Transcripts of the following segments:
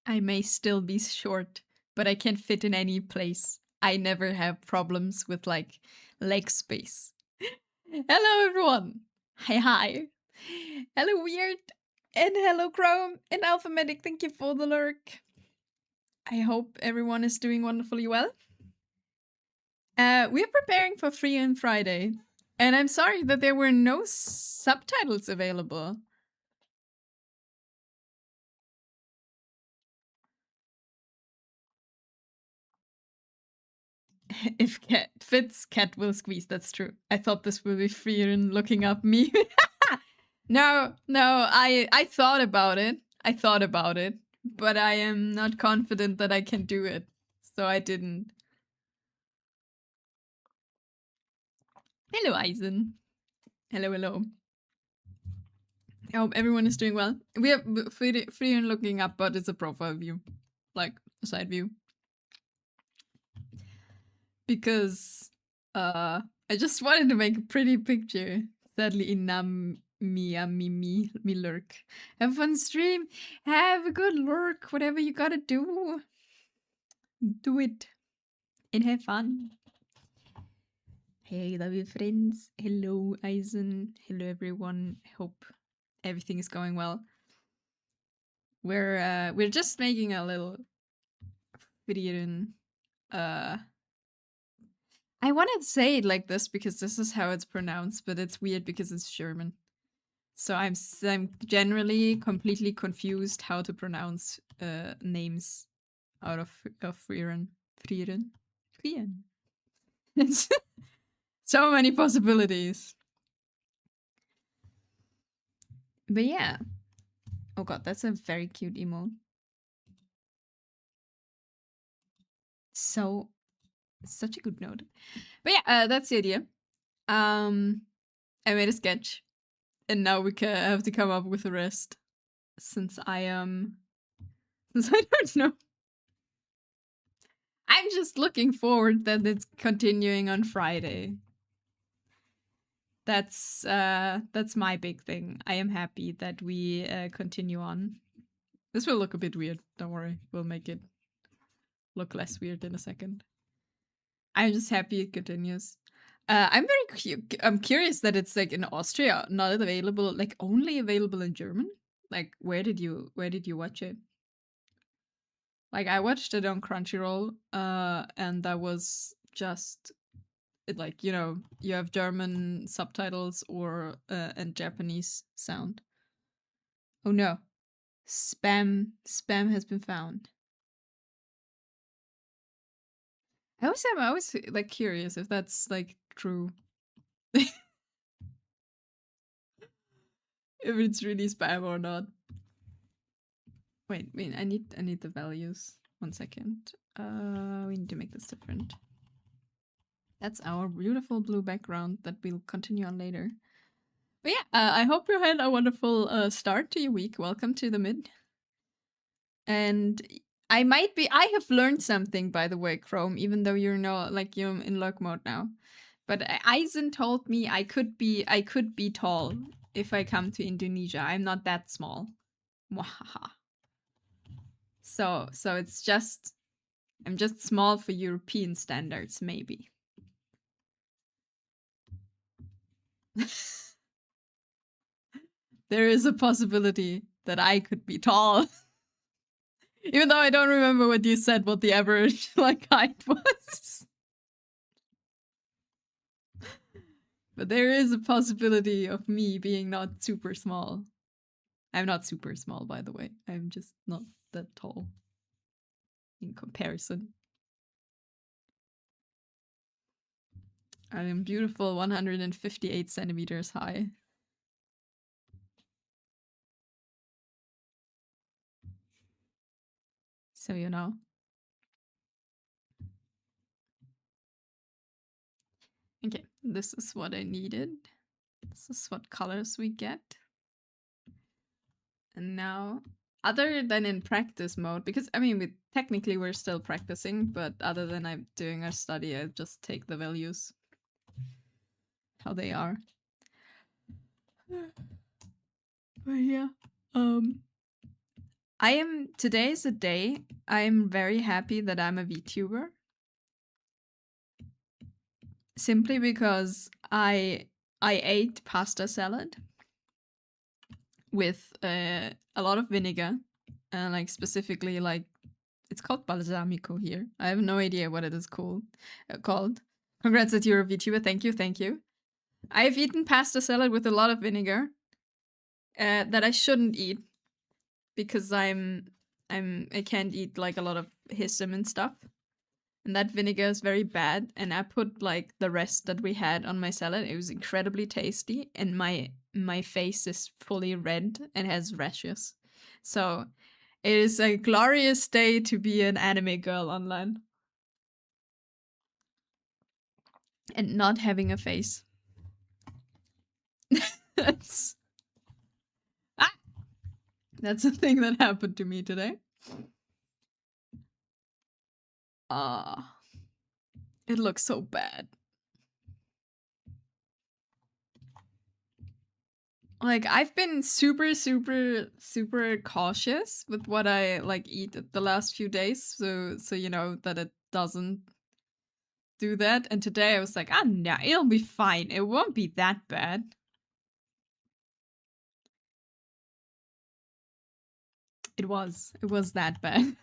I may still be short, but I can fit in any place. I never have problems with like leg space. Hello, everyone. Hi. Hello, Weird. And hello, Chrome. And Alphametic, thank you for the lurk. I hope everyone is doing wonderfully well. We're preparing for Frieren Friday. And I'm sorry that there were no subtitles available. If cat fits, cat will squeeze. That's true. I thought this would be Frieren looking up me. No, I thought about it. But I am not confident that I can do it. So I didn't. Hello, Eisen. Hello. I hope everyone is doing well. We have Frieren looking up, but it's a profile view. Like, a side view. Because, I just wanted to make a pretty picture. Sadly, Inam me lurk. Have a fun stream. Have a good lurk. Whatever you gotta do, do it and have fun. Hey, love you, friends. Hello, Eisen. Hello, everyone. Hope everything is going well. We're just making a little Frieren. I want to say it like this because this is how it's pronounced, but it's weird because it's German. So I'm generally completely confused how to pronounce names out of Frieren. Frieren. It's so many possibilities. But yeah. Oh god, that's a very cute emote. So such a good note. But yeah, that's the idea. I made a sketch, and now we have to come up with the rest. Since I don't know. I'm just looking forward that it's continuing on Friday. That's my big thing. I am happy that we continue on. This will look a bit weird. Don't worry, we'll make it look less weird in a second. I'm just happy it continues. I'm I'm curious that it's like in Austria, not available, like only available in German. Like, where did you watch it? Like, I watched it on Crunchyroll, and that was just like, you know, you have German subtitles or and Japanese sound. Oh no, spam has been found. I'm always like curious if that's like true. If it's really spam or not. Wait, I need the values. 1 second. We need to make this different. That's our beautiful blue background that we'll continue on later. But yeah, I hope you had a wonderful start to your week. Welcome to the mid. And I have learned something, by the way, Chrome, even though you're you're in lurk mode now. But Eisen told me I could be tall if I come to Indonesia. I'm not that small. Mwahaha. So it's just I'm just small for European standards, maybe. There is a possibility that I could be tall. Even though I don't remember what you said, what the average like height was. But there is a possibility of me being not super small. I'm not super small, by the way. I'm just not that tall in comparison. I am beautiful 158 centimeters high. So you know. Okay, this is what I needed. This is what colors we get. And now, other than in practice mode, because I mean, technically we're still practicing, but other than I'm doing a study, I just take the values how they are. But yeah, Today's a day I'm very happy that I'm a VTuber. Simply because I ate pasta salad with a lot of vinegar, like specifically like it's called balsamico here. I have no idea what it is called. Congrats that you're a VTuber. Thank you, thank you. I've eaten pasta salad with a lot of vinegar that I shouldn't eat because I can't eat like a lot of histamine stuff. And that vinegar is very bad. And I put like the rest that we had on my salad. It was incredibly tasty, and my face is fully red and has rashes. So it is a glorious day to be an anime girl online and not having a face. that's ah, that's a thing that happened to me today. Ah, it looks so bad. Like I've been super cautious with what I like eat the last few days, so you know that it doesn't do that. And today I was like, ah, no, it'll be fine. It won't be that bad. It was that bad.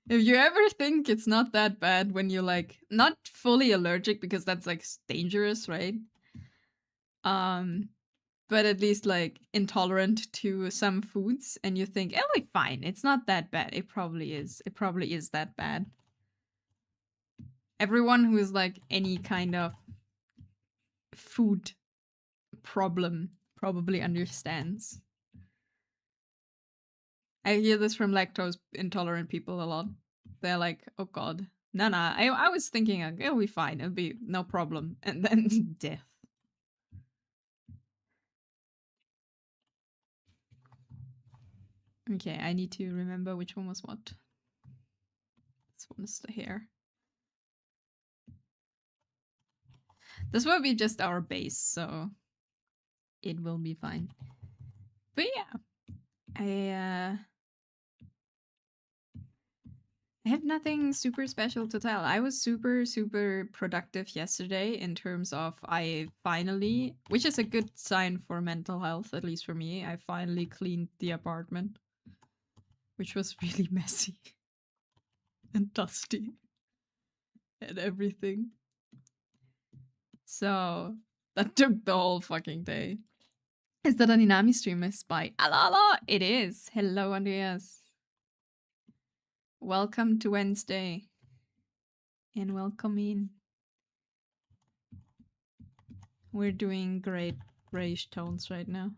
If you ever think it's not that bad when you're like not fully allergic, because that's like dangerous, right? Um, but at least like intolerant to some foods, and you think it'll be fine. It's not that bad. It probably is. It probably is that bad. Everyone who is like any kind of food problem probably understands. I hear this from lactose intolerant people a lot. They're like, "Oh God, no, no." I was thinking like, it'll be fine. It'll be no problem, and then death. Okay, I need to remember which one was what. This one is the hair. This will be just our base, so it will be fine. But yeah, I have nothing super special to tell. I was super productive yesterday in terms of I finally, which is a good sign for mental health, at least for me, I finally cleaned the apartment, which was really messy and dusty and everything. So that took the whole fucking day. Is that an Inami stream I spy? Hello, it is. Hello, Andreas. Welcome to Wednesday. And welcome in. We're doing great grayish tones right now.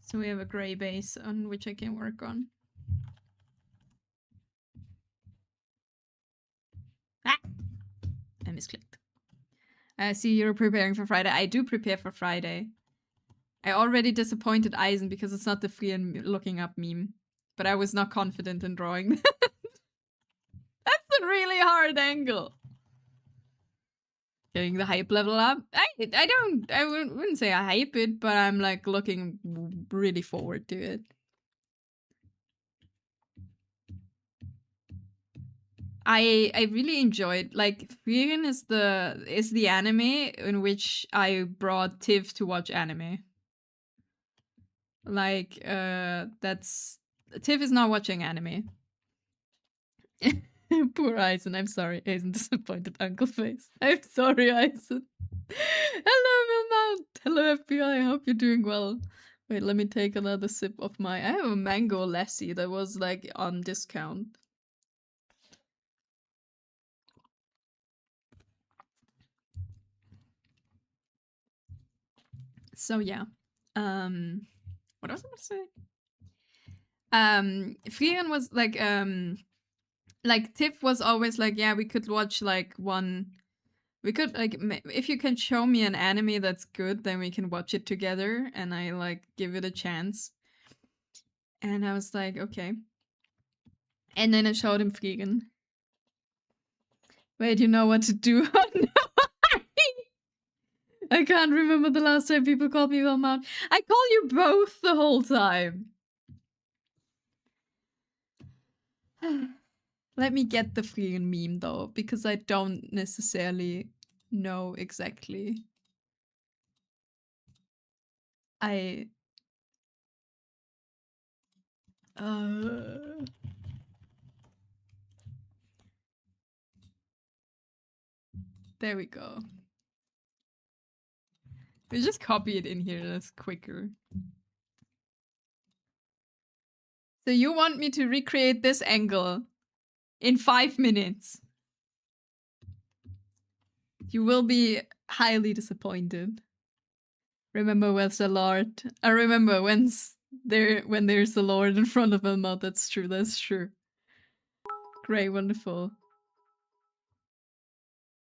So we have a gray base on which I can work on. Ah! I misclicked. I see you're preparing for Friday. I do prepare for Friday. I already disappointed Eisen because it's not the Frieren looking up meme. But I was not confident in drawing that. That's a really hard angle. Getting the hype level up. I wouldn't say I hype it, but I'm like looking really forward to it. I really enjoyed like Frieren is the anime in which I brought Tiv to watch anime. Like that's Tiv is not watching anime. Poor Eisen, I'm sorry. Eisen disappointed uncle face. I'm sorry, Eisen. Hello, Milmount. Hello, FBI. I hope you're doing well. Wait, let me take another sip of my. I have a mango lassi that was like on discount. So yeah. What was I gonna say? Frieren was like Tiff was always like, yeah, we could watch like one. We could like if you can show me an anime that's good, then we can watch it together, and I like give it a chance. And I was like, okay. And then I showed him Frieren. Wait, you know what to do? Oh, no. I can't remember the last time people called me Velmount. I call you both the whole time. Let me get the Frieren meme though, because I don't necessarily know exactly. I there we go. We just copy it in here, that's quicker. So you want me to recreate this angle in 5 minutes? You will be highly disappointed. Remember where's the Lord? I remember when there's the Lord in front of a mouth. That's true, that's true. Great, wonderful.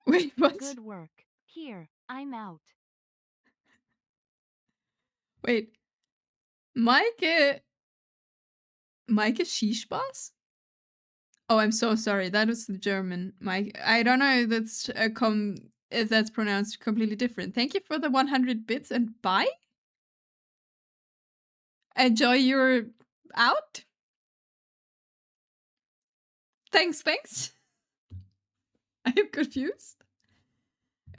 Wait, what? Good work. Here, I'm out. Wait. Maike Skispaß? Oh, I'm so sorry. That was the German. Mike, I don't know if that's if that's pronounced completely different. Thank you for the 100 bits and bye. Enjoy your out. Thanks. I am confused.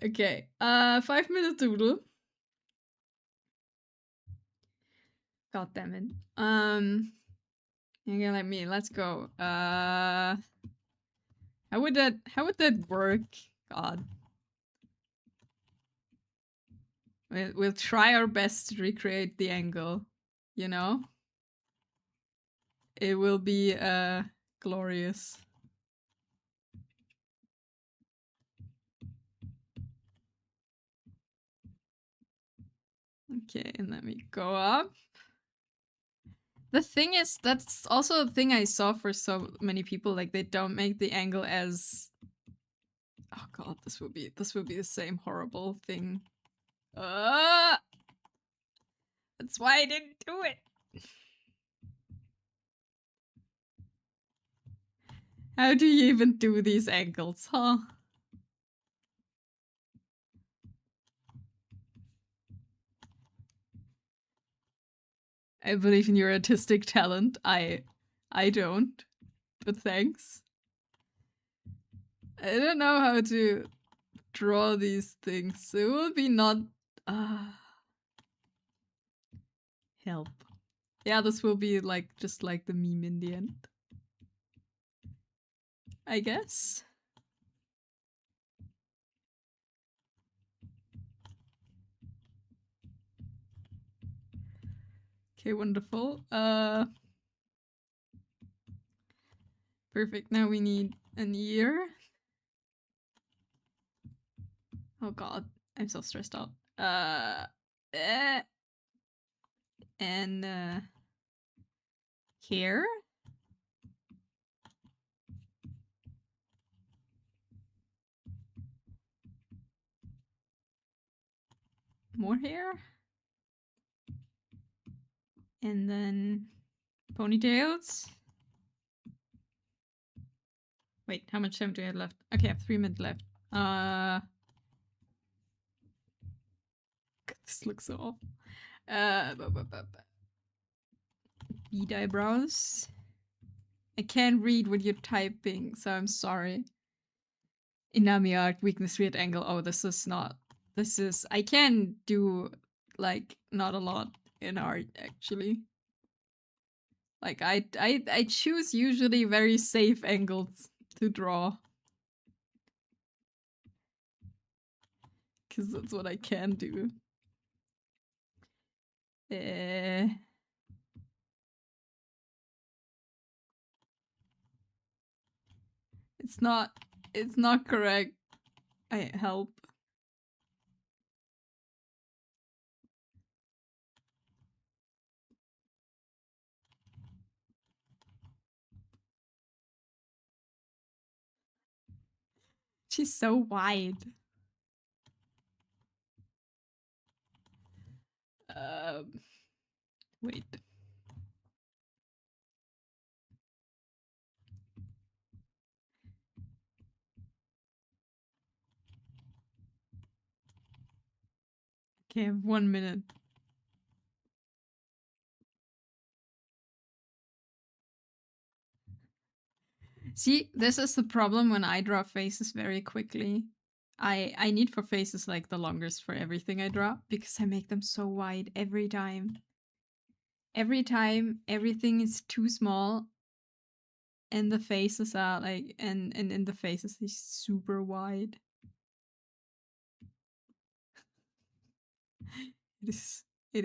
Okay. 5 minute doodle. God damn it. Okay, let's go. How would that work? God. We'll try our best to recreate the angle, you know? It will be glorious. Okay, and let me go up. The thing is, that's also a thing I saw for so many people, like they don't make the angle as oh god, this will be the same horrible thing. That's why I didn't do it. How do you even do these angles, huh? I believe in your artistic talent. I don't, but thanks. I don't know how to draw these things. It will be not help. Yeah, this will be like just like the meme in the end. I guess. Okay, wonderful. Perfect. Now we need an ear. Oh god, I'm so stressed out. And hair. More hair. And then ponytails. Wait, how much time do I have left? Okay, I have 3 minutes left. This looks so awful. Bead eyebrows. I can't read what you're typing, so I'm sorry. Inami art, weakness, weird angle. Oh, this is not. This is. I can do, like, not a lot in art, actually. Like, I choose usually very safe angles to draw. Because that's what I can do. It's not correct. I help. She's so wide. Wait. Okay, I have 1 minute. See, this is the problem when I draw faces very quickly. I need for faces like the longest for everything I draw because I make them so wide every time. Every time everything is too small and the faces are like and in the faces is super wide. It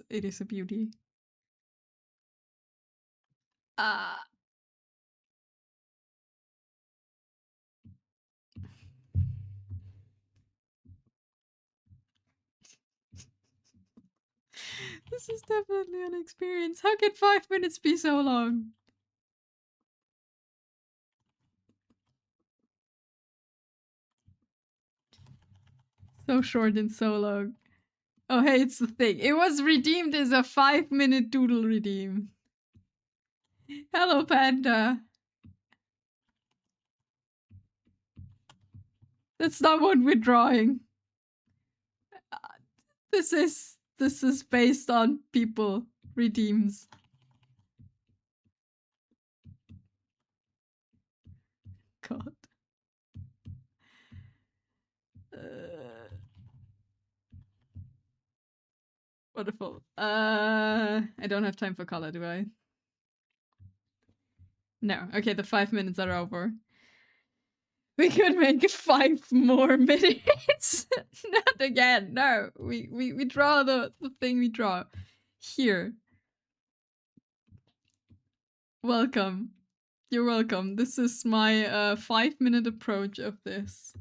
is a beauty. Uh this is definitely an experience. How can 5 minutes be so long? So short and so long. Oh, hey, it's the thing. It was redeemed as a 5-minute doodle redeem. Hello, Panda. That's not what we're drawing. This is based on people redeems. God. Wonderful. I don't have time for color, do I? No. Okay, the 5 minutes are over. We could make 5 more minutes. Not again. No. We draw the thing we draw. Here. Welcome. You're welcome. This is my 5-minute approach of this.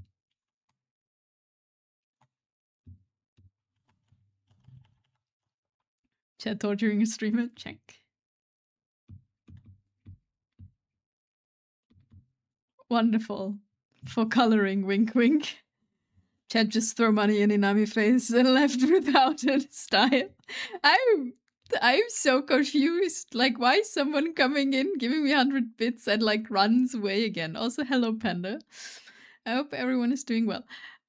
Chat torturing a streamer? Check. Wonderful. For coloring, wink wink. Chat just throw money in Inami face and left without a style. I'm so confused. Like, why is someone coming in, giving me 100 bits and like runs away again? Also, hello Panda. I hope everyone is doing well.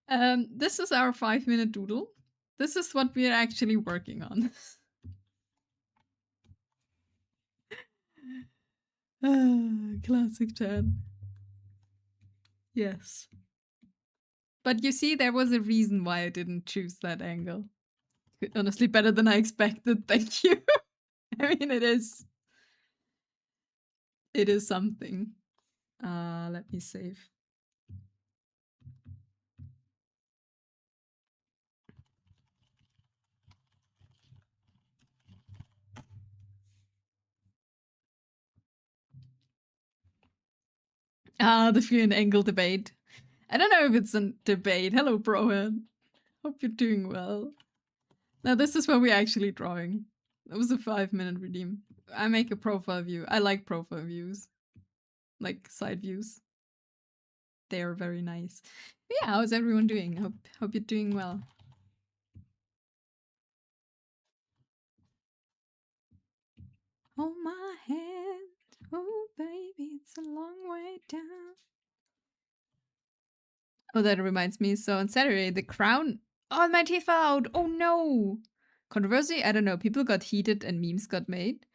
This is our 5-minute doodle. This is what we are actually working on. Classic chat. Yes. But you see, there was a reason why I didn't choose that angle. Honestly, better than I expected. Thank you. I mean, it is. It is something. Let me save. The Frieren angle debate. I don't know if it's a debate. Hello, Brohan. Hope you're doing well. Now, this is what we're actually drawing. That was a 5-minute redeem. I make a profile view. I like profile views. Like side views. They are very nice. But yeah, how's everyone doing? Hope you're doing well. Hold my hand. Oh, baby, it's a long way down. Oh, that reminds me. So on Saturday, the crown. Oh, my teeth fell out. Oh no. Controversy? I don't know. People got heated and memes got made.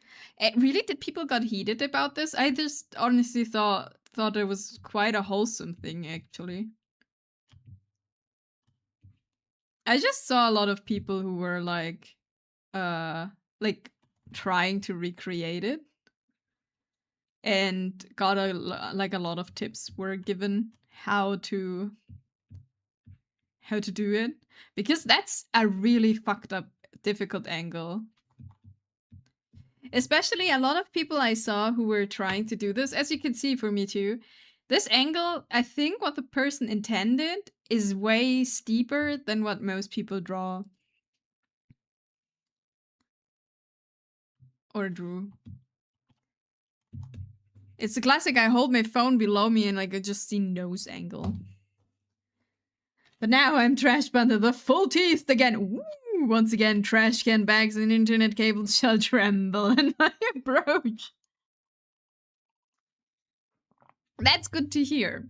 Really? Did people got heated about this? I just honestly thought it was quite a wholesome thing, actually. I just saw a lot of people who were like trying to recreate it, and got a lot of tips were given how to do it, because that's a really fucked up difficult angle. Especially a lot of people I saw who were trying to do this, as you can see for me too. This angle, I think what the person intended is way steeper than what most people draw or drew. It's a classic. I hold my phone below me and like I just see nose angle. But now I'm trashed under the full teeth again. Ooh, once again, trash can bags and internet cables shall tremble in my approach. That's good to hear.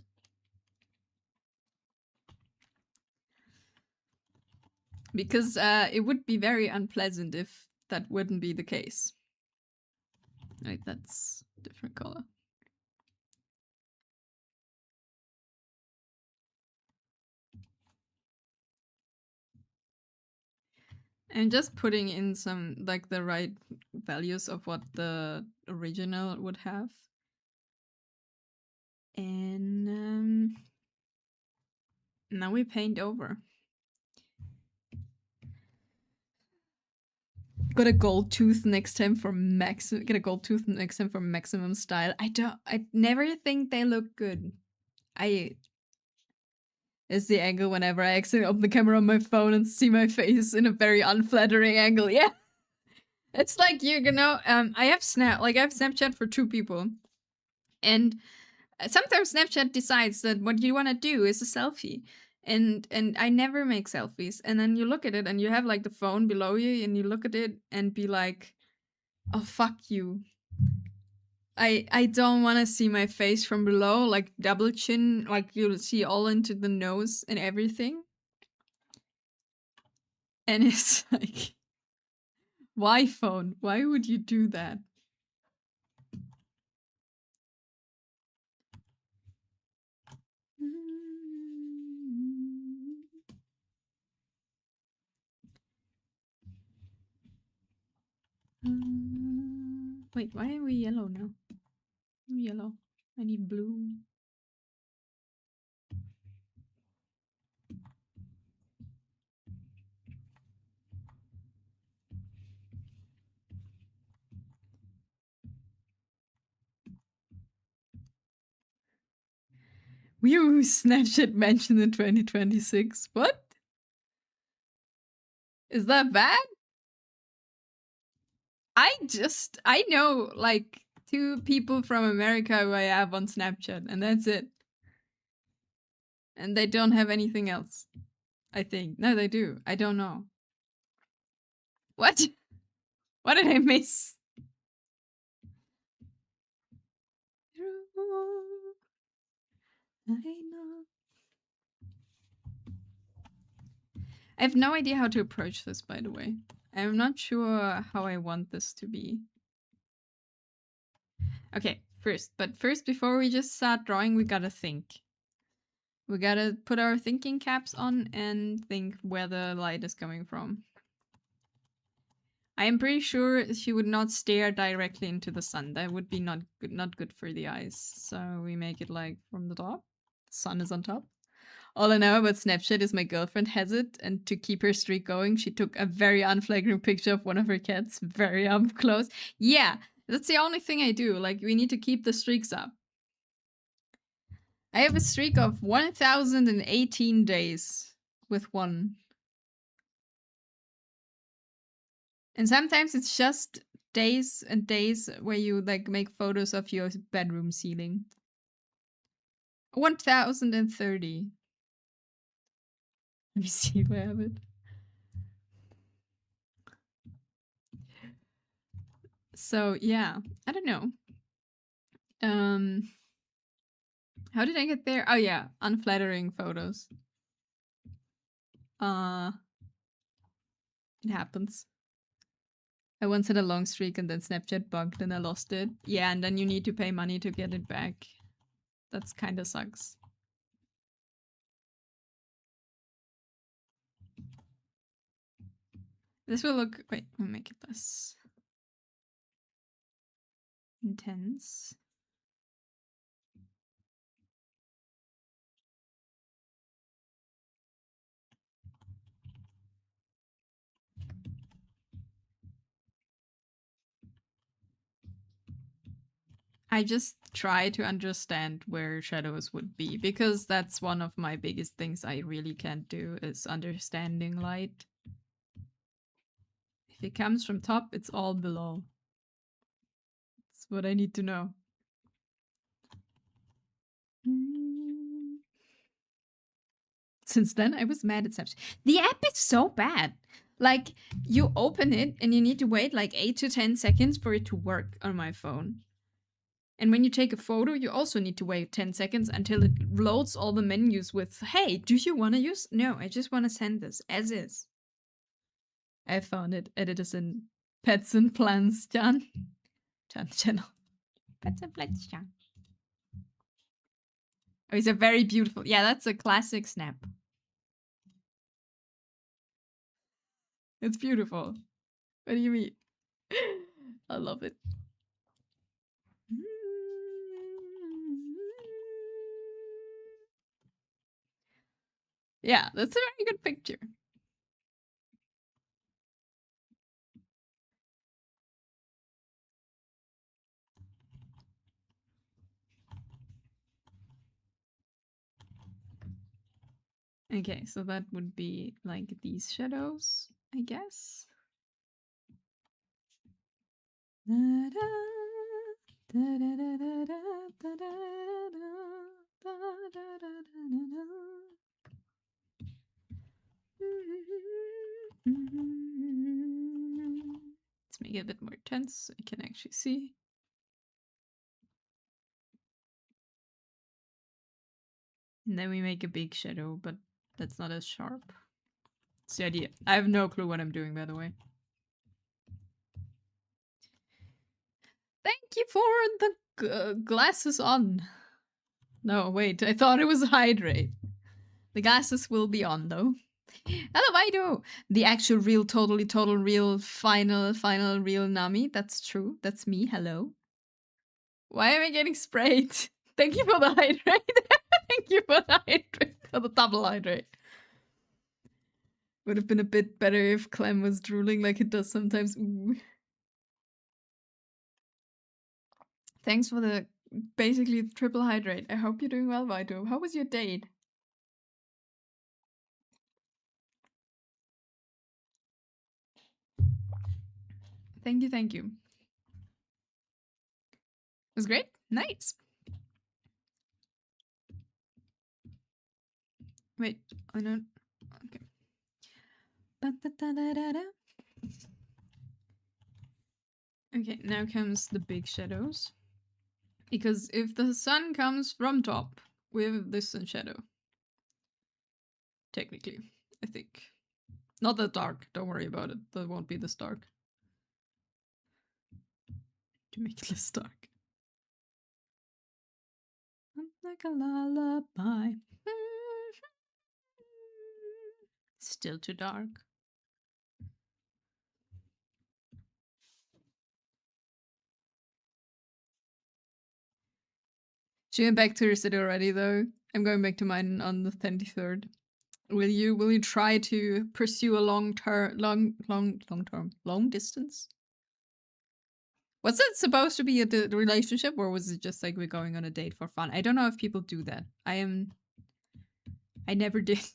because it would be very unpleasant if that wouldn't be the case. Right, that's different color. I'm just putting in some, like, the right values of what the original would have. And now we paint over. Got a gold tooth next time for get a gold tooth next time for maximum style. I never think they look good. It's the angle whenever I accidentally open the camera on my phone and see my face in a very unflattering angle. Yeah. It's like, you know, I have Snapchat for 2 people. And sometimes Snapchat decides that what you want to do is a selfie. And I never make selfies. And then you look at it and you have like the phone below you and you look at it and be like, "Oh, fuck you. I don't want to see my face from below, like double chin, like you'll see all into the nose and everything." And it's like, why phone? Why would you do that? Wait, why are we yellow now? I'm yellow. I need blue. We use Snapchat mentioned in 2026. What? Is that bad? I know like 2 people from America who I have on Snapchat, and that's it. And they don't have anything else. I think. No, they do. I don't know. What? What did I miss? I know. I have no idea how to approach this, by the way. I'm not sure how I want this to be. Okay, first, before we just start drawing, we gotta think. We gotta put our thinking caps on and think where the light is coming from. I am pretty sure she would not stare directly into the sun. That would be not good for the eyes. So we make it like from the top. The sun is on top. All I know about Snapchat is my girlfriend has it, and to keep her streak going, she took a very unflagrant picture of one of her cats, very up close. Yeah, that's the only thing I do. Like, we need to keep the streaks up. I have a streak of 1018 days with one. And sometimes it's just days and days where you like make photos of your bedroom ceiling. 1030. Let me see if I have it. So yeah, I don't know. How did I get there? Oh yeah, unflattering photos. It happens. I once had a long streak and then Snapchat bugged and I lost it. Yeah, and then you need to pay money to get it back. That's kind of sucks. This will look. Wait, I'll make it less intense. I just try to understand where shadows would be because that's one of my biggest things I really can't do is understanding light. If it comes from top, it's all below. That's what I need to know. Since then, I was mad at Snapchat. The app is so bad. Like, you open it and you need to wait like 8 to 10 seconds for it to work on my phone. And when you take a photo, you also need to wait 10 seconds until it loads all the menus with, hey, do you want to use? No, I just want to send this as is. I found it. Edit is in Pets and Plants, Jan. Jan channel. Pets and Plants, Jan. Oh, it's a very beautiful. Yeah, that's a classic snap. It's beautiful. What do you mean? I love it. Yeah, that's a very good picture. Okay, so that would be like these shadows, I guess. Let's make it a bit more tense so I can actually see. And then we make a big shadow, but that's not as sharp. It's the idea. I have no clue what I'm doing, by the way. Thank you for the glasses on. No, wait, I thought it was hydrate. The glasses will be on, though. Hello, Vaido! The actual real, totally, total, real, final, real Nami. That's true. That's me. Hello. Why am I getting sprayed? Thank you for the hydrate. Thank you for the hydrate. For the double hydrate. Would have been a bit better if Clem was drooling like it does sometimes. Ooh. Thanks for the basically triple hydrate. I hope you're doing well, Vaido. How was your date? Thank you, thank you. It was great. Nice. Wait, I don't. Okay. Okay, now comes the big shadows. Because if the sun comes from top, we have this in shadow. Technically, I think. Not that dark, don't worry about it. That won't be this dark. To make it less dark. Like a lullaby. Still too dark. She went back to her city already, though. I'm going back to mine on the 23rd. Will you try to pursue a long distance? Was it supposed to be a relationship, or was it just like we're going on a date for fun? I don't know if people do that. I never did.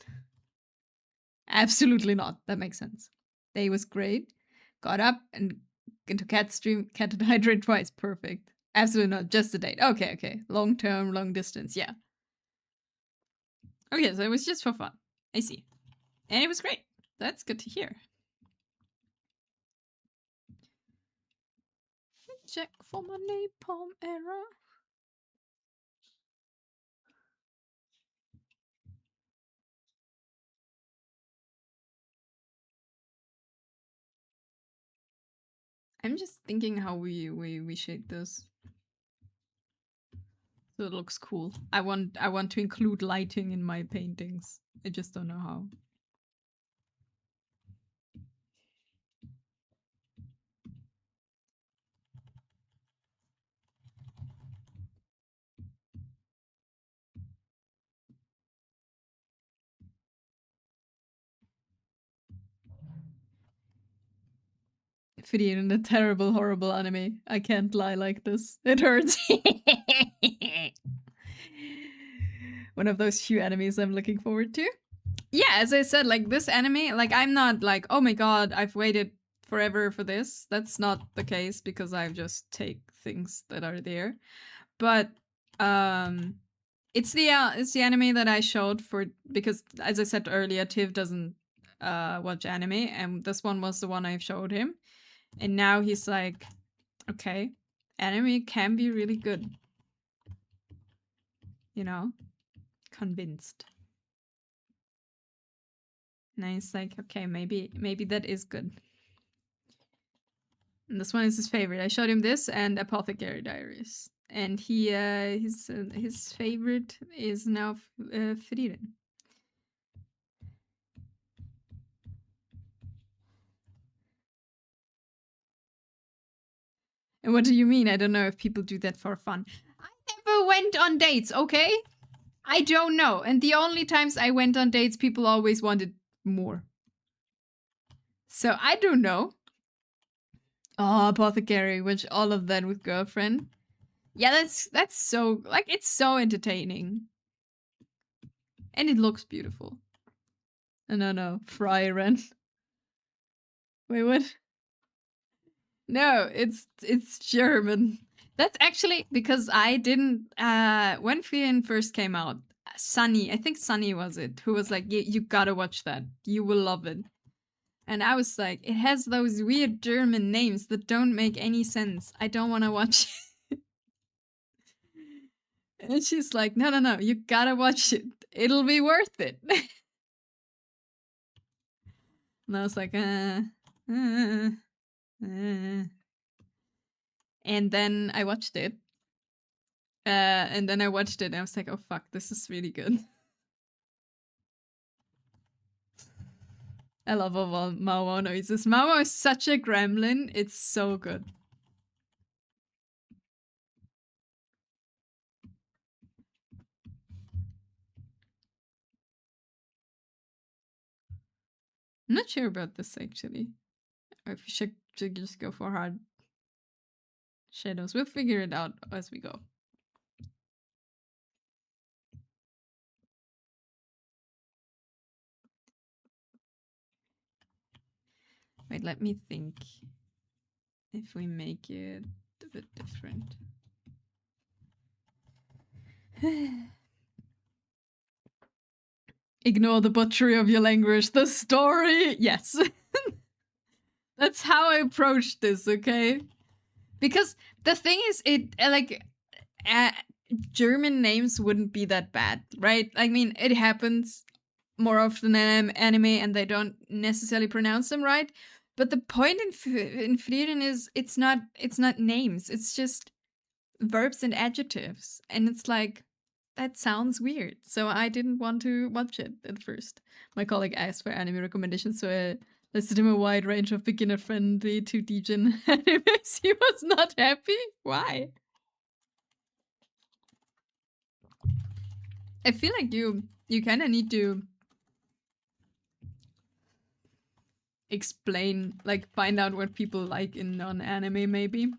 Absolutely not. That makes sense. Day was great. Got up and into cat stream, cat and hydrate twice. Perfect. Absolutely not. Just a date. Okay, okay. Long term, long distance. Yeah. Okay, so it was just for fun. I see. And it was great. That's good to hear. Check for my napalm error. I'm just thinking how we shade this. So it looks cool. I want to include lighting in my paintings. I just don't know how. Frieren, a terrible, horrible anime. I can't lie like this. It hurts. One of those few animes I'm looking forward to. Yeah, as I said, like this anime, like I'm not like, oh my god, I've waited forever for this. That's not the case because I just take things that are there. But it's the anime that I showed for because as I said earlier, Tiv doesn't watch anime, and this one was the one I showed him. And now he's like, okay, anime can be really good. You know? Convinced. And he's like, okay, maybe that is good. And this one is his favorite. I showed him this and Apothecary Diaries. And his favorite is now Frieren. And what do you mean? I don't know if people do that for fun. I never went on dates, okay? I don't know. And the only times I went on dates, people always wanted more. So I don't know. Oh, Apothecary, which all of that with girlfriend. Yeah, that's so like it's so entertaining. And it looks beautiful. No, Frieren. Wait, what? No, it's German. That's actually because I didn't when Frieren first came out, Sunny, I think Sunny was it, who was like, you gotta watch that. You will love it. And I was like, it has those weird German names that don't make any sense. I don't wanna watch it. And she's like, no, you gotta watch it. It'll be worth it. And I was like, uh. And then I watched it. And then I watched it and I was like, oh fuck, this is really good. I love all Mao noises. Mao is such a gremlin. It's so good. I'm not sure about this actually. Or if we should just go for hard shadows. We'll figure it out as we go. Wait, let me think. If we make it a bit different. Ignore the butchery of your language. The story, yes. That's how I approached this, okay? Because the thing is, it like German names wouldn't be that bad, right? I mean, it happens more often in anime, and they don't necessarily pronounce them right. But the point in Frieren is it's not names. It's just verbs and adjectives, and it's like that sounds weird. So I didn't want to watch it at first. My colleague asked for anime recommendations, so I listed him a wide range of beginner-friendly to degen animes. He was not happy. Why? I feel like you kind of need to explain, like, find out what people like in non-anime, maybe.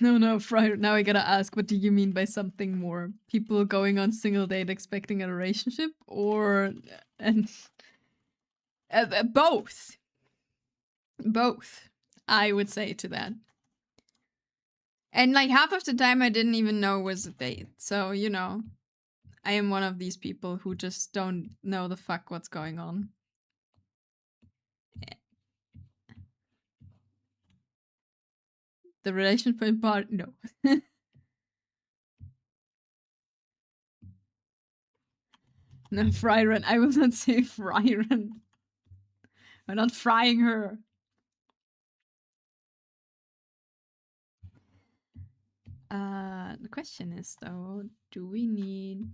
No, Friday. Now I gotta ask, what do you mean by something more? People going on single date expecting a relationship, or and both? Both, I would say to that. And like half of the time, I didn't even know it was a date. So you know, I am one of these people who just don't know the fuck what's going on. The relationship part, no. No, Frieren. I will not say Frieren. I'm not frying her. The question is though, do we need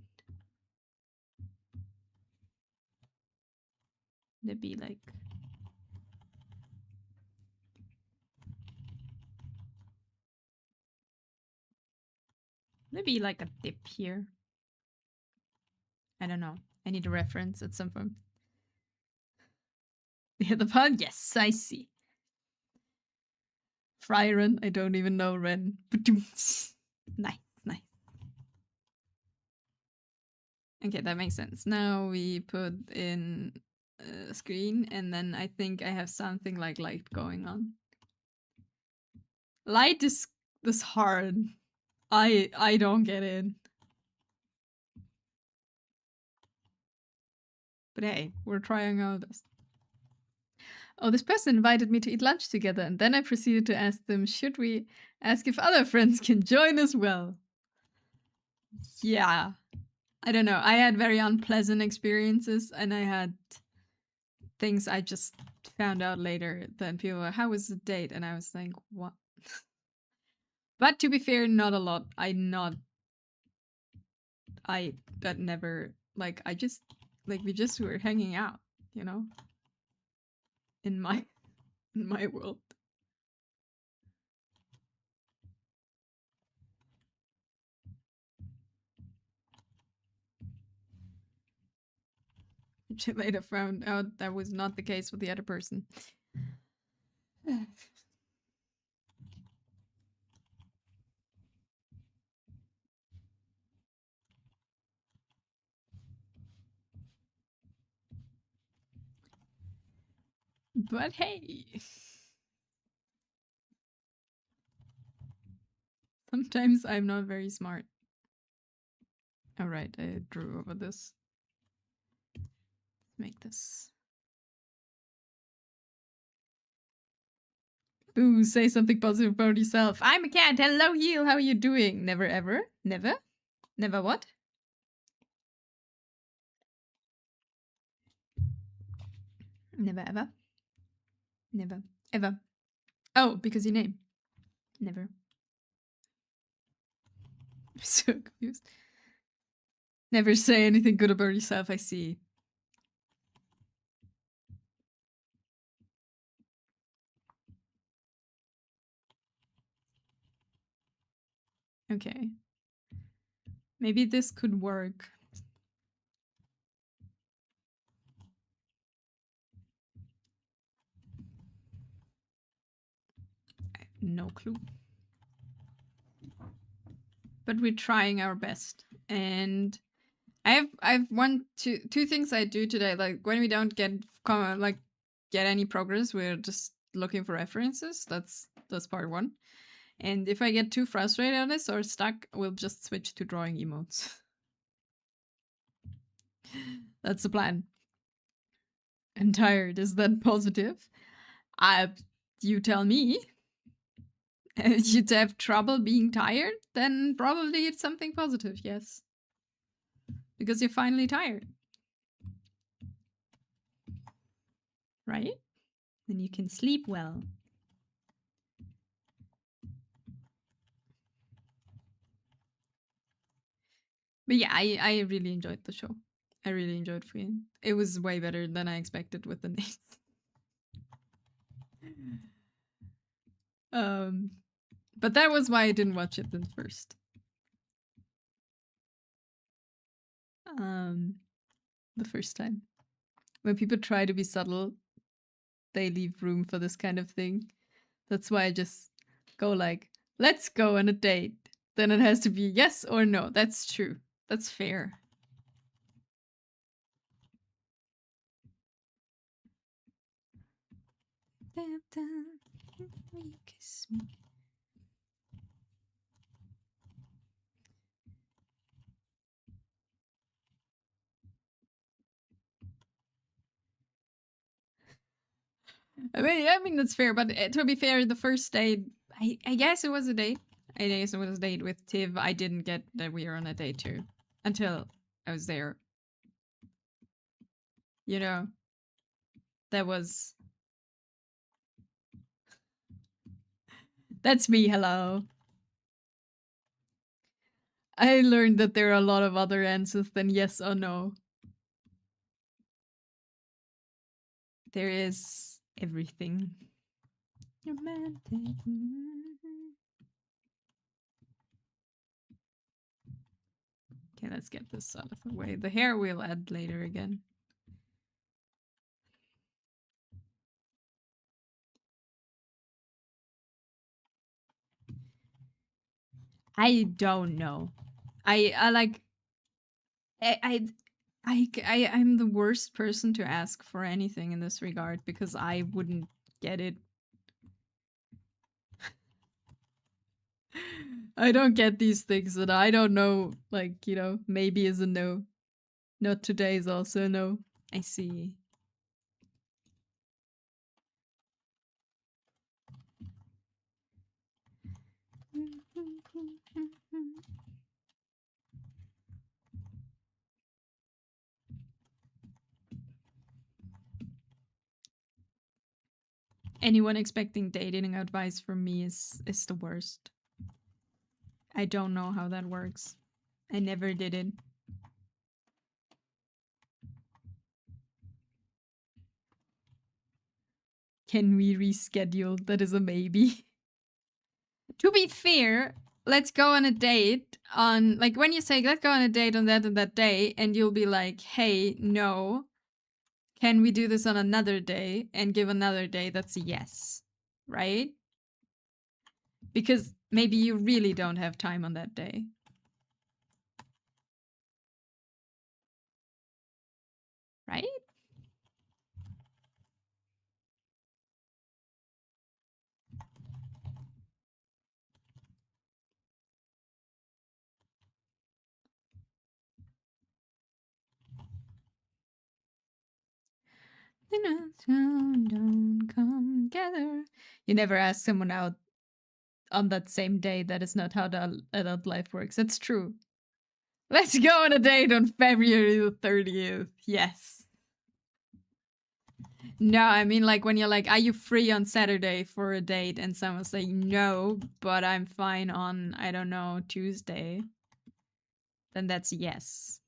to be like maybe like a dip here? I don't know. I need a reference at some point. The other part? Yes, I see. Frieren, I don't even know Ren. Nice. Okay, that makes sense. Now we put in a screen, and then I think I have something like light going on. Light is this hard. I don't get it. But hey, we're trying our best. Oh, this person invited me to eat lunch together, and then I proceeded to ask them, should we ask if other friends can join as well? Yeah. I don't know. I had very unpleasant experiences, and I had things I just found out later. Then people were, how was the date? And I was like, what? But to be fair, not a lot. That never, like, I just, like, we just were hanging out, you know, in my, in my world. Which I later found out that was not the case with the other person. But hey, sometimes I'm not very smart. All right, I drew over this. Make this. Boo, say something positive about yourself. I'm a cat. Hello, Heel. How are you doing? Never ever? Never? Never what? Never ever? Never. Ever. Oh, because your name. Never. I'm so confused. Never say anything good about yourself, I see. Okay. Maybe this could work. I have no clue. But we're trying our best. And I've two things I do today. Like when we don't get any progress, we're just looking for references. That's part one. And if I get too frustrated on this or stuck, we'll just switch to drawing emotes. That's the plan. I'm tired. Is that positive? You tell me. If you'd have trouble being tired, then probably it's something positive, yes. Because you're finally tired. Right? Then you can sleep well. But yeah, I really enjoyed the show. I really enjoyed Frieren. It was way better than I expected with the names. But that was why I didn't watch it then first. The first time. When people try to be subtle, they leave room for this kind of thing. That's why I just go like, let's go on a date. Then it has to be yes or no. That's true. That's fair. You kiss me. I mean that's fair, but to be fair, the first date, I guess it was a date. I guess it was a date with Tiv. I didn't get that we were on a date too until I was there. You know, that was. That's me. Hello. I learned that there are a lot of other answers than yes or no. There is everything. Romantic. Okay, let's get this out of the way. The hair we'll add later again. I don't know. I like I'm the worst person to ask for anything in this regard because I wouldn't get it. I don't get these things and I don't know, like, you know, maybe is a no. Not today is also a no. I see. Anyone expecting dating advice from me is the worst. I don't know how that works. I never did it. Can we reschedule? That is a maybe. To be fair, let's go on a date on, like, when you say let's go on a date on that and that day, and you'll be like, hey, no, can we do this on another day, and give another day, that's a yes, right? Because maybe you really don't have time on that day. Right? Don't come together. You never ask someone out on that same day. That is not how the adult life works. That's true. Let's go on a date on February the 30th. Yes. No, I mean, like, when you're like, are you free on Saturday for a date? And someone's like, no, but I'm fine on, I don't know, Tuesday. Then that's yes.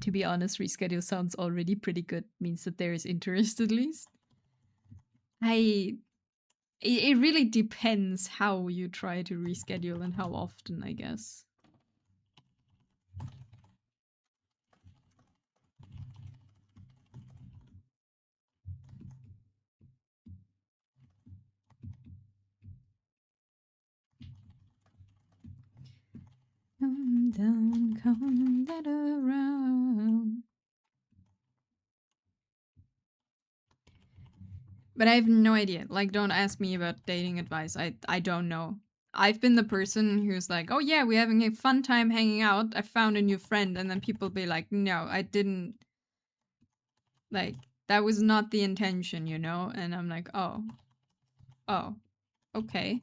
To be honest, reschedule sounds already pretty good. Means that there is interest at least. It really depends how you try to reschedule and how often, I guess. Come down, come that around. But I have no idea. Like, don't ask me about dating advice. I don't know. I've been the person who's like, oh yeah, we're having a fun time hanging out. I found a new friend, and then people be like, no, I didn't. Like, that was not the intention, you know? And I'm like, oh, okay.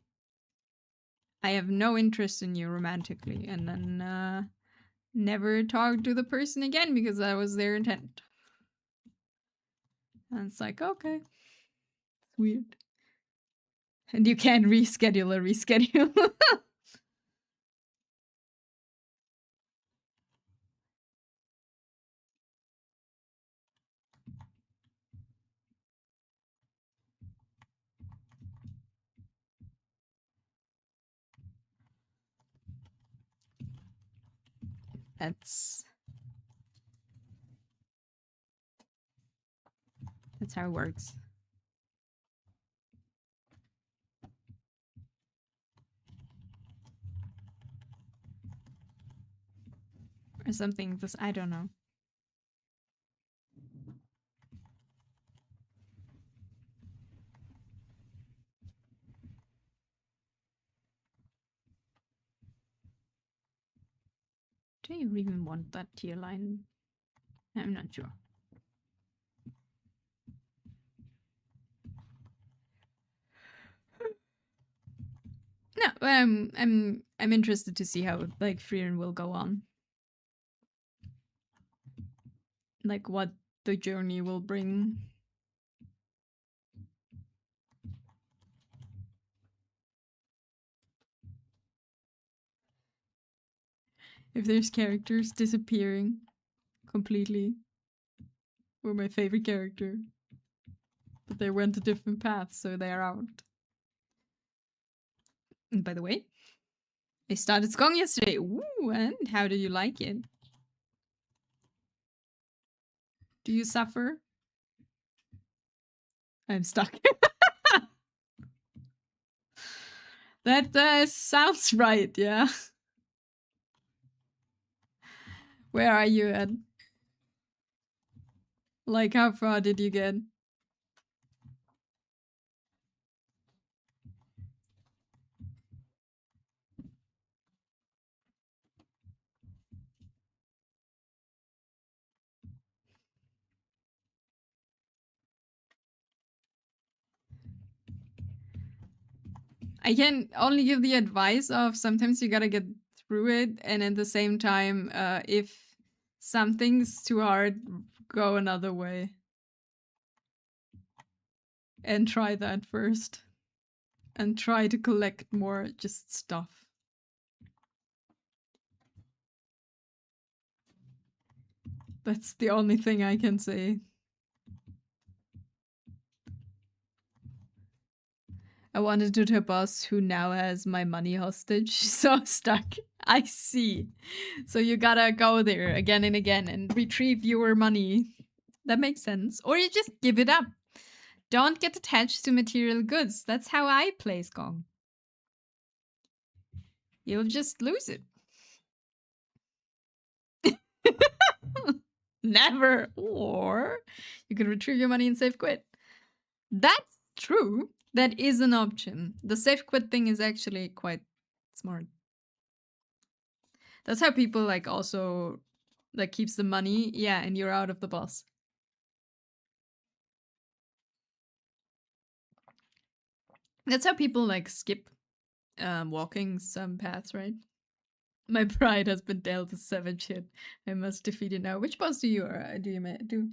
I have no interest in you romantically. And then never talk to the person again because that was their intent. And it's like, okay. It's weird. And you can't reschedule a reschedule. That's how it works. Or something. This, I don't know. Do you even want that tier line? I'm not sure. No, but I'm interested to see how, like, Frieren will go on. Like, what the journey will bring. If there's characters disappearing completely. Or my favorite character. But they went a different path, so they're out. And by the way, I started Skong yesterday. Ooh, and how do you like it? Do you suffer? I'm stuck. That sounds right, yeah. Where are you at? Like, how far did you get? I can only give the advice of sometimes you gotta get through it, and at the same time, if something's too hard, go another way and try that first, and try to collect more just stuff. That's the only thing I can say. I wanted to do a boss who now has my money hostage, so stuck. I see. So you gotta go there again and again and retrieve your money. That makes sense. Or you just give it up. Don't get attached to material goods. That's how I play Skong. You'll just lose it. Never. Or you can retrieve your money and save quit. That's true. That is an option. The save quit thing is actually quite smart. That's how people like also like keeps the money. Yeah, and you're out of the boss. That's how people like skip walking some paths, right? My pride has been dealt a savage hit. I must defeat it now. Which boss do you do?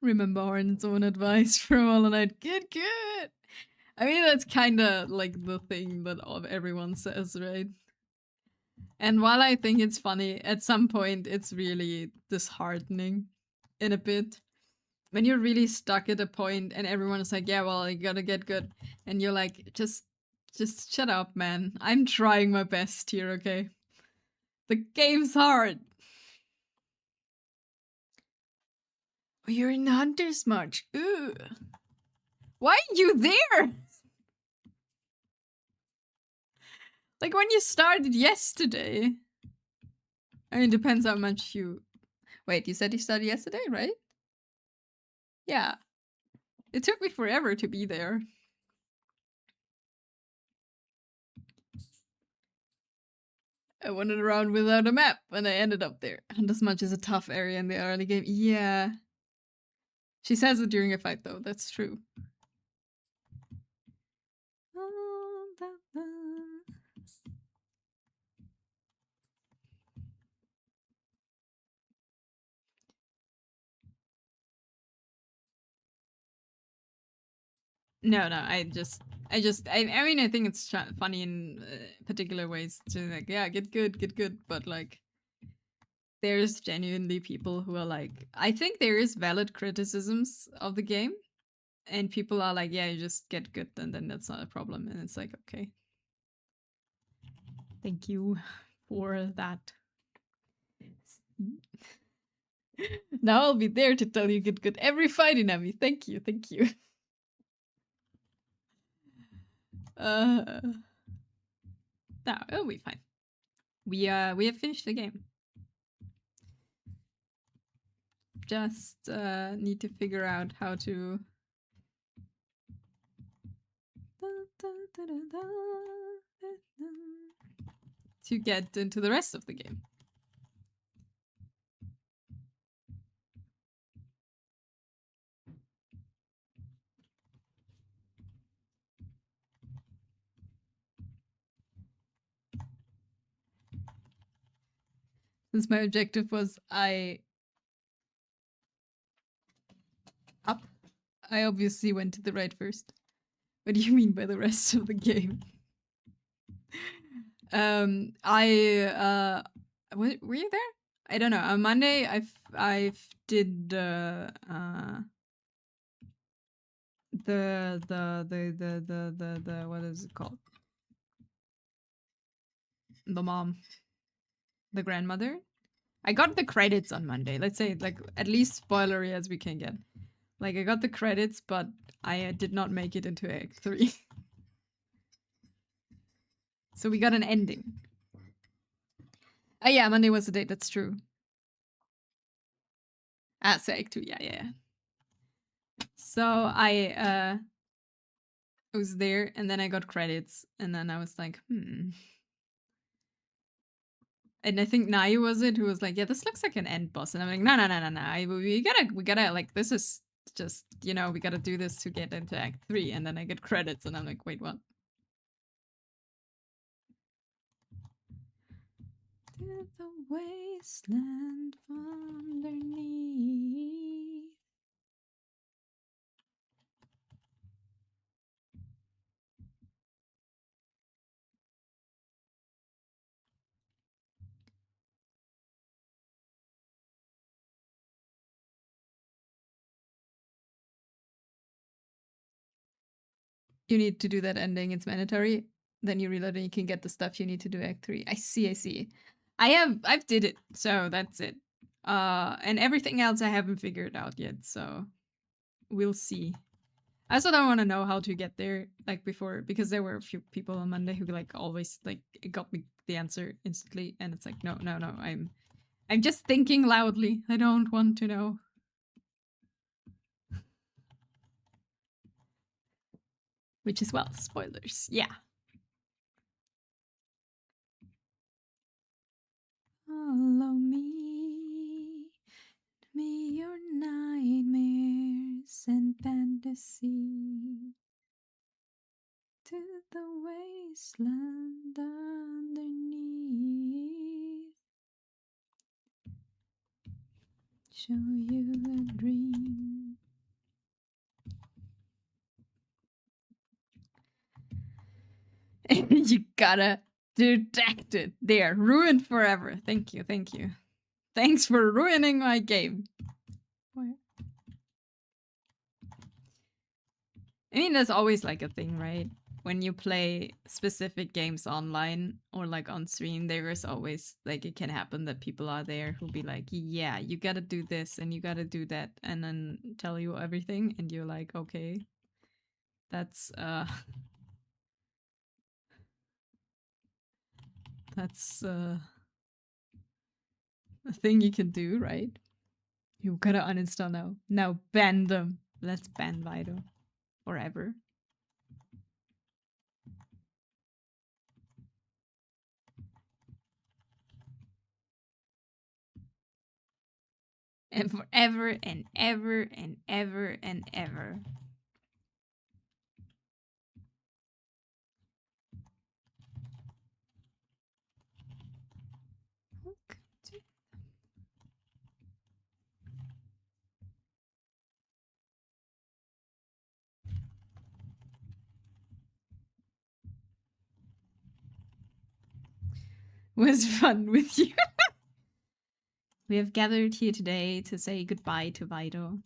Remember Horn's own advice from Hollow Knight. Get good. I mean, that's kind of like the thing that everyone says, right? And while I think it's funny, at some point it's really disheartening in a bit. When you're really stuck at a point and everyone is like, yeah, well, you gotta get good. And you're like, just shut up, man. I'm trying my best here, okay? The game's hard. Oh, you're in Hunter's March. Ooh. Why are you there? Like when you started yesterday. I mean, depends how much you... Wait, you said you started yesterday, right? Yeah. It took me forever to be there. I wandered around without a map and I ended up there. And as much as a tough area in the early game. Yeah. She says it during a fight though, that's true. No, I mean, I think it's funny in particular ways to like, yeah, get good, but like, there's genuinely people who are like, I think there is valid criticisms of the game, and people are like, yeah, you just get good, and then that's not a problem, and it's like, okay, thank you for that. Now I'll be there to tell you get good every fight, Inami. Thank you. No, it'll be fine. We have finished the game. Just need to figure out how to get into the rest of the game. Since my objective was up, I obviously went to the right first. What do you mean by the rest of the game? Were you there? I don't know. On Monday, I've did the what is it called? The mom, the grandmother. I got the credits on Monday. Let's say like at least spoilery as we can get. Like I got the credits, but I did not make it into Act 3. So we got an ending. Oh yeah, Monday was the date. That's true. Ah, so Act 2, yeah, yeah, yeah. So I was there, and then I got credits, and then I was like, And I think Nai was it who was like, yeah, this looks like an end boss, and I'm like, no, no, no, no, no, we gotta like, this is just, we gotta do this to get into Act 3, and then I get credits, and I'm like, wait, what? To the wasteland underneath. You need to do that ending. It's mandatory. Then you reload and you can get the stuff you need to do Act 3. I see, I see. I've did it, so that's it. And everything else I haven't figured out yet, so we'll see. I also don't want to know how to get there, like before, because there were a few people on Monday who like always like it got me the answer instantly, and it's like, no, no, no, I'm just thinking loudly. I don't want to know. Which is, well, spoilers. Yeah. Follow me your nightmares and fantasy to the wasteland underneath. Show you a dream. You gotta detect it. There, ruined forever. Thank you, thank you. Thanks for ruining my game. What? I mean, there's always like a thing, right? When you play specific games online or like on stream, there is always like, it can happen that people are there who'll be like, yeah, you gotta do this and you gotta do that, and then tell you everything, and you're like, okay, that's that's a thing you can do, right? You gotta uninstall now. Now ban them. Let's ban Vido forever. And forever and ever and ever and ever. Was fun with you. We have gathered here today to say goodbye to Vido,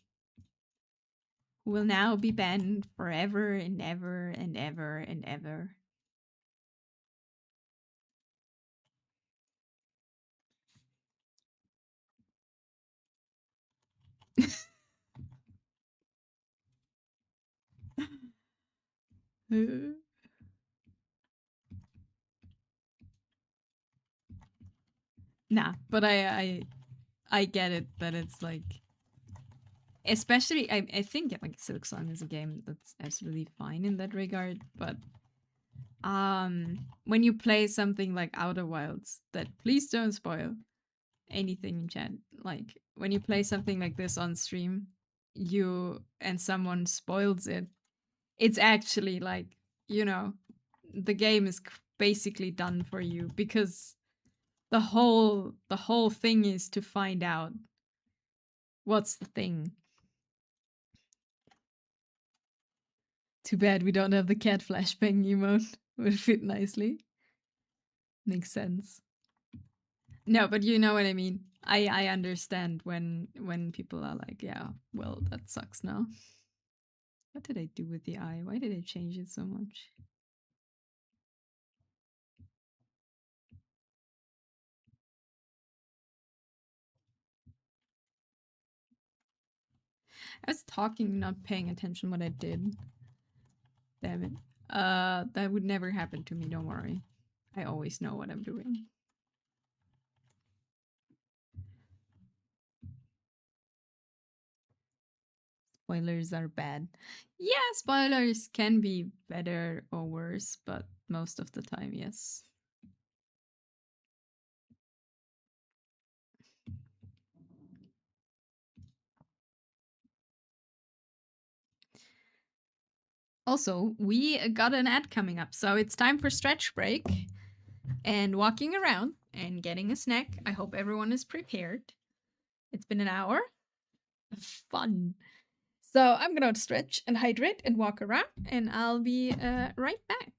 who will now be banned forever and ever and ever and ever. Nah, but I get it that it's like, especially I think like Silk Song is a game that's absolutely fine in that regard, but when you play something like Outer Wilds, that, please don't spoil anything in chat, like when you play something like this on stream, you and someone spoils it, it's actually like, the game is basically done for you, because the whole thing is to find out what's the thing. Too bad we don't have the cat flashbang emote. Would fit nicely. Makes sense. No, but you know what I mean. I understand when people are like, yeah, well, that sucks now. What did I do with the eye? Why did I change it so much? I was talking, not paying attention what I did. Damn it. That would never happen to me, don't worry. I always know what I'm doing. spoilers are bad. Yeah, spoilers can be better or worse, but most of the time, yes. Also, we got an ad coming up, so it's time for stretch break and walking around and getting a snack. I hope everyone is prepared. It's been an hour. Fun. So I'm gonna stretch and hydrate and walk around, and I'll be right back.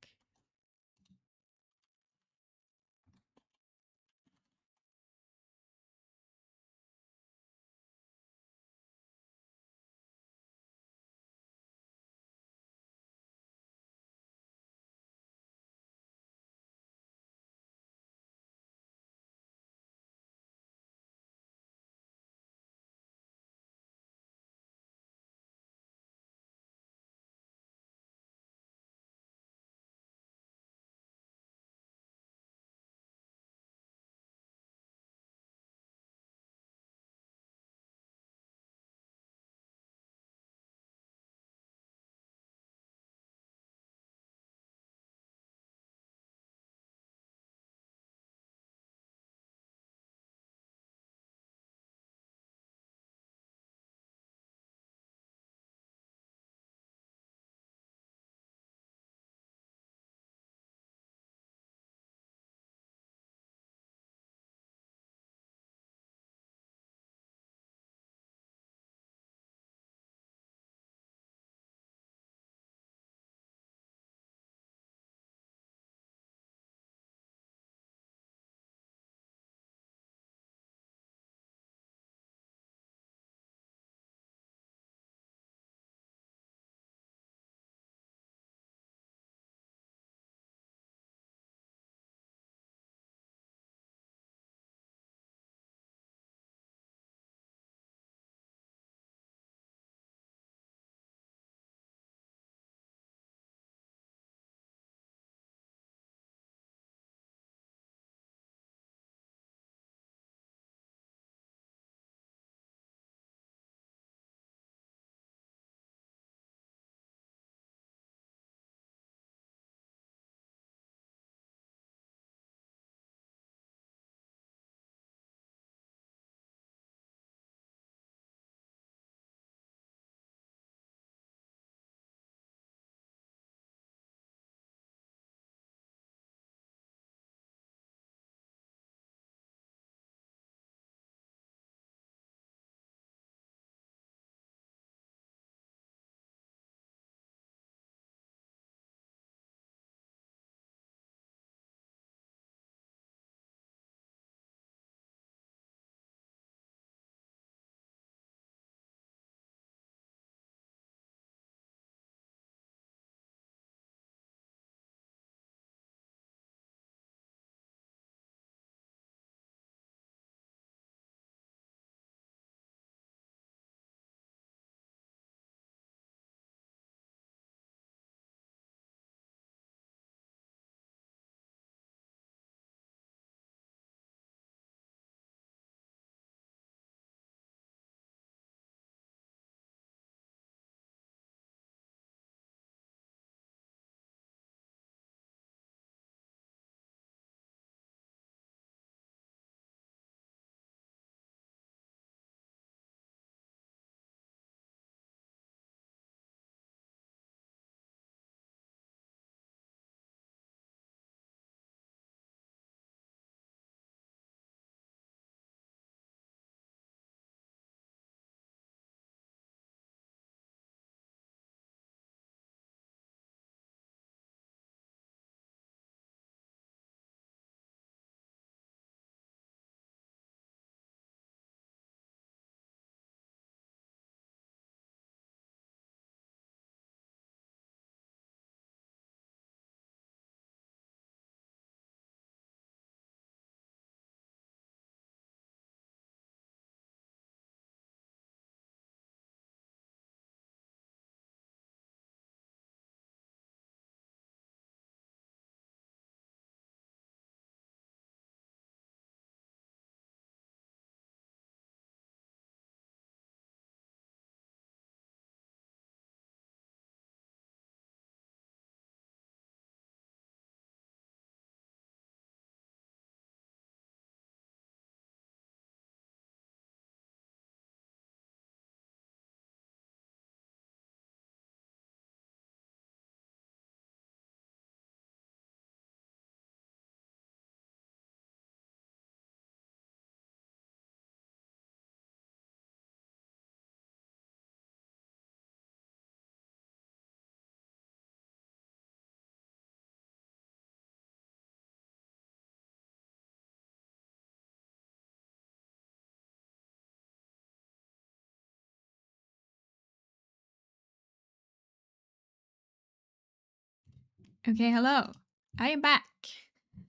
Okay, hello. I am back.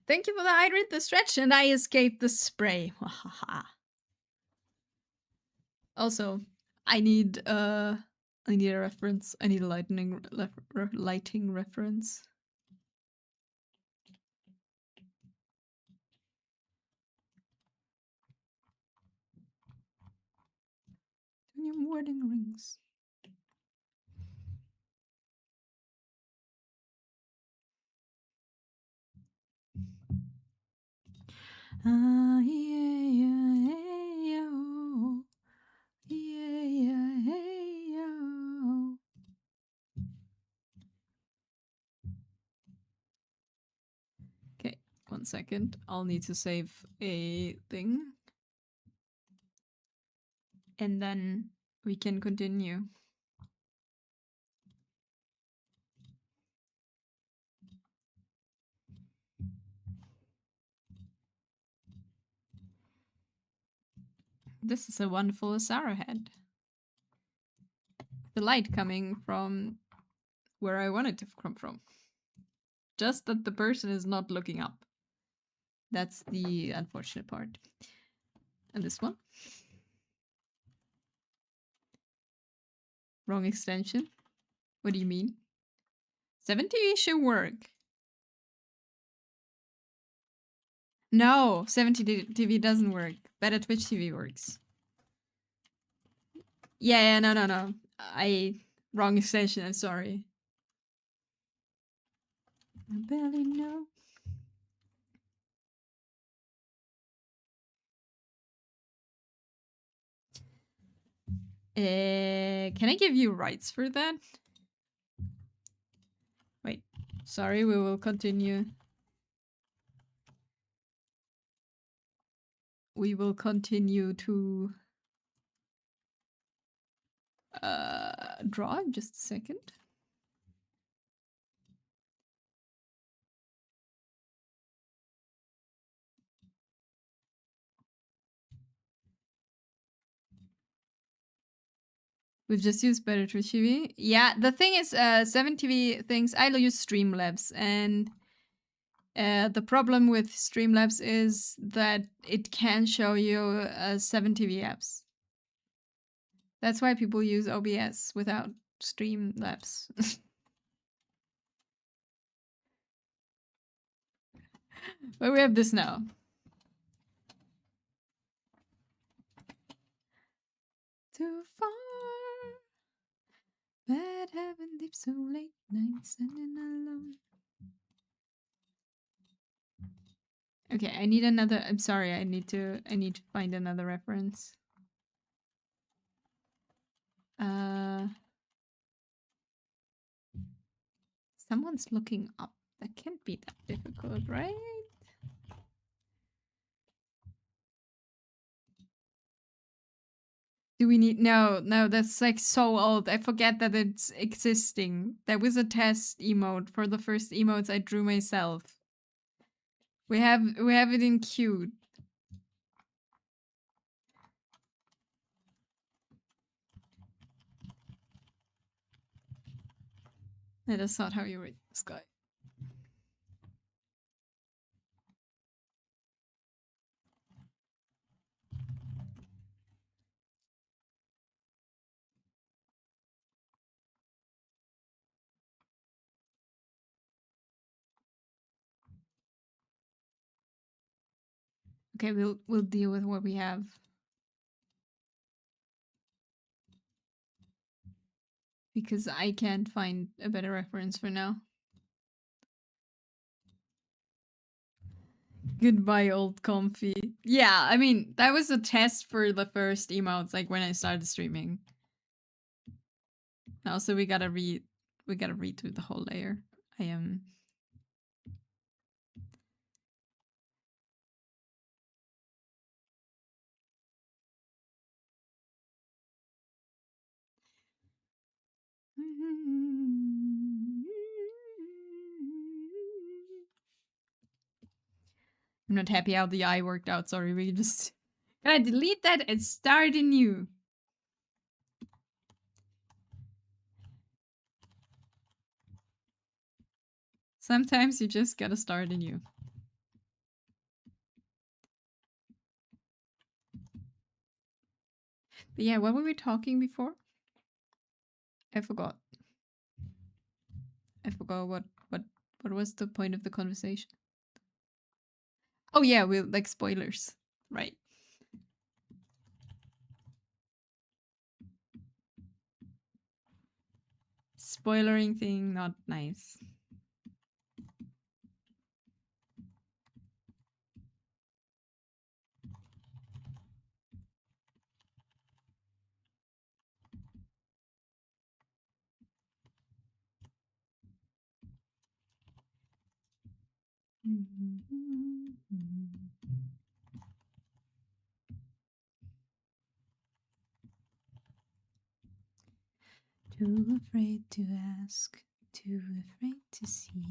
Thank you for the hydrate, the stretch, and I escaped the spray. Also, I need a reference. I need a lighting reference. New wedding rings. Ah, yeah, yeah, hey, yo. Yeah, yeah, hey, yo. Okay, 1 second. I'll need to save a thing. And then we can continue. This is a wonderful Asara head. The light coming from where I want it to come from. Just that the person is not looking up. That's the unfortunate part. And this one? Wrong extension? What do you mean? 70 should work. No, 70 TV doesn't work. Better Twitch TV works. Yeah, no. Wrong extension, I'm sorry. I barely know. Can I give you rights for that? Wait, sorry, we will continue. We will continue to draw in just a second. We've just used Better Twitch TV. Yeah, the thing is, 7TV things, I use Streamlabs, and the problem with Streamlabs is that it can show you 7TV apps. That's why people use OBS without Streamlabs. But we have this now. Too far, bad heaven deep, so late nights standing alone. Okay, I need another. I'm sorry, I need to find another reference. Someone's looking up. That can't be that difficult, right? Do we need no, that's like so old. I forget that it's existing. There was a test emote for the first emotes I drew myself. We have it in cute. No, that's not how you read this guy. Okay, we'll deal with what we have. Because I can't find a better reference for now. Goodbye, old comfy. Yeah, I mean, that was a test for the first emotes, like when I started streaming. Also, we gotta read through the whole layer. I am. I'm not happy how the eye worked out. Sorry, we just gotta delete that and start anew. Sometimes you just gotta start anew. But yeah, what were we talking before? I forgot. I forgot what was the point of the conversation. Oh yeah, we like spoilers, right? Spoilering thing, not nice. Too afraid to ask, too afraid to see.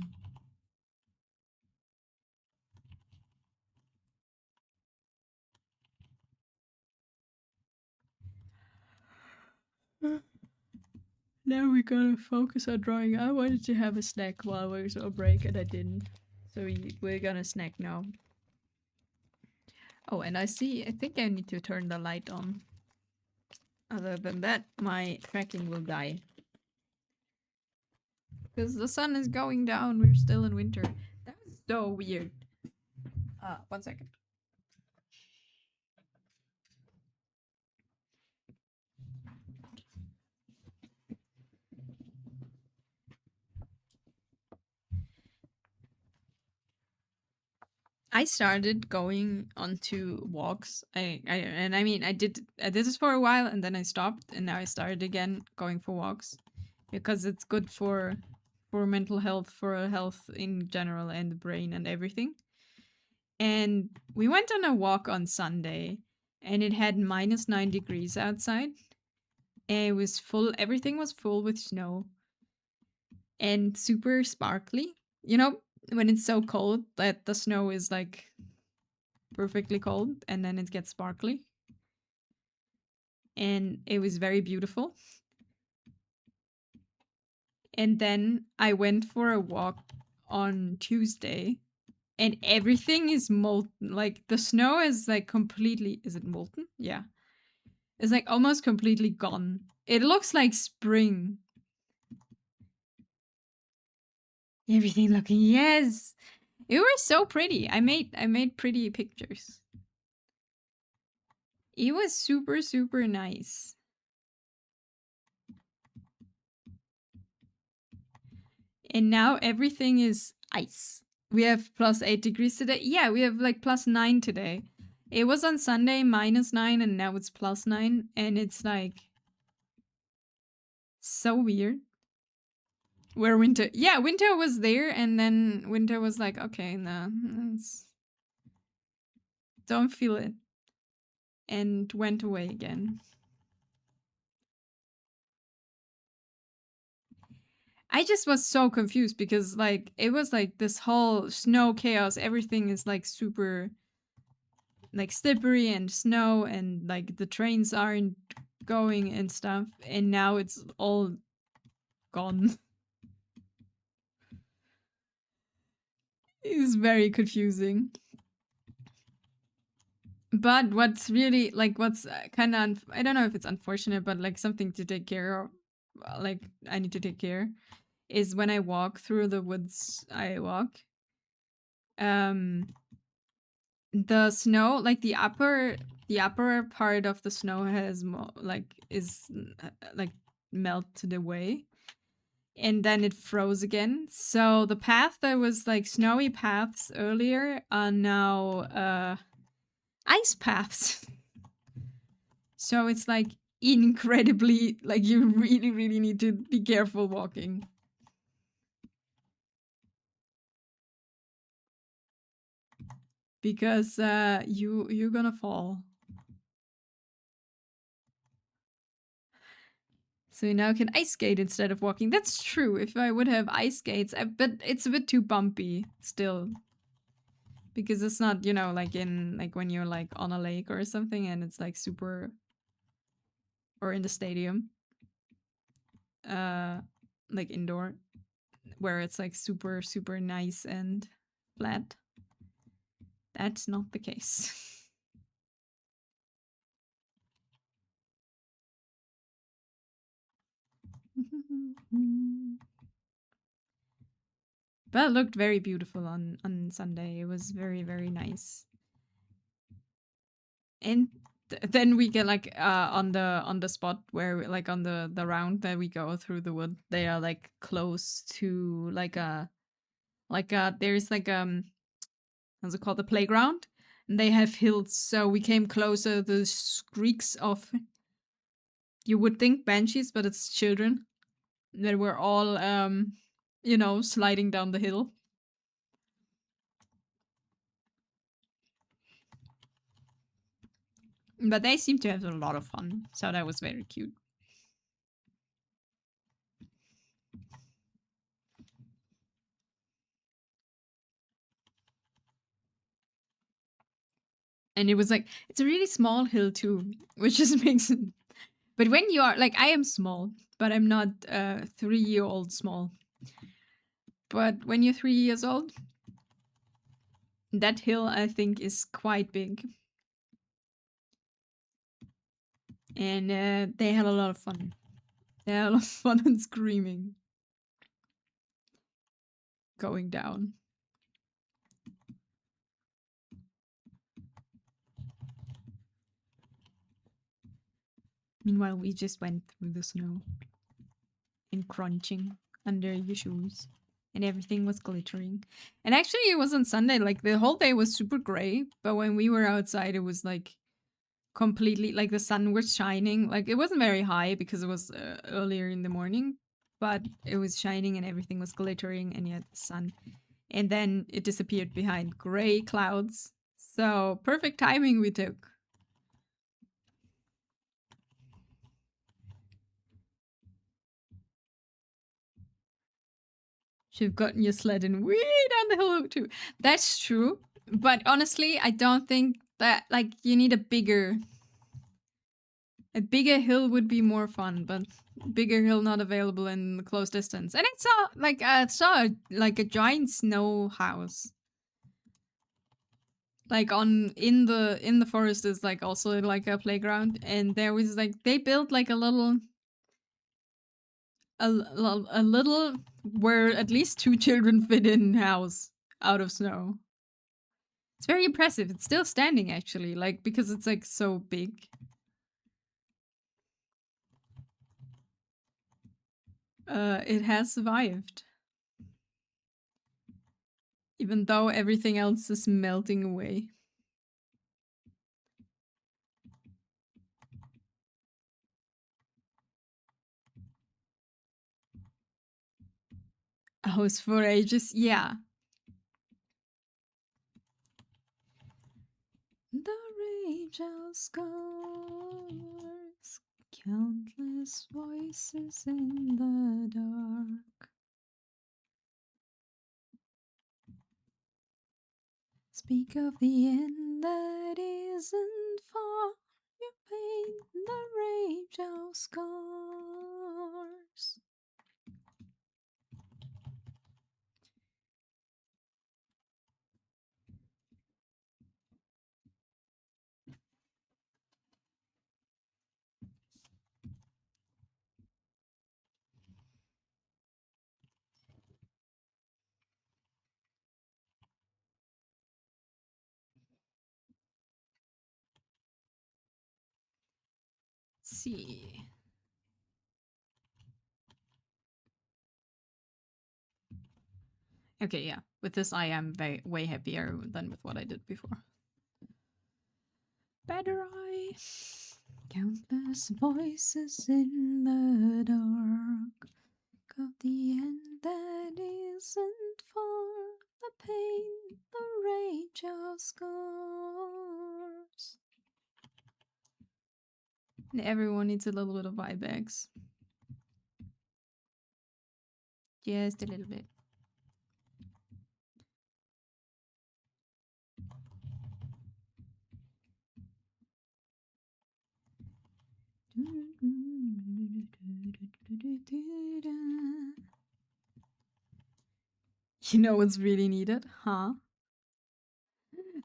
Now we gotta focus on drawing. I wanted to have a snack while we was on break and I didn't. So we're gonna snack now. Oh, and I think I need to turn the light on. Other than that, my tracking will die. Because the sun is going down, we're still in winter. That was so weird. 1 second. I started going onto walks. I did this for a while and then I stopped and now I started again going for walks because it's good for mental health, for health in general and the brain and everything. And we went on a walk on Sunday and it had -9 degrees outside. And it was full, everything was full with snow and super sparkly. You know, when it's so cold that the snow is like perfectly cold and then it gets sparkly. And it was very beautiful. And then I went for a walk on Tuesday and everything is molten. Like the snow is like completely, is it molten? Yeah. It's like almost completely gone. It looks like spring. Everything looking, yes. It was so pretty. I made pretty pictures. It was super, super nice. And now everything is ice. We have +8 degrees today. Yeah, we have like +9 today. It was on Sunday -9, and now it's +9, and it's like so weird. Where winter, yeah, winter was there, and then winter was like, okay, no, don't feel it, and went away again. I just was so confused because like it was like this whole snow chaos. Everything is like super like slippery and snow and like the trains aren't going and stuff and now it's all gone. It's very confusing. But what's really like what's kind of I don't know if it's unfortunate but like something to take care of, like I need to take care, is when I walk through the woods I walk, um the snow, like the upper part of the snow has like is like melted away and then it froze again. So the path that was like snowy paths earlier are now ice paths. So it's like incredibly, like you really really need to be careful walking because you're gonna fall. So we now can ice skate instead of walking. That's true. If I would have ice skates, but it's a bit too bumpy still. Because it's not, like in like when you're like on a lake or something and it's like super, or in the stadium. Like indoor. where it's like super super nice and flat. That's not the case. But it looked very beautiful on Sunday. It was very very nice. And then we get like on the spot where like on the round that we go through the wood, they are like close to like a there's like how's it called, the playground, and they have hills, so we came closer. The shrieks of, you would think banshees, but it's children that were all sliding down the hill. But they seem to have a lot of fun, so that was very cute. And it was like, it's a really small hill too, which just makes it. But when you are like, I am small, but I'm not 3-year-old small. But when you're 3 years old, that hill I think is quite big. And they had a lot of fun. They had a lot of fun and screaming going down. Meanwhile, we just went through the snow and crunching under your shoes, and everything was glittering. And actually, it was on Sunday. Like the whole day was super gray, but when we were outside, it was like completely like the sun was shining. Like it wasn't very high because it was earlier in the morning, but it was shining and everything was glittering, and you had the sun. And then it disappeared behind gray clouds. So perfect timing we took. Should have gotten your sled and way down the hill too. That's true. But honestly, I don't think that like you need a bigger hill would be more fun, but bigger hill not available in close distance. And I saw like a giant snow house. Like in the forest is like also like a playground, and there was like they built like a little a little where at least 2 children fit in house out of snow. It's very impressive. It's still standing actually, like because it's like so big. It has survived. Even though everything else is melting away. House for ages, yeah. The rage of scars, countless voices in the dark. Speak of the end that isn't far. You paint the rage of scars. Let's see. Okay, yeah. With this, I am way happier than with what I did before. Better eyes. Countless voices in the dark. Of the end that isn't far. The pain, the rage of scars. And everyone needs a little bit of Vibex. Just a little bit. You know what's really needed, huh?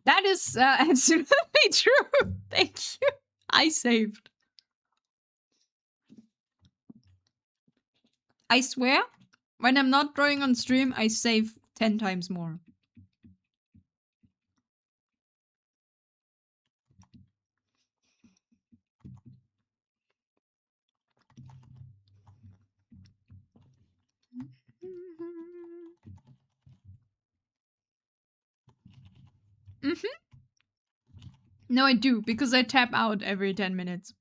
That is absolutely true. Thank you. I saved. I swear, when I'm not drawing on stream, I save 10 times more. No, I do, because I tap out every 10 minutes.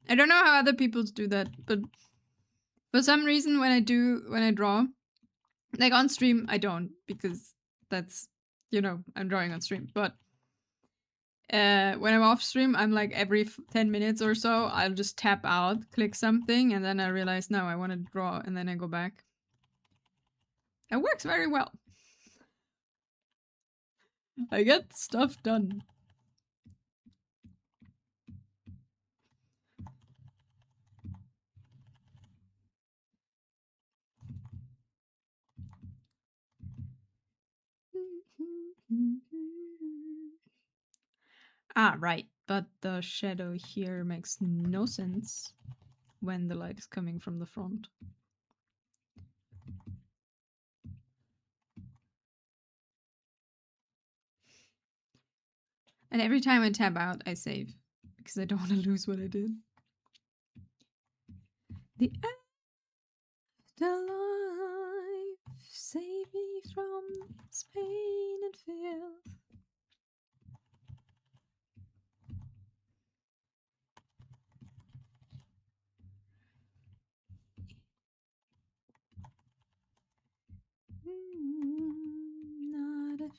I don't know how other people do that, but for some reason when I draw, like on stream, I don't, because that's, I'm drawing on stream. But when I'm off stream, I'm like every 10 minutes or so, I'll just tap out, click something, and then I realize, no, I want to draw, and then I go back. It works very well. I get stuff done. Ah, right. But the shadow here makes no sense when the light is coming from the front. And every time I tap out, I save, because I don't want to lose what I did. The afterlife, save me from this pain and fear. Not if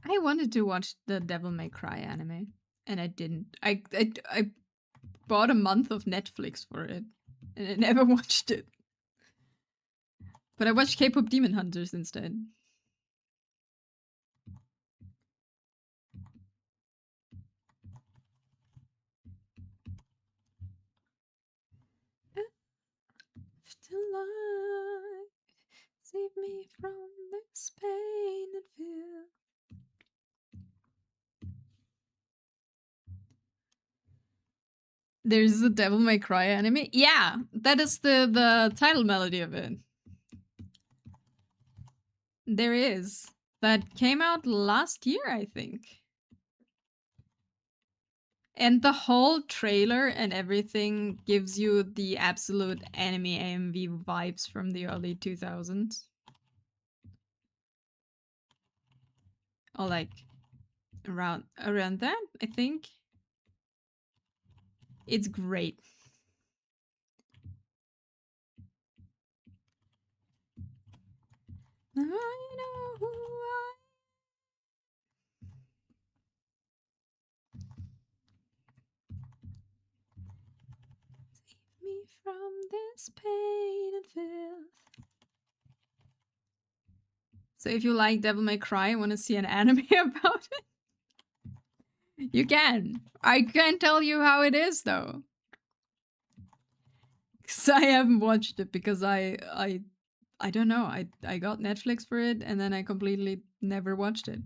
I wanted to watch the Devil May Cry anime, and I didn't. I bought a month of Netflix for it, and I never watched it. But I watched K-pop Demon Hunters instead. Afterlife, save me from this pain and fear. There's a Devil May Cry anime. Yeah, that is the title melody of it. There is. That came out last year, I think. And the whole trailer and everything gives you the absolute anime AMV vibes from the early 2000s. Or like around that, I think. It's great. I know who I save me from this pain and fear. So if you like Devil May Cry and want to see an anime about it, you can. I can't tell you how it is though. Cause I haven't watched it because I don't know. I got Netflix for it and then I completely never watched it.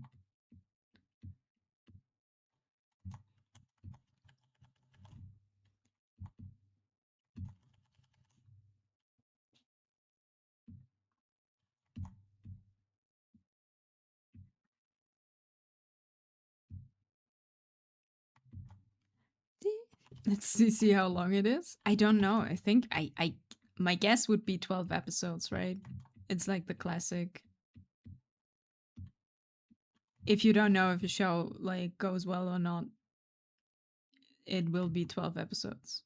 Let's see how long it is. I don't know. I think I my guess would be 12 episodes, right? It's like the classic. If you don't know if a show like goes well or not, it will be 12 episodes.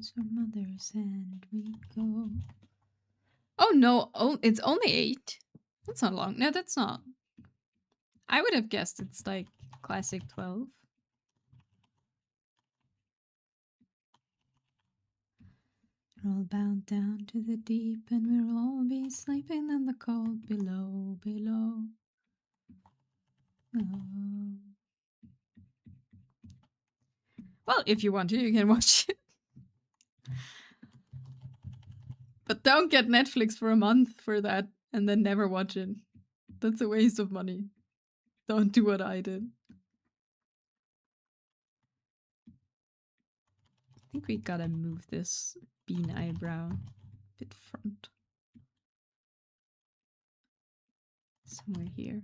is our mother's hand we go. Oh no, it's only 8. That's not long. No, that's not. I would have guessed it's like classic 12. We're all bound down to the deep, and we'll all be sleeping in the cold below, below. Oh. Well, if you want to, you can watch it. But don't get Netflix for a month for that and then never watch it. That's a waste of money. Don't do what I did. I think we gotta move this bean eyebrow a bit front. Somewhere here.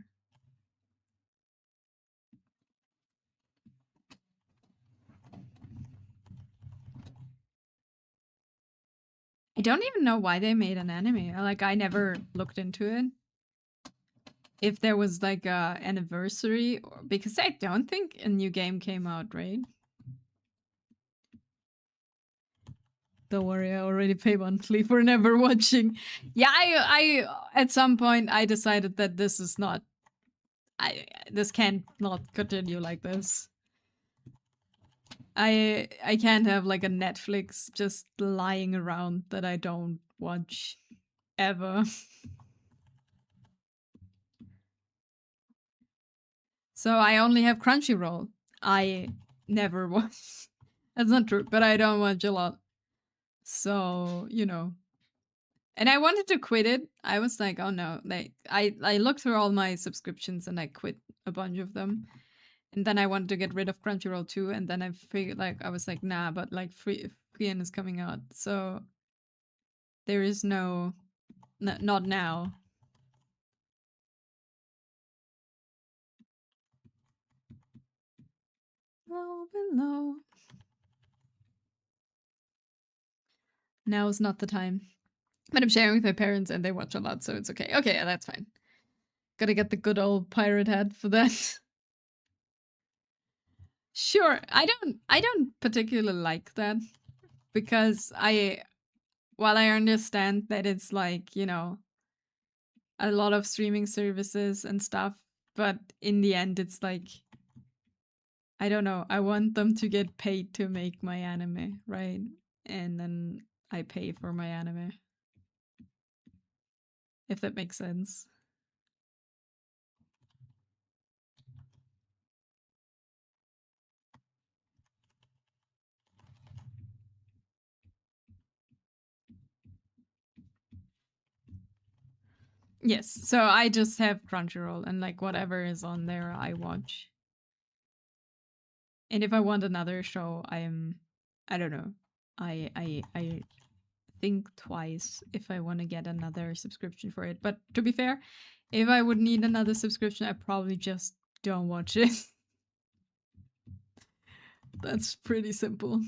I don't even know why they made an anime. Like, I never looked into it. If there was like a anniversary, because I don't think a new game came out, right? Don't worry, I already pay monthly for never watching. Yeah, I at some point I decided that this is not. This can't not continue like this. I can't have like a Netflix just lying around that I don't watch ever. So I only have Crunchyroll. I never watch. That's not true, but I don't watch a lot. So, you know. And I wanted to quit it. I was like, oh no. Like I looked through all my subscriptions and I quit a bunch of them. And then I wanted to get rid of Crunchyroll too. And then I figured like I was like, nah, but like Frieren is coming out. So there is no not now. Low below. Now is not the time. But I'm sharing with my parents and they watch a lot, so it's okay. Okay, yeah, that's fine. Gotta get the good old pirate hat for that. Sure, I don't particularly like that because while I understand that it's like, you know, a lot of streaming services and stuff, but in the end it's like I don't know, I want them to get paid to make my anime, right? And then I pay for my anime. If that makes sense. Yes, so I just have Crunchyroll and like whatever is on there I watch. And if I want another show, I don't know. I think twice if I want to get another subscription for it. But to be fair, if I would need another subscription, I probably just don't watch it. That's pretty simple.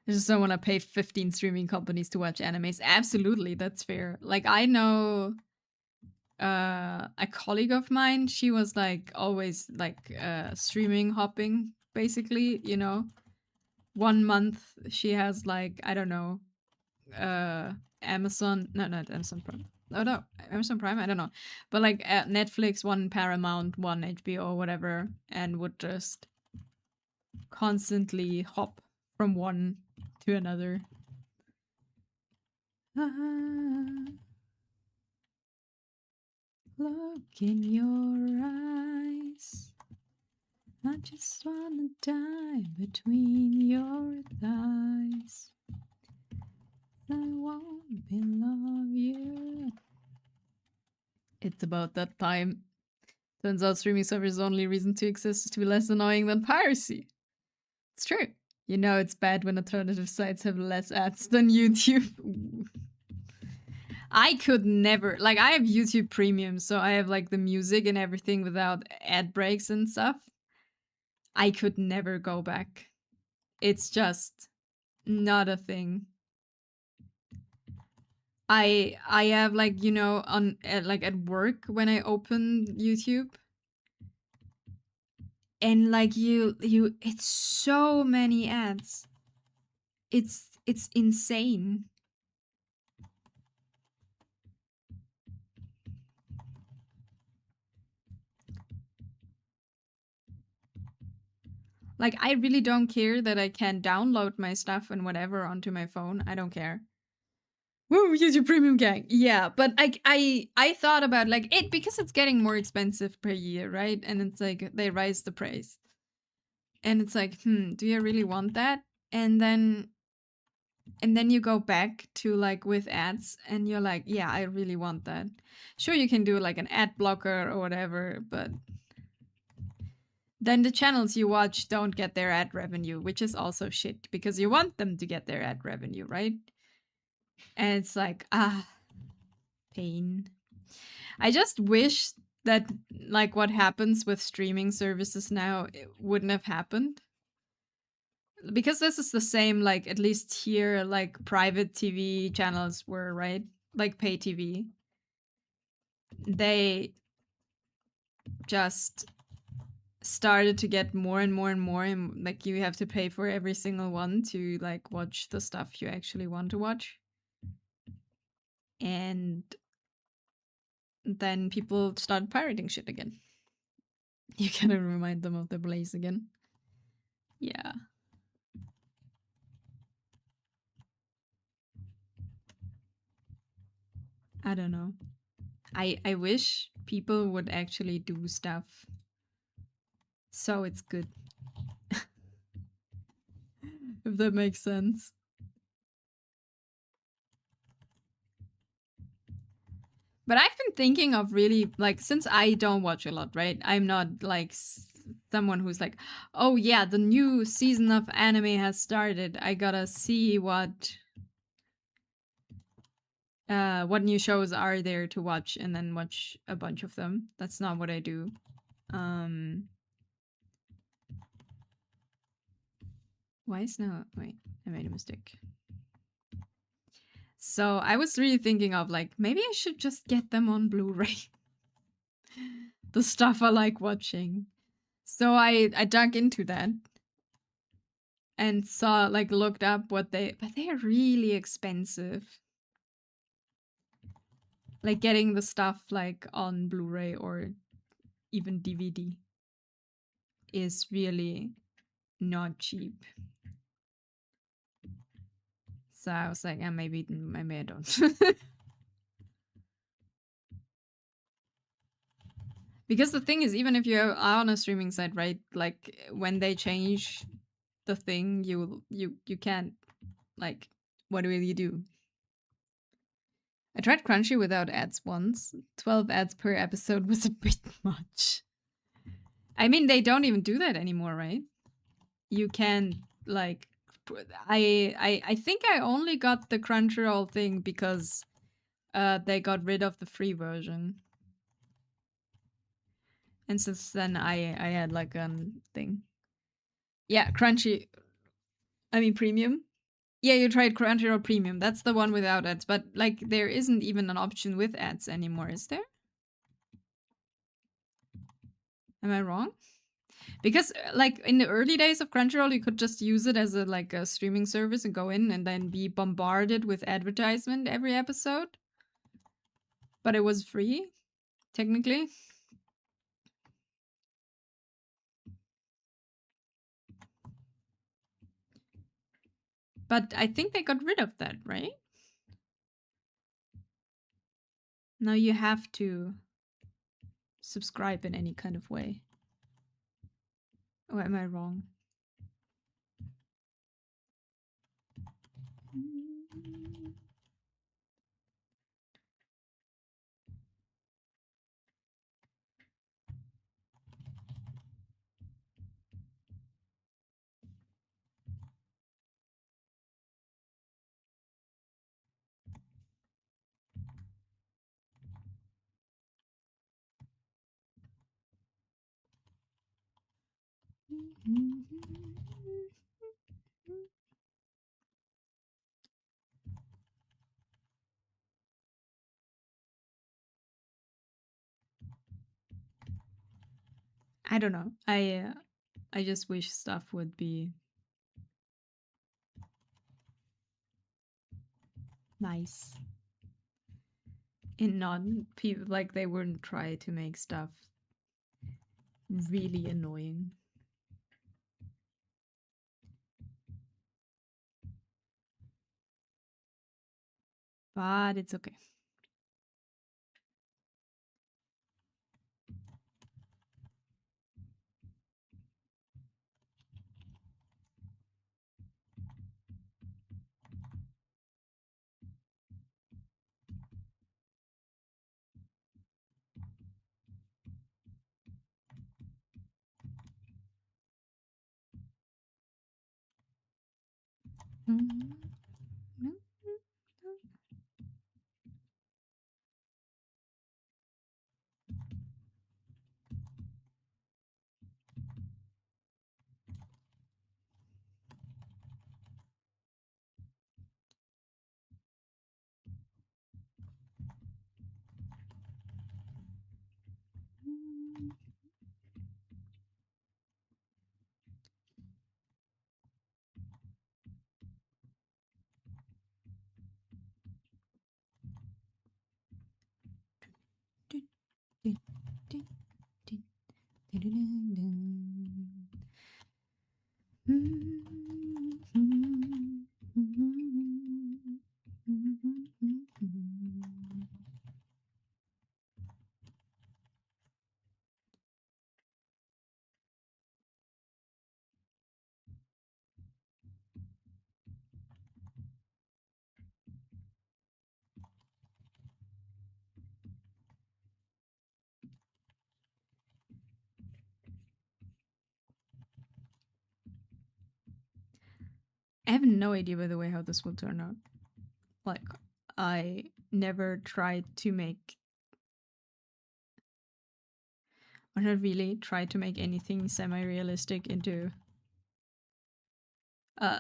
I just don't want to pay 15 streaming companies to watch animes. Absolutely, that's fair. Like I know a colleague of mine, she was like always like streaming hopping basically, you know. 1 month she has like I don't know, Amazon, no, not Amazon Prime. Oh no, Amazon Prime, I don't know. But like Netflix, one Paramount, one HBO, whatever, and would just constantly hop from one to another. Look in your eyes. I just wanna die between your thighs. I won't below you. It's about that time. Turns out streaming servers' only reason to exist is to be less annoying than piracy. It's true. You know it's bad when alternative sites have less ads than YouTube. Ooh. I could never, like, I have YouTube Premium, so I have like the music and everything without ad breaks and stuff. I could never go back. It's just not a thing. I have like, you know, on like at work when I open YouTube, and like you it's so many ads. It's insane. Like I really don't care that I can download my stuff and whatever onto my phone. I don't care. Woo, YouTube Premium gang. Yeah, but I thought about like it because it's getting more expensive per year, right? And it's like they raise the price. And it's like, do you really want that? And then you go back to like with ads and you're like, yeah, I really want that. Sure, you can do like an ad blocker or whatever, but then the channels you watch don't get their ad revenue, which is also shit because you want them to get their ad revenue, right? And it's like, pain. I just wish that like what happens with streaming services now it wouldn't have happened. Because this is the same, like at least here, like private TV channels were, right? Like pay TV. They just started to get more and more and more, and like you have to pay for every single one to like watch the stuff you actually want to watch. And then people started pirating shit again. You gotta remind them of the blaze again. Yeah. I don't know. I wish people would actually do stuff so it's good. If that makes sense. But I've been thinking of really like since I don't watch a lot, right? I'm not like someone who's like, "Oh yeah, the new season of anime has started. I got to see what new shows are there to watch and then watch a bunch of them." That's not what I do. Um Why is now wait, I made a mistake. So I was really thinking of like maybe I should just get them on Blu-ray. The stuff I like watching. So I dug into that and saw like looked up what but they are really expensive. Like getting the stuff like on Blu-ray or even DVD is really not cheap. So I was like, maybe I don't. Because the thing is, even if you are on a streaming site, right? Like when they change the thing, you can't like what will you do? I tried Crunchy without ads once. 12 ads per episode was a bit much. I mean, they don't even do that anymore, right? You can like I think I only got the Crunchyroll thing because they got rid of the free version. And since then I had like a thing. Yeah, Crunchy. I mean premium. Yeah, you tried Crunchyroll Premium. That's the one without ads, but like there isn't even an option with ads anymore, is there? Am I wrong? Because like in the early days of Crunchyroll, you could just use it as a like a streaming service and go in and then be bombarded with advertisement every episode. But it was free, technically. But I think they got rid of that, right? Now you have to subscribe in any kind of way. Or am I wrong? I don't know. I just wish stuff would be nice and not people like they wouldn't try to make stuff really annoying. But it's okay. I have no idea, by the way, how this will turn out. Like, I never tried to make, or not really tried to make anything semi-realistic into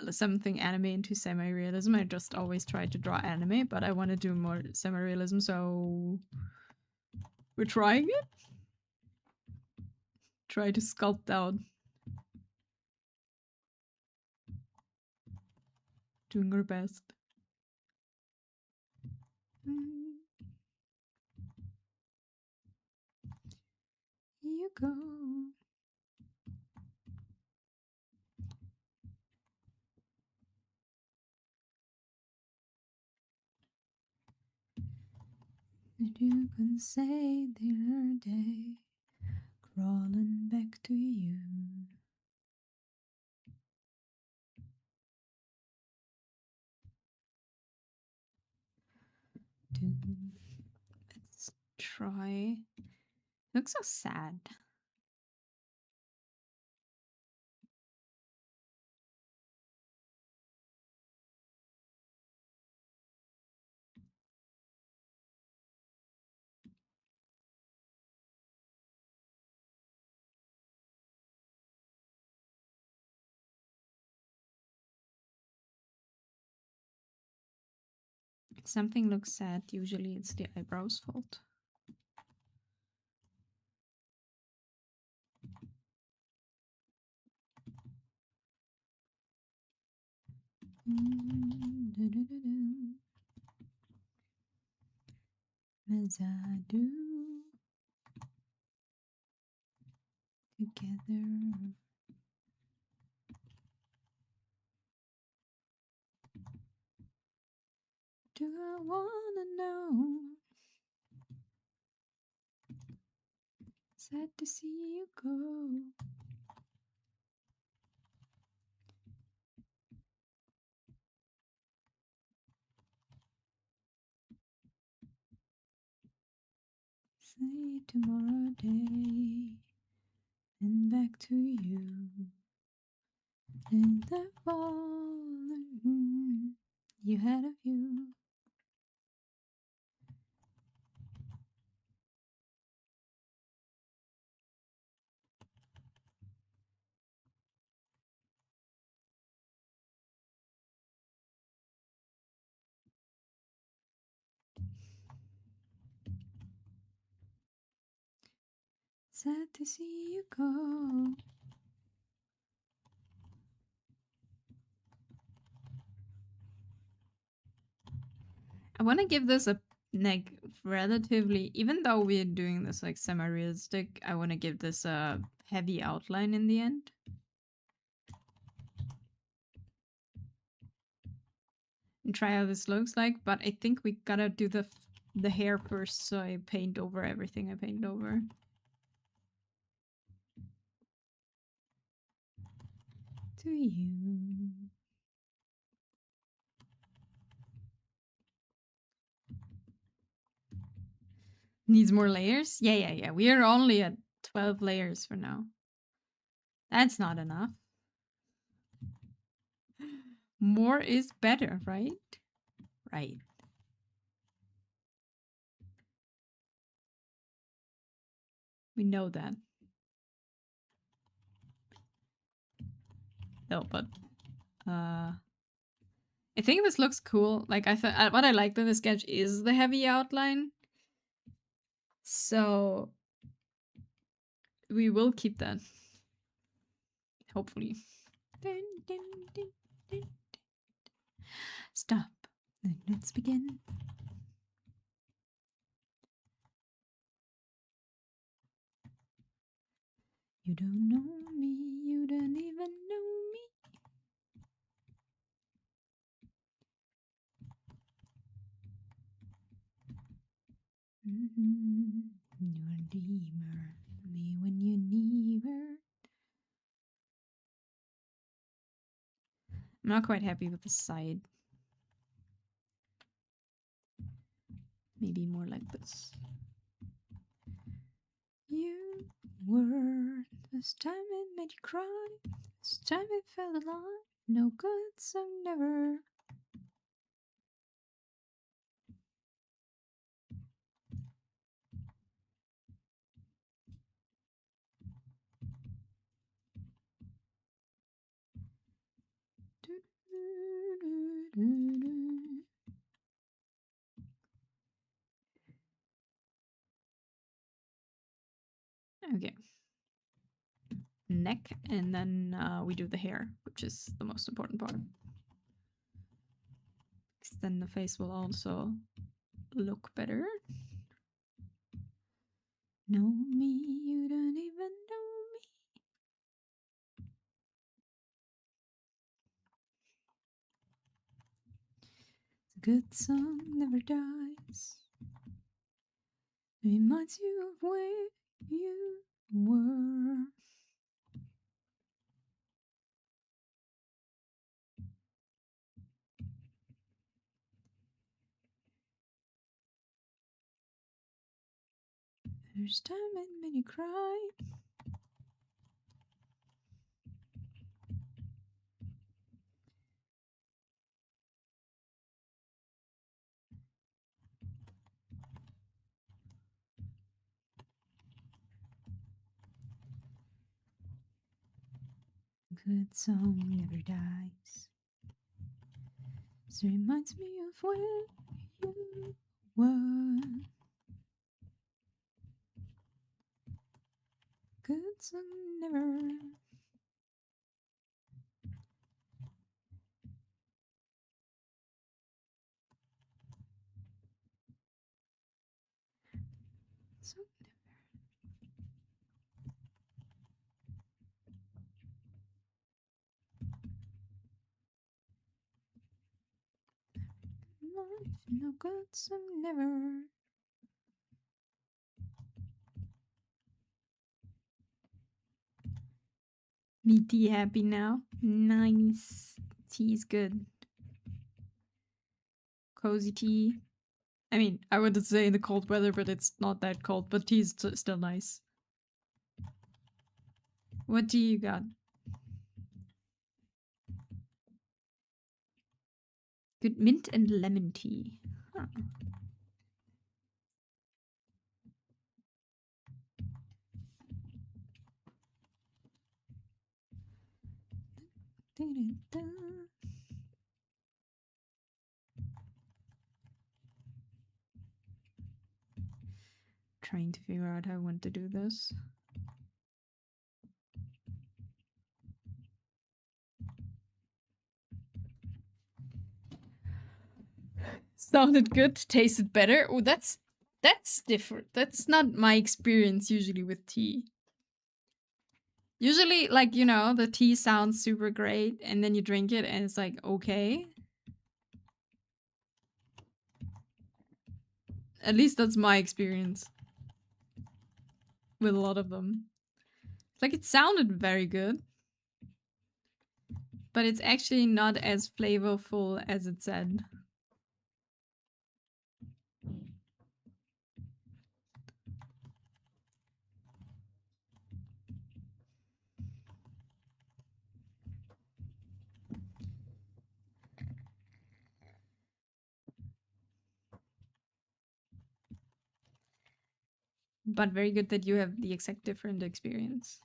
something anime into semi-realism. I just always tried to draw anime, but I want to do more semi-realism, so we're trying it. Try to sculpt out. Doing our best. Here you go. You can say the other day, crawling back to you. Let's try. Looks so sad. If something looks sad, usually it's the eyebrows' fault. As I do together. Do I wanna know? Sad to see you go. Say tomorrow day and back to you. In the fall, you had a view. Sad to see you go. I want to give this a like relatively, even though we're doing this like semi-realistic, I want to give this a heavy outline in the end. And try how this looks like, but I think we gotta do the hair first, so I paint over everything I paint over. To you. Needs more layers? Yeah. We are only at 12 layers for now. That's not enough. More is better, right? Right. We know that. No, but I think this looks cool. Like I thought, what I liked in the sketch is the heavy outline. So we will keep that. Hopefully. Dun, dun, dun, dun. Stop. Then let's begin. You don't know me, you don't even know me. You're deeper, me when you never. I'm not quite happy with the side. Maybe more like this. You were this time it made you cry. This time it felt alive. No good, so never. Okay. Neck, and then we do the hair, which is the most important part. Because then the face will also look better. Know me, you don't even know me. The good song never dies. It reminds you of where you were. First time it made you cry. Good song never dies. This reminds me of where you were. Good song never. Song never. Life, no good song never. Me tea happy now. Nice. Tea is good. Cozy tea. I mean, I would say in the cold weather, but it's not that cold. But tea is still nice. What tea you got? Good mint and lemon tea. Huh. Da-da-da. Trying to figure out how I want to do this. Sounded good, tasted better. Oh, that's different. That's not my experience usually with tea. Usually, like, you know, the tea sounds super great, and then you drink it and it's like, okay. At least that's my experience with a lot of them. Like, it sounded very good, but it's actually not as flavorful as it said. But very good that you have the exact different experience.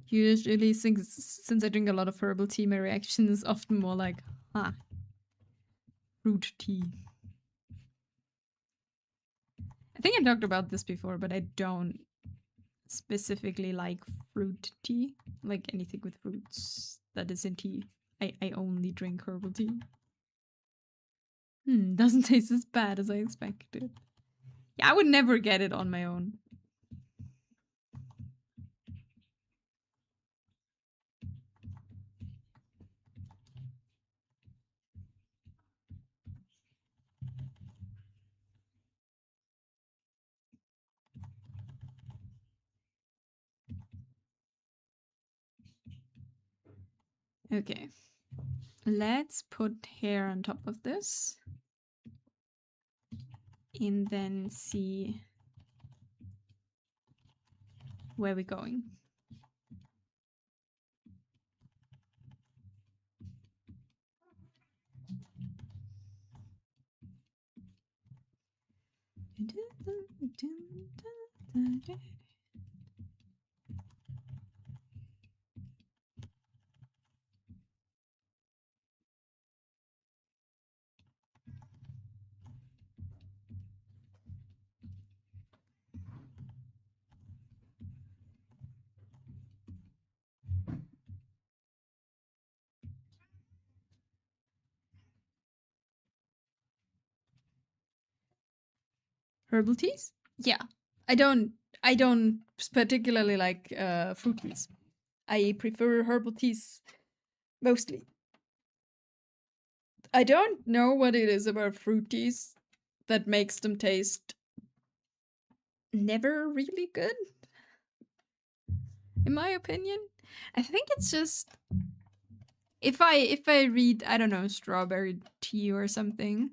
Usually, since I drink a lot of herbal tea, my reaction is often more like, huh, fruit tea. I think I talked about this before, but I don't specifically like fruit tea, like anything with fruits that is in tea. I only drink herbal tea. Doesn't taste as bad as I expected. Yeah, I would never get it on my own. Okay. Let's put hair on top of this. And then see where we're going. Herbal teas? Yeah. I don't particularly like fruit teas. I prefer herbal teas mostly. I don't know what it is about fruit teas that makes them taste never really good, in my opinion. I think it's just if I read, I don't know, strawberry tea or something,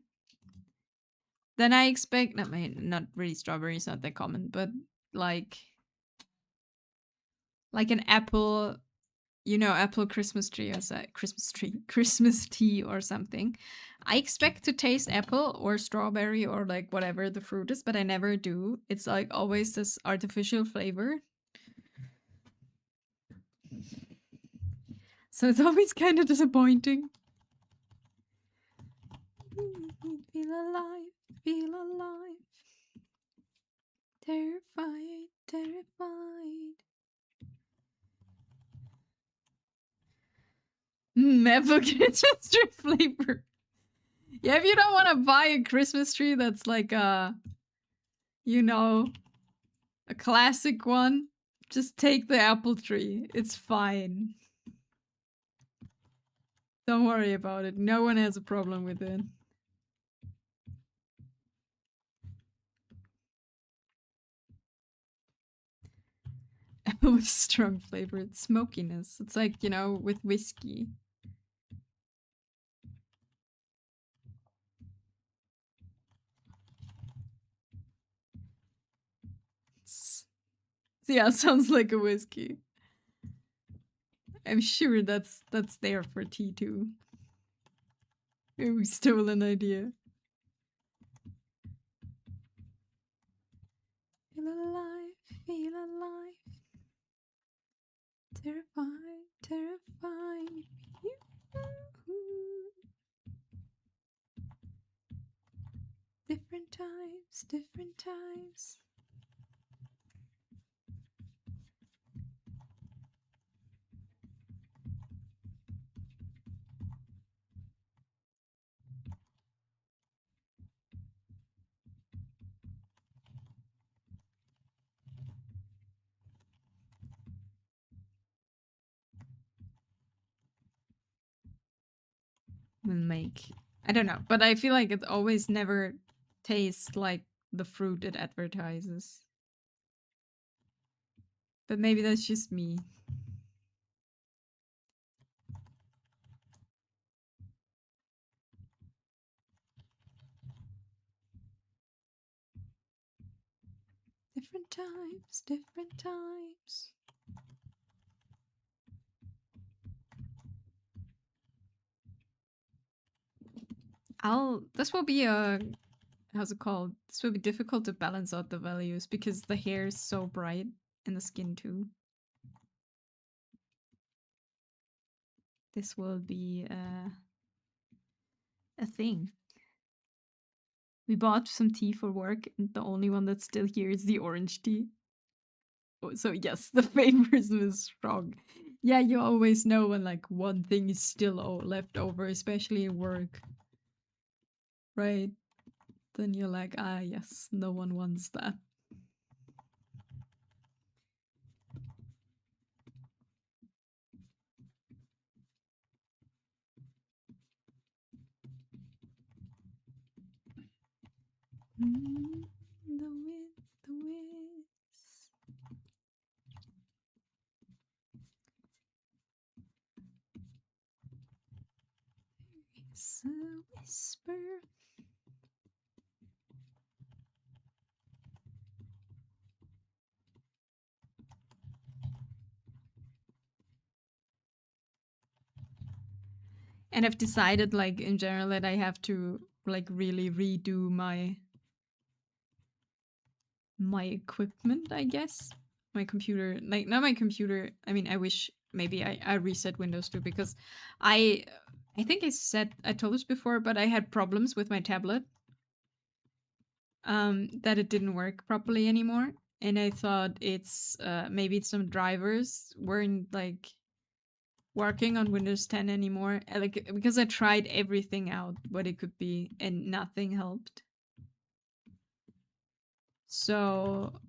then I expect, I mean, not really, strawberry is not that common, but like an apple, you know, apple Christmas tree or Christmas tea or something. I expect to taste apple or strawberry or like whatever the fruit is, but I never do. It's like always this artificial flavor. So it's always kind of disappointing. Feel alive, feel alive. Terrified, terrified. Apple Christmas tree flavor. Yeah, if you don't want to buy a Christmas tree that's like you know, a classic one, just take the apple tree. It's fine. Don't worry about it. No one has a problem with it. Apple with strong flavor. It's smokiness. It's like, you know, with whiskey. Yeah, sounds like a whiskey. I'm sure that's there for tea too. Maybe we stole an idea. Feel alive, feel alive. Terrified, terrified. Different types, different types. will make. I don't know, but I feel like it always never tastes like the fruit it advertises. But maybe that's just me. Different times, different times. This will be a, how's it called? This will be difficult to balance out the values because the hair is so bright and the skin too. This will be a thing. We bought some tea for work, and the only one that's still here is the orange tea. Oh, so yes, the favoritism is strong. Yeah, you always know when like one thing is still left over, especially in work, right? Then you're like, ah, yes, no one wants that. The wind, the winds. It's a whisper. And I've decided, like, in general, that I have to, like, really redo my equipment, I guess. My computer, like, not my computer. I mean, I wish maybe I reset Windows too, because I I think I told this before, but I had problems with my tablet. That it didn't work properly anymore. And I thought it's maybe some drivers weren't like working on Windows 10 anymore. Like, because I tried everything out what it could be and nothing helped. So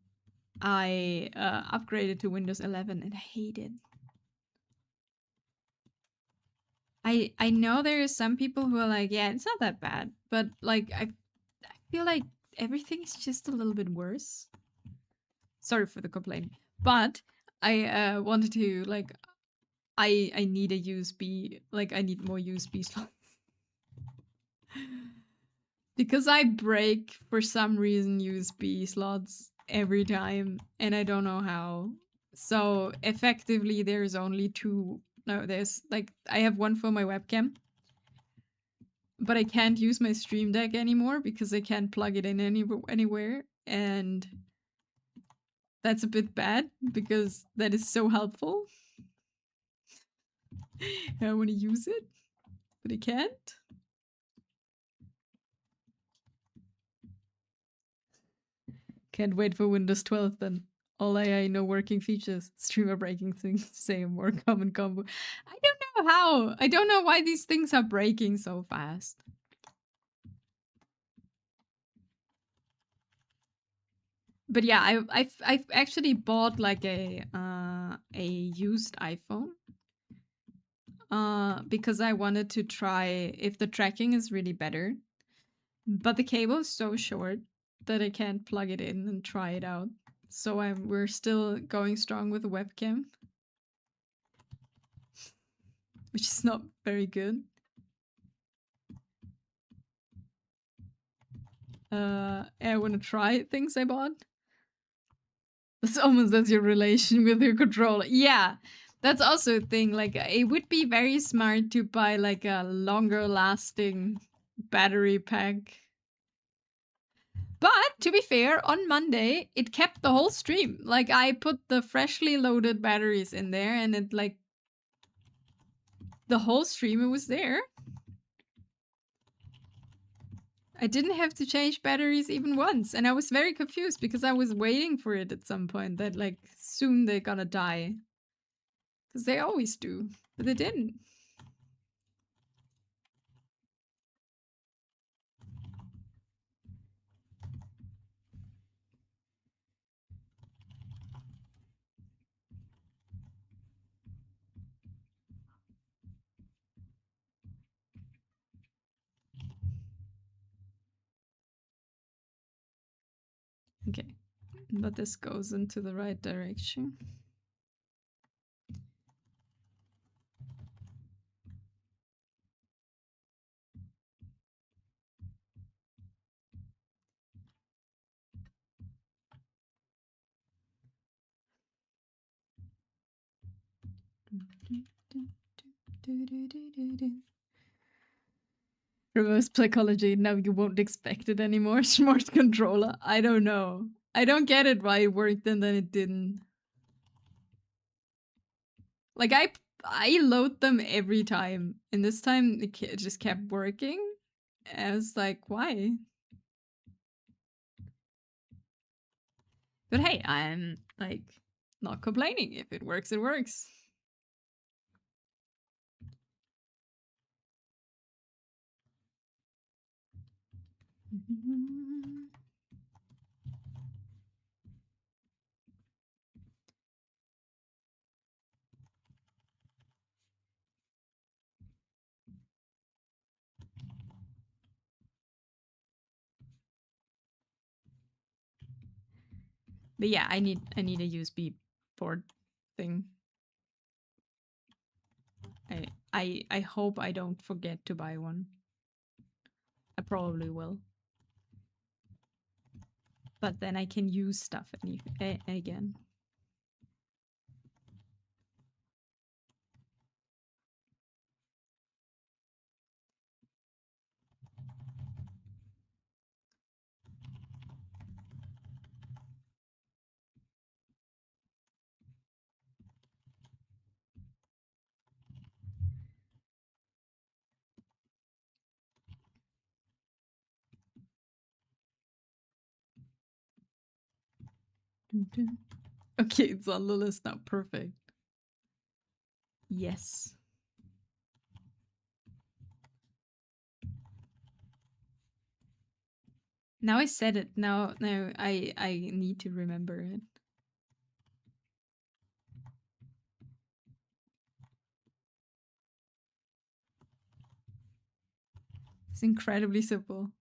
I upgraded to Windows 11 and I hate it. I know there are some people who are like, yeah, it's not that bad, but like I feel like everything is just a little bit worse. Sorry for the complaint, but I wanted to like I need a USB, like I need more USB slots. Because I break for some reason USB slots every time and I don't know how. So effectively there's only two, no, there's like I have one for my webcam, but I can't use my Stream Deck anymore because I can't plug it in anywhere, and that's a bit bad because that is so helpful. I want to use it, but I can't. Can't wait for Windows 12 then. All AI no working features, streamer breaking things, say a more common combo. I don't know how. I don't know why these things are breaking so fast. But yeah, I've actually bought like a used iPhone because I wanted to try if the tracking is really better. But the cable is so short that I can't plug it in and try it out. So we're still going strong with the webcam, which is not very good. I want to try things I bought. That's almost as your relation with your controller. Yeah, that's also a thing. Like, it would be very smart to buy like a longer lasting battery pack. But to be fair, on Monday, it kept the whole stream. Like, I put the freshly loaded batteries in there and it, like, the whole stream, it was there. I didn't have to change batteries even once. And I was very confused because I was waiting for it at some point that, like, soon they're gonna die. Because they always do. But they didn't. Okay, but this goes into the right direction. Reverse psychology. Now you won't expect it anymore. Smart controller. I don't know. I don't get it why it worked and then it didn't. Like I load them every time, and this time it just kept working. I was like, why? But hey, I'm like not complaining. If it works, it works. But yeah, I need a USB port thing. I hope I don't forget to buy one. I probably will. But then I can use stuff again. Okay, it's on the list now. Perfect. Yes. Now I said it. Now I need to remember it. It's incredibly simple.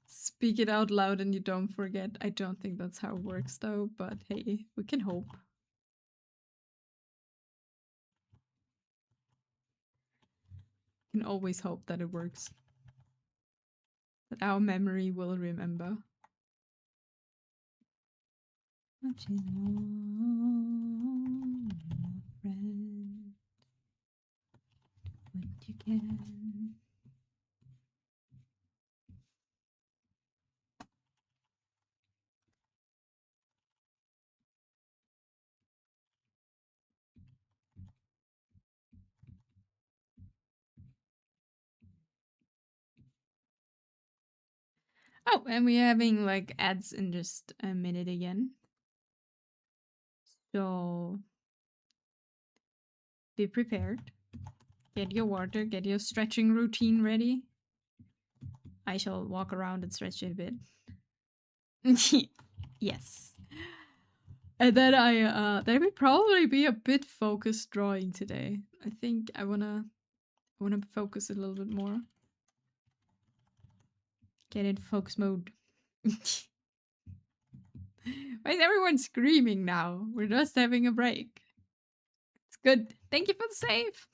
Speak it out loud and you don't forget. I don't think that's how it works though, but hey, we can hope. Can always hope that it works. That our memory will remember. Watching on, my friend. Do what you can. Oh, and we're having like ads in just a minute again. So be prepared. Get your water, get your stretching routine ready. I shall walk around and stretch it a bit. Yes. And then there will probably be a bit focused drawing today. I think I wanna focus a little bit more. Get into focus mode. Why is everyone screaming now? We're just having a break. It's good. Thank you for the save.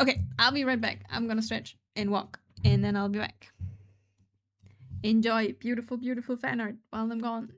Okay, I'll be right back. I'm gonna stretch and walk, and then I'll be back. Enjoy beautiful, beautiful fan art while I'm gone.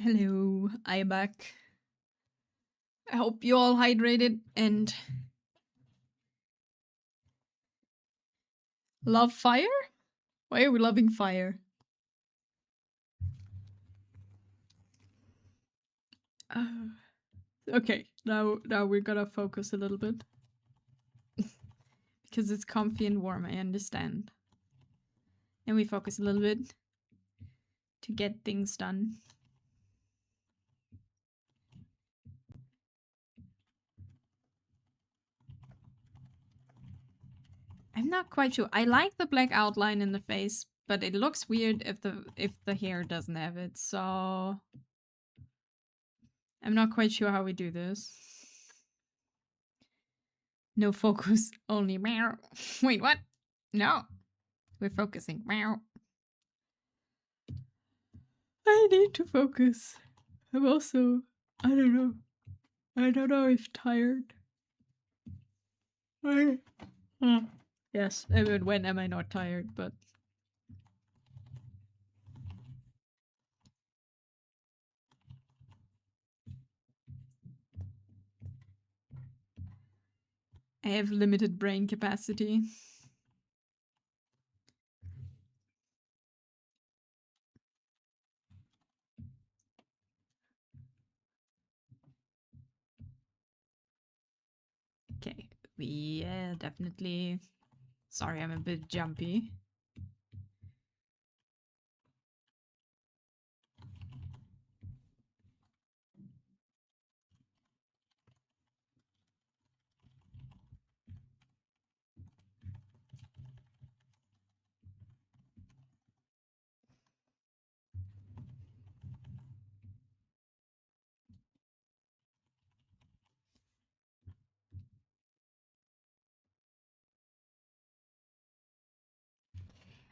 Hello, I'm back. I hope you all hydrated and love fire? Why are we loving fire? Okay, now we're gonna focus a little bit. Because it's comfy and warm, I understand. And we focus a little bit to get things done. I'm not quite sure. I like the black outline in the face, but it looks weird if the hair doesn't have it. So I'm not quite sure how we do this. No focus, only meow. Wait, what? No, we're focusing. Meow. I need to focus. I'm also, I don't know. I don't know if tired. Yes, I mean, when am I not tired? But I have limited brain capacity. Okay, we definitely. Sorry, I'm a bit jumpy.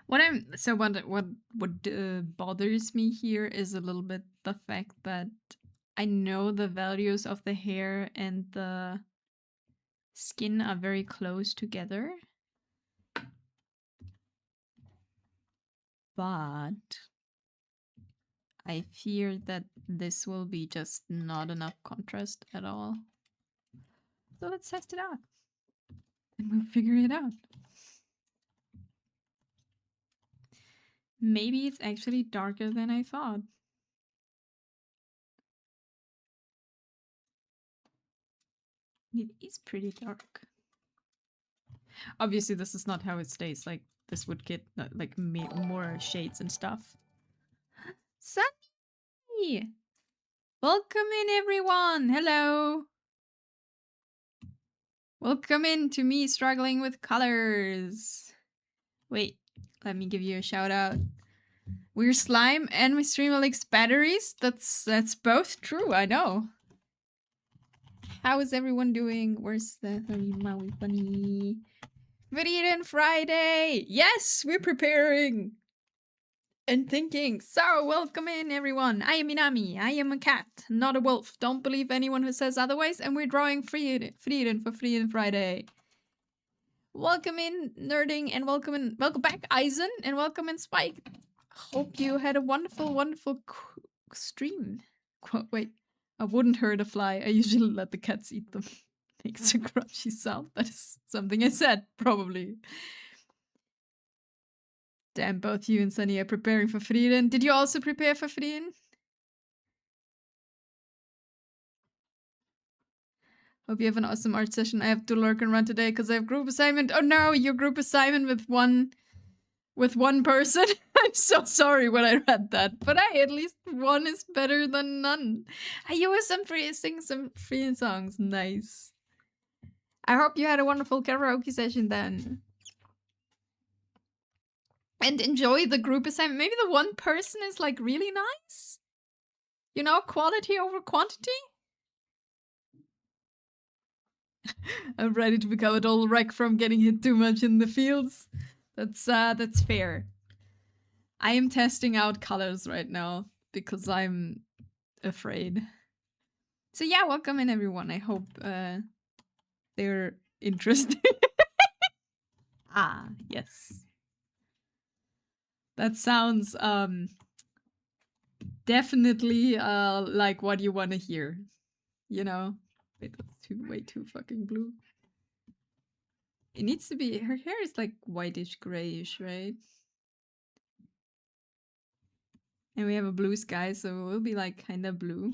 What bothers me here is a little bit the fact that I know the values of the hair and the skin are very close together, but I fear that this will be just not enough contrast at all. So let's test it out and we'll figure it out. Maybe it's actually darker than I thought. It is pretty dark. Obviously, this is not how it stays. Like, this would get like more shades and stuff. Sunny! Welcome in, everyone! Hello! Welcome in to me struggling with colors. Wait, let me give you a shout out. We're slime and we stream Alex batteries. That's both true, I know. How is everyone doing? Where's the Maui bunny? Frieren Friday! Yes, we're preparing and thinking. So, welcome in, everyone. I am Inami. I am a cat, not a wolf. Don't believe anyone who says otherwise. And we're drawing Frieren for Frieren Friday. Welcome in, Nerding, and welcome back, Eisen, and welcome in, Spike. Hope you had a wonderful stream. Wait, I wouldn't hurt a fly. I usually let the cats eat them. Makes a crunchy sound. That is something I said, probably. Damn, both you and Sunny are preparing for Frieren. Did you also prepare for Frieren? Hope you have an awesome art session. I have to lurk and run today because I have group assignment. Oh no, your group assignment with one person. I'm so sorry when I read that, but at least one is better than none. You were sing some free songs. Nice. I hope you had a wonderful karaoke session then. And enjoy the group assignment. Maybe the one person is like really nice. You know, quality over quantity. I'm ready to become a total wreck from getting hit too much in the fields. That's fair. I am testing out colors right now because I'm afraid. So yeah, welcome in everyone. I hope they're interested. Ah, yes. That sounds definitely like what you want to hear, you know. Wait, that's way too fucking blue. It needs to be, her hair is like whitish grayish, right? And we have a blue sky, so it will be like kind of blue.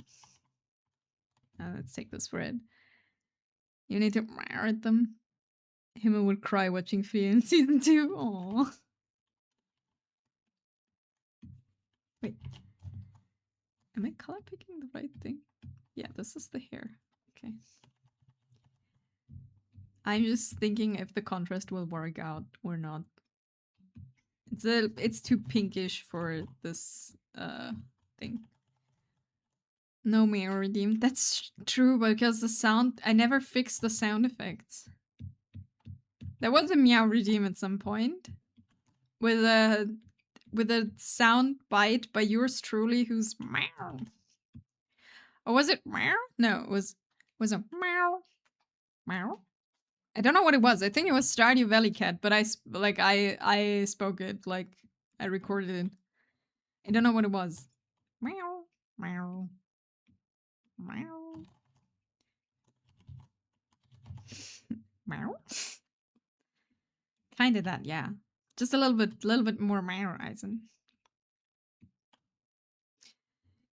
Let's take this for it. You need to at them. Hima would cry watching Frieren in season 2. Aww. Wait. Am I color picking the right thing? Yeah, this is the hair. Okay. I'm just thinking if the contrast will work out or not. It's too pinkish for this thing. No mirror redeem. That's true because the sound, I never fixed the sound effects. There was a meow redeem at some point with a sound bite by yours truly, who's meow. Or was it meow? No, it was a meow meow. I don't know what it was. I think it was Stardew Valley Cat, but I spoke it, like I recorded it. I don't know what it was. Meow meow meow meow. Kind of that, yeah. Just a little bit more meow, Eisen.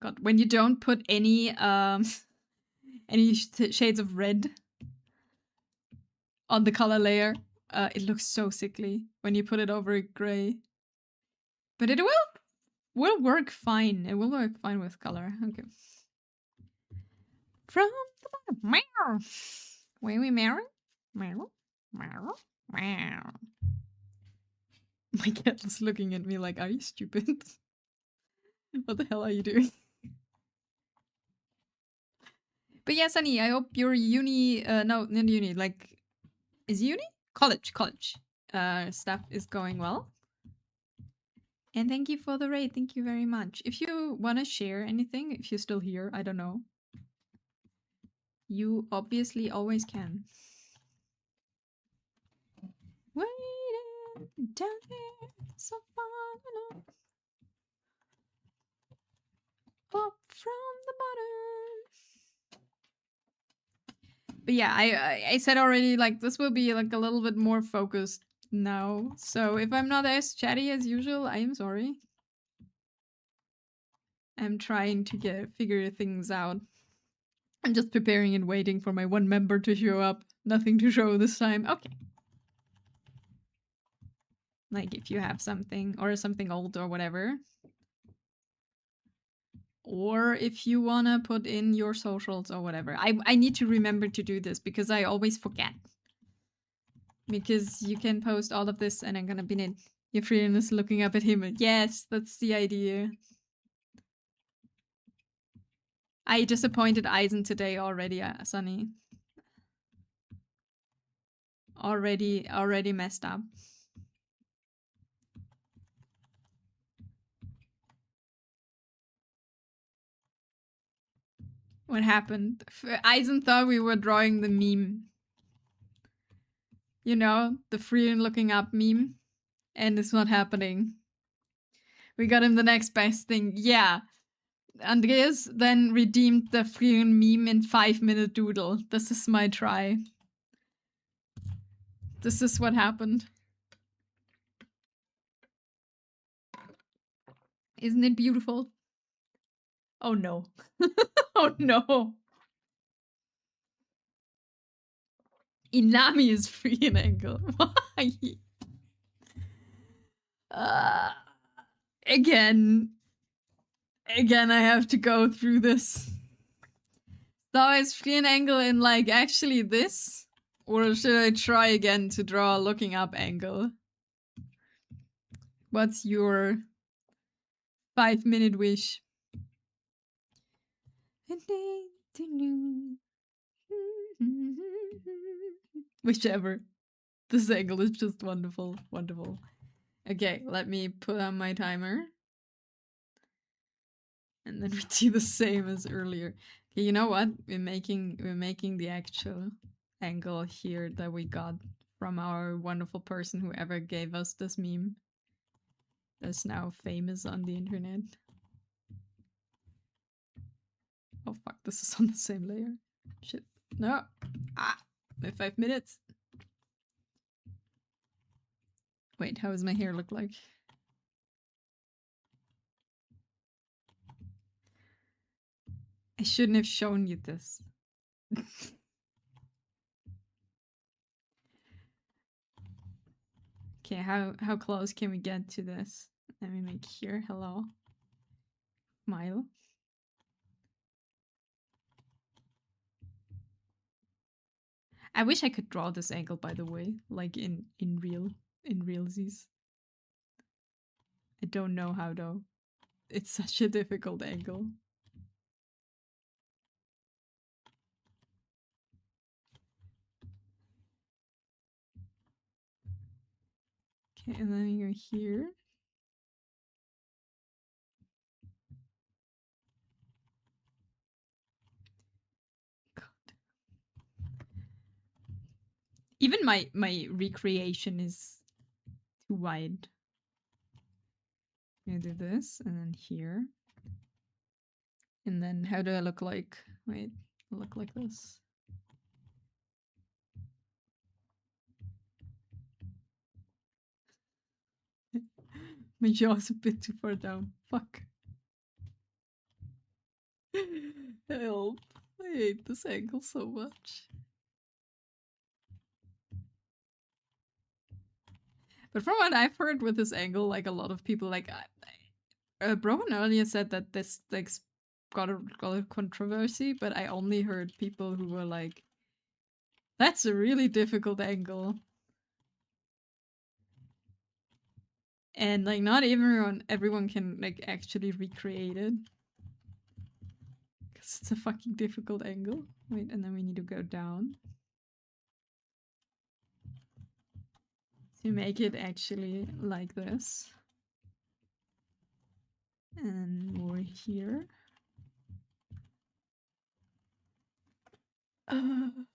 God, when you don't put any any shades of red on the color layer, it looks so sickly when you put it over gray. But it will work fine. It will work fine with color. Okay. From the bottom. Meow. When we marry? Meow. Meow. Meow. My cat is looking at me like, are you stupid? What the hell are you doing? But yeah, Sunny, I hope your uni, no, not uni, like, is uni? College, stuff is going well. And thank you for the raid, thank you very much. If you want to share anything, if you're still here, I don't know. You obviously always can. Waiting down there, so far enough. Up from the bottom. But yeah, I said already, like, this will be like a little bit more focused now. So if I'm not as chatty as usual, I am sorry. I'm trying to figure things out. I'm just preparing and waiting for my one member to show up. Nothing to show this time. Okay. Like if you have something or something old or whatever. Or if you wanna put in your socials or whatever. I need to remember to do this because I always forget. Because you can post all of this and I'm gonna be in. Your friend is looking up at him. Yes, that's the idea. I disappointed Eisen today already, Sunny. Already messed up. What happened? Eisen thought we were drawing the meme. You know, the Frieren looking up meme. And it's not happening. We got him the next best thing. Yeah. Andreas then redeemed the Frieren meme in 5-minute doodle. This is my try. This is what happened. Isn't it beautiful? Oh no. Oh no. Inami is free in angle. Why? Uh, again. Again, I have to go through this. So is free an angle in like actually this? Or should I try again to draw a looking up angle? What's your 5-minute wish? Whichever. This angle is just wonderful. Wonderful. Okay, let me put on my timer. And then we do the same as earlier. Okay, you know what? We're making the actual angle here that we got from our wonderful person who ever gave us this meme. That's now famous on the internet. Oh fuck, this is on the same layer. Shit. No. Ah, my 5 minutes. Wait, how does my hair look like? I shouldn't have shown you this. Okay, how close can we get to this? Let me make here. Hello. Smile. I wish I could draw this angle, by the way, like in realsies. I don't know how though. It's such a difficult angle. Okay, and then we go here. God. Even my recreation is too wide. I'm gonna do this, and then here. And then how do I look like? Wait, I look like this. My jaw's a bit too far down. Fuck. Help. I hate this angle so much. But from what I've heard with this angle, like a lot of people, like Brohan earlier said that this like got a controversy, but I only heard people who were like, "That's a really difficult angle," and like not everyone can like actually recreate it because it's a fucking difficult angle. Wait, and then we need to go down to make it actually like this, and more here. I'm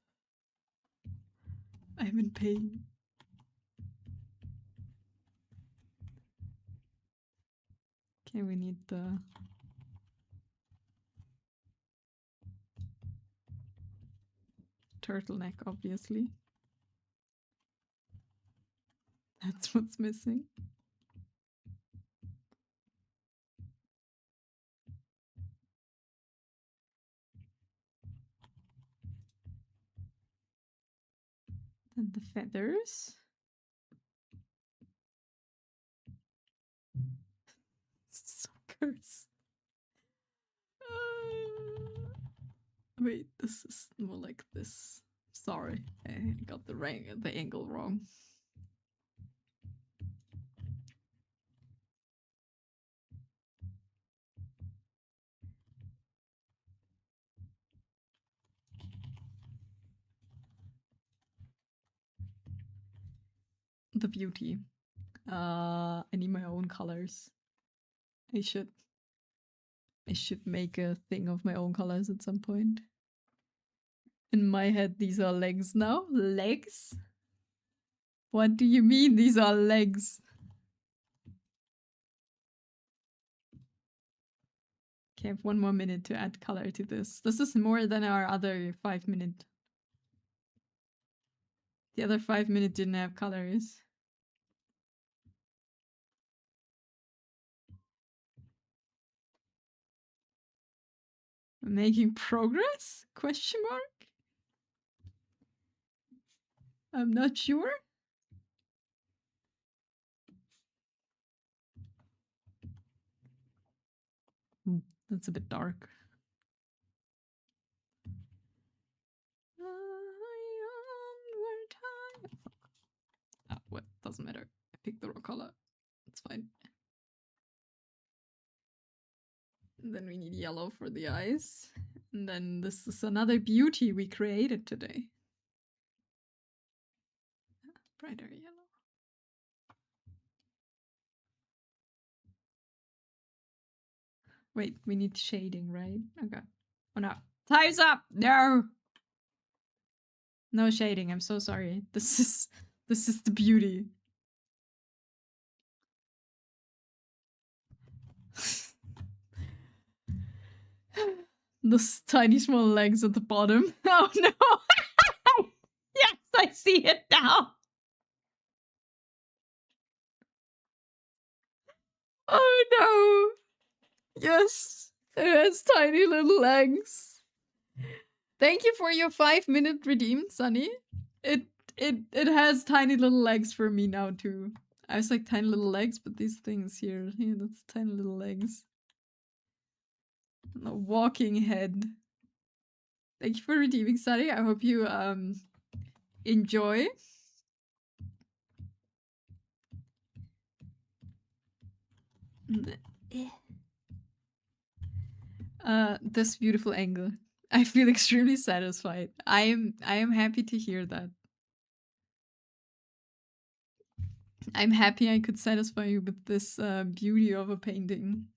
in pain. Okay, we need the turtleneck, obviously. That's what's missing. And the feathers. So cursed. Wait, this is more like this. Sorry, I got the angle wrong. The beauty. I need my own colors. I should make a thing of my own colors at some point. In my head, these are legs now. Legs? What do you mean these are legs? Okay, I have 1 more minute to add color to this. This is more than our other 5 minute. The other 5 minute didn't have colors. Making progress? Question mark? I'm not sure. That's a bit dark. Ah, what? Doesn't matter. I picked the wrong color. It's fine. And then we need yellow for the eyes. And then this is another beauty we created today. Brighter yellow. Wait, we need shading, right? Okay. Oh no. Time's up! No! No shading, I'm so sorry. This is the beauty. The tiny small legs at the bottom. Oh no! Yes, I see it now. Oh no! Yes, it has tiny little legs. Thank you for your 5-minute redeem, Sunny. It it has tiny little legs for me now too. I was like tiny little legs, but these things here, yeah, that's tiny little legs. A walking head. Thank you for redeeming, Sunny. I hope you enjoy. This beautiful angle. I feel extremely satisfied. I am happy to hear that. I'm happy I could satisfy you with this beauty of a painting.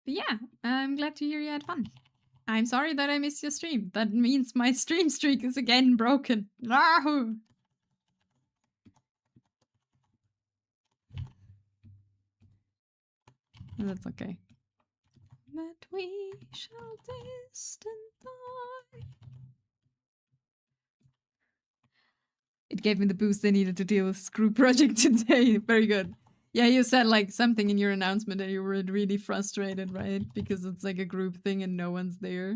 But yeah, I'm glad to hear you had fun. I'm sorry that I missed your stream. That means my stream streak is again broken. No! That's okay. That we shall taste and die. It gave me the boost I needed to deal with Screw Project today. Very good. Yeah, you said like something in your announcement and you were really frustrated, right? Because it's like a group thing and no one's there.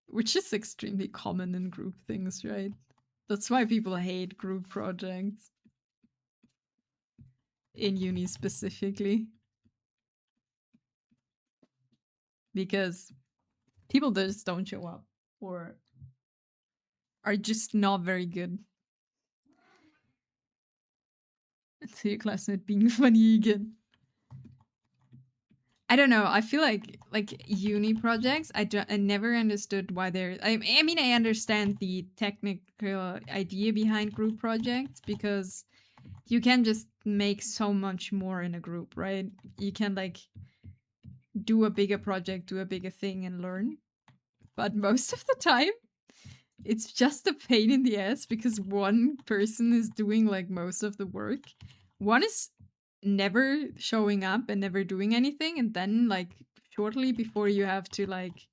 Which is extremely common in group things, right? That's why people hate group projects. In uni specifically. Because people just don't show up or are just not very good. To your classmate being funny again. I don't know. I feel like uni projects. I never understood why they're. I mean, I understand the technical idea behind group projects because you can just make so much more in a group, right? You can like do a bigger project, do a bigger thing, and learn. But most of the time, it's just a pain in the ass because one person is doing like most of the work. One is never showing up and never doing anything, and then like shortly before you have to like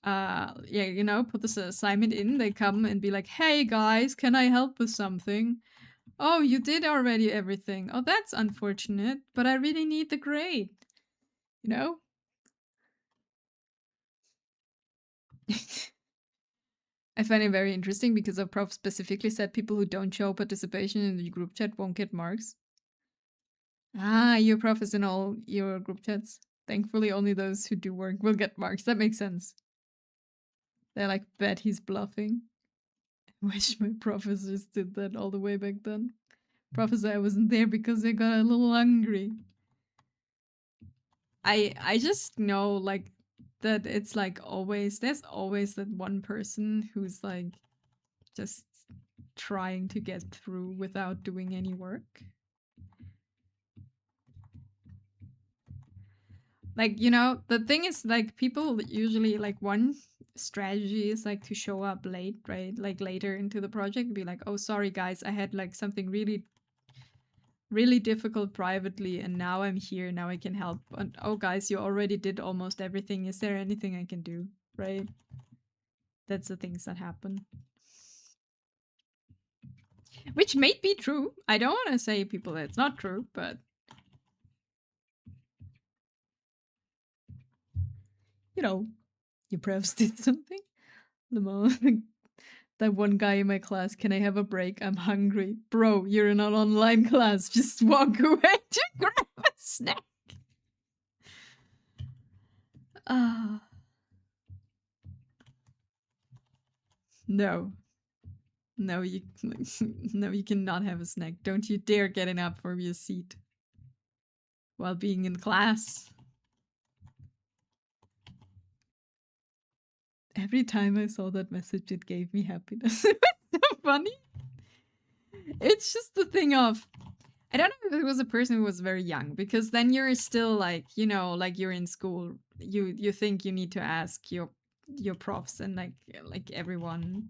yeah, you know, put this assignment in, they come and be like, "Hey guys, can I help with something?" "Oh, you did already everything." "Oh, that's unfortunate, but I really need the grade." You know? I find it very interesting because our prof specifically said people who don't show participation in the group chat won't get marks. Ah, your prof is in all your group chats. Thankfully, only those who do work will get marks. That makes sense. They like bet he's bluffing. I wish my professors did that all the way back then. Professor, I wasn't there because I got a little hungry. I just know like that it's like always there's always that one person who's like just trying to get through without doing any work. Like, you know, the thing is like people usually like one strategy is like to show up late, right? Like later into the project, be like, "Oh, sorry guys, I had like something really difficult privately and now I'm here, now I can help. And oh guys, you already did almost everything. Is there anything I can do?" Right? That's the things that happen. Which may be true. I don't want to say people that it's not true, but you know, your profs did something. That one guy in my class, "Can I have a break? I'm hungry." Bro, you're in an online class. Just walk away to grab a snack. Ah. No. No, you no, you cannot have a snack. Don't you dare getting up from your seat while being in class. Every time I saw that message, it gave me happiness. It was so funny. It's just the thing of I don't know if it was a person who was very young because then you're still like, you know, like you're in school. You think you need to ask your profs and like everyone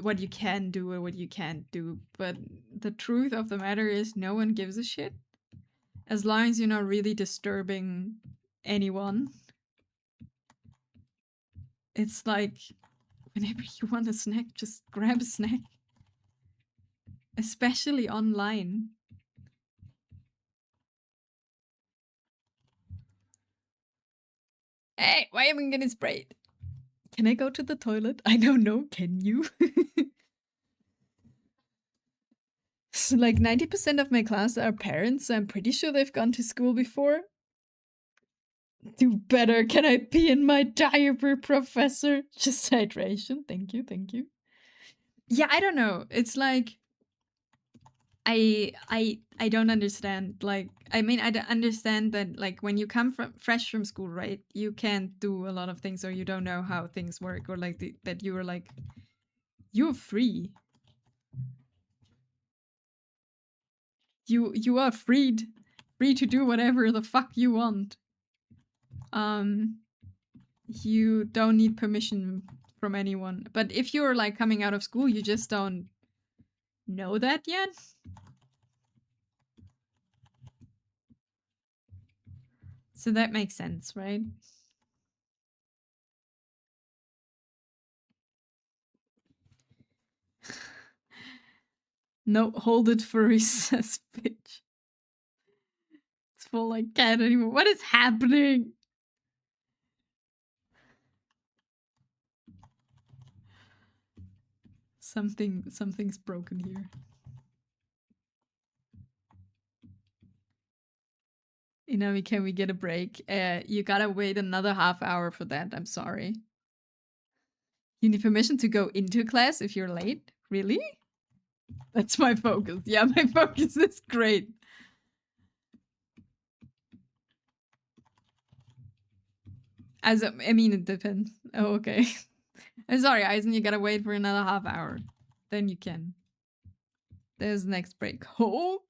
what you can do or what you can't do. But the truth of the matter is, no one gives a shit as long as you're not really disturbing anyone. It's like whenever you want a snack, just grab a snack, especially online. Hey, why am I getting sprayed? Can I go to the toilet? I don't know. Can you? So like 90% of my class are parents, so I'm pretty sure they've gone to school before. Do better. Can I pee in my diaper, professor? Just hydration. Thank you. Thank you. Yeah, I don't know. It's like I don't understand. Like, I mean, I don't understand that, like, when you come from fresh from school, right? You can't do a lot of things, or you don't know how things work, or like that you are like you're free. You are free to do whatever the fuck you want. You don't need permission from anyone. But if you're like coming out of school, you just don't know that yet. So that makes sense, right? No, hold it for recess, bitch. It's full like can't anymore. What is happening? Something's broken here. Inami, can we get a break? You gotta wait another half hour for that. I'm sorry. You need permission to go into class if you're late? Really? That's my focus. Yeah, my focus is great. As I mean, it depends. Oh, okay. I'm sorry, Eisen, you gotta wait for another half hour. Then you can. There's next break. Hold.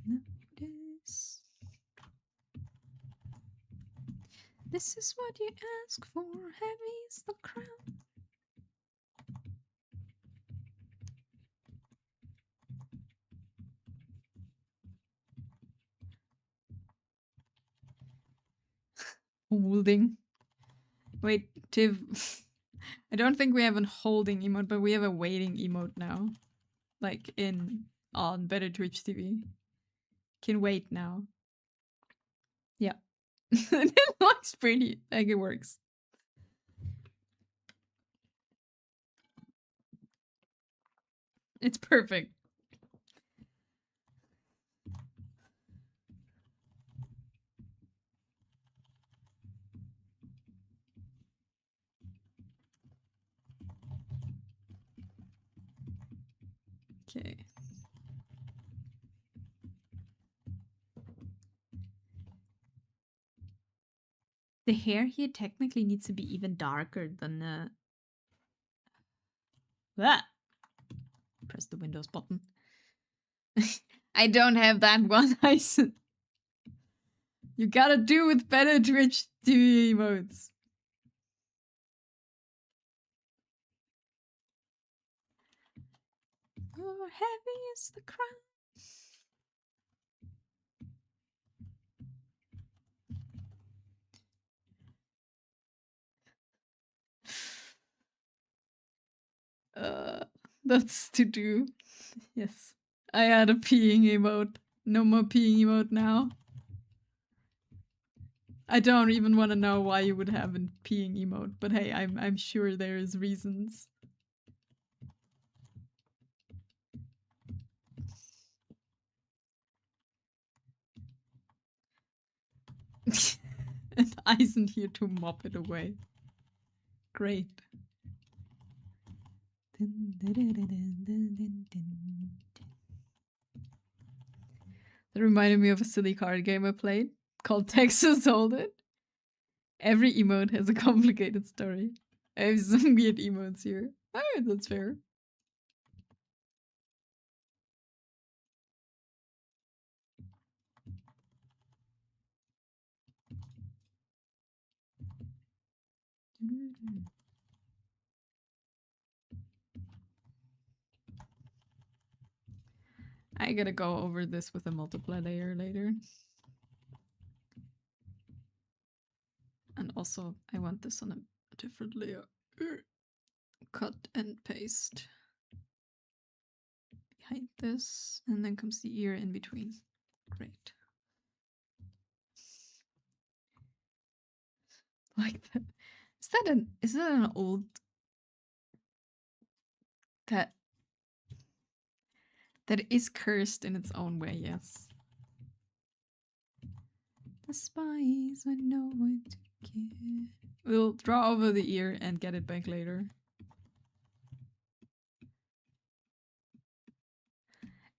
Notice. This is what you ask for. Heavy's the crown. Holding. Wait, Tiv. I don't think we have a holding emote, but we have a waiting emote now. Like on Better Twitch TV. Can wait now. Yeah. It looks pretty. Like it works. It's perfect. Okay. The hair here technically needs to be even darker than the... Ah! Press the Windows button. I don't have that one, Eisen. You gotta do with Better Twitch TV emotes. Oh, heavy is the crown. That's to do. Yes. I had a peeing emote. No more peeing emote now. I don't even want to know why you would have a peeing emote, but hey, I'm sure there's reasons. And Eisen here to mop it away. Great. That reminded me of a silly card game I played called Texas Hold'em. Every emote has a complicated story. I have some weird emotes here. Alright, that's fair. I gotta go over this with a multiply layer later. And also, I want this on a different layer. Cut and paste. Behind this, and then comes the ear in between. Great. Like that. Is that an old that is cursed in its own way, yes. The spies would know what to get. We'll draw over the ear and get it back later.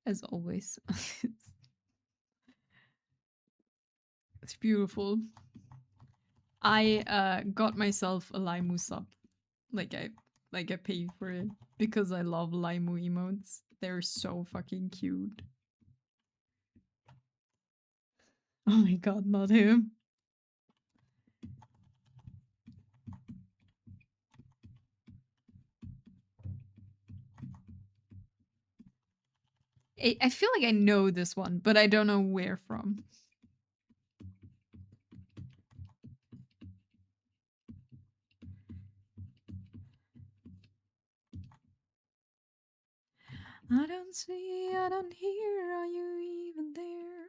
As always. It's beautiful. I got myself a Laimu sub. Like I pay for it because I love Laimu emotes. They're so fucking cute. Oh my god, not him. I feel like I know this one, but I don't know where from. I don't see, I don't hear, are you even there?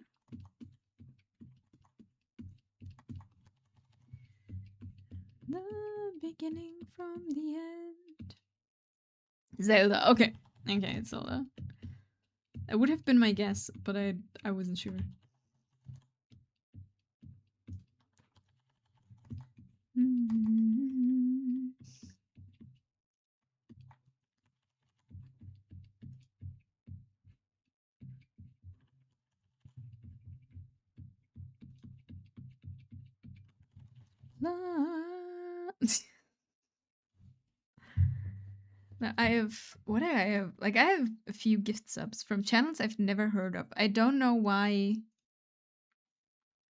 The beginning from the end. Zelda, okay. Okay, it's Zelda. It would have been my guess, but I wasn't sure. I have what do I have? Like I have a few gift subs from channels I've never heard of. I don't know why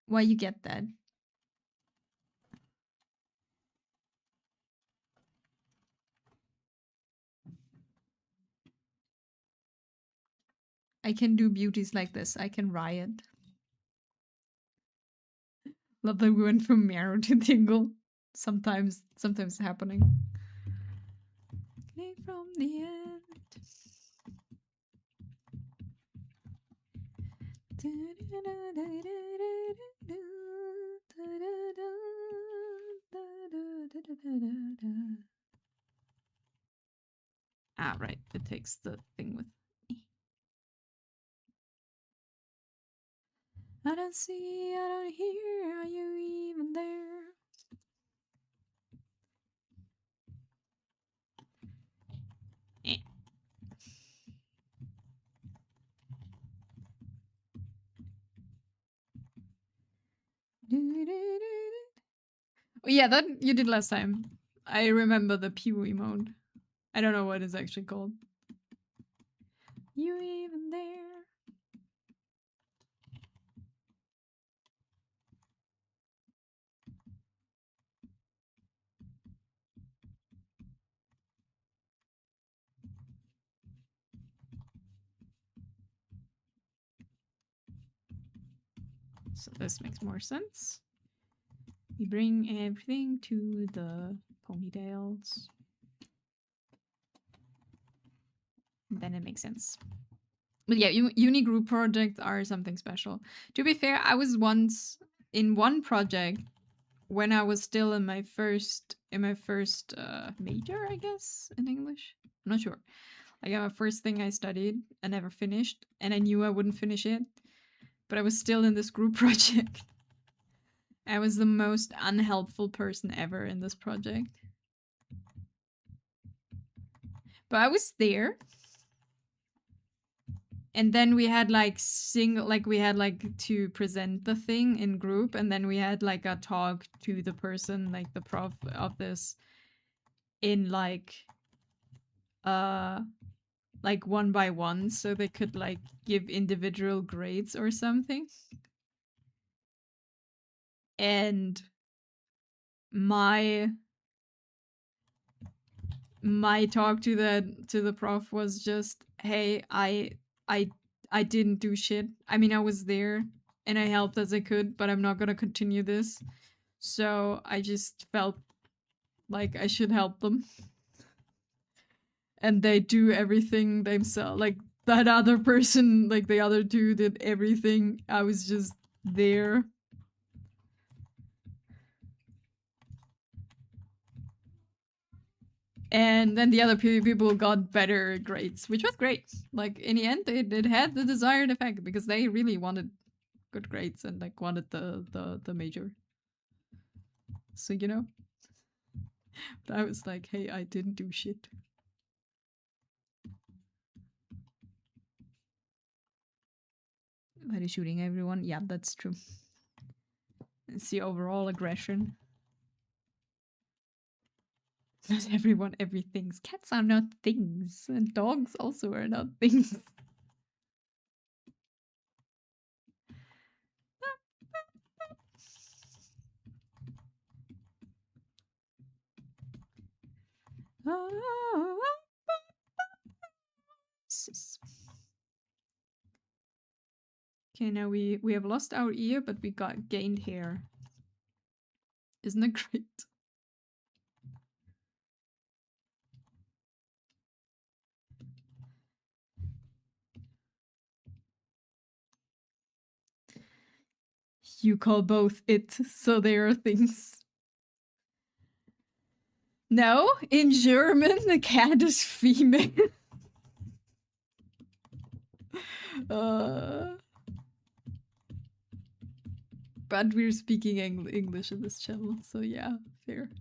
you get that. I can do beauties like this. I can riot. Love that we went from marrow to tingle. Sometimes happening. From the end. Ah, right. It takes the thing with. I don't see, I don't hear, are you even there? Eh. Oh, yeah, that you did last time. I remember the pew emote. I don't know what it's actually called. You even there? So this makes more sense. We bring everything to the ponytails. Then it makes sense. But yeah, uni group projects are something special. To be fair, I was once in one project when I was still in my first major, I guess, in English. I'm not sure. Like my first thing I studied, I never finished, and I knew I wouldn't finish it. But I was still in this group project. I was the most unhelpful person ever in this project. But I was there. And then we had like we had like to present the thing in group, and then we had like a talk to the person, like the prof of this, in like one by one, so they could like give individual grades or something. And my my talk to the prof was just, hey, I didn't do shit. I mean, I was there and I helped as I could, but I'm not gonna continue this. So I just felt like I should help them. And they do everything themselves. Like that other person, like the other two did everything. I was just there. And then the other people got better grades, which was great. Like in the end, it had the desired effect because they really wanted good grades and like wanted the major. So you know, but I was like, hey, I didn't do shit. But he's shooting everyone. Yeah, that's true. It's the overall aggression. Not everyone everything's. Cats are not things, and dogs also are not things. Okay, now we have lost our ear, but we got gained hair. Isn't it great? You call both it, so they are things. No, in German, the cat is female. uh, but we're speaking English in this channel, so yeah, fair.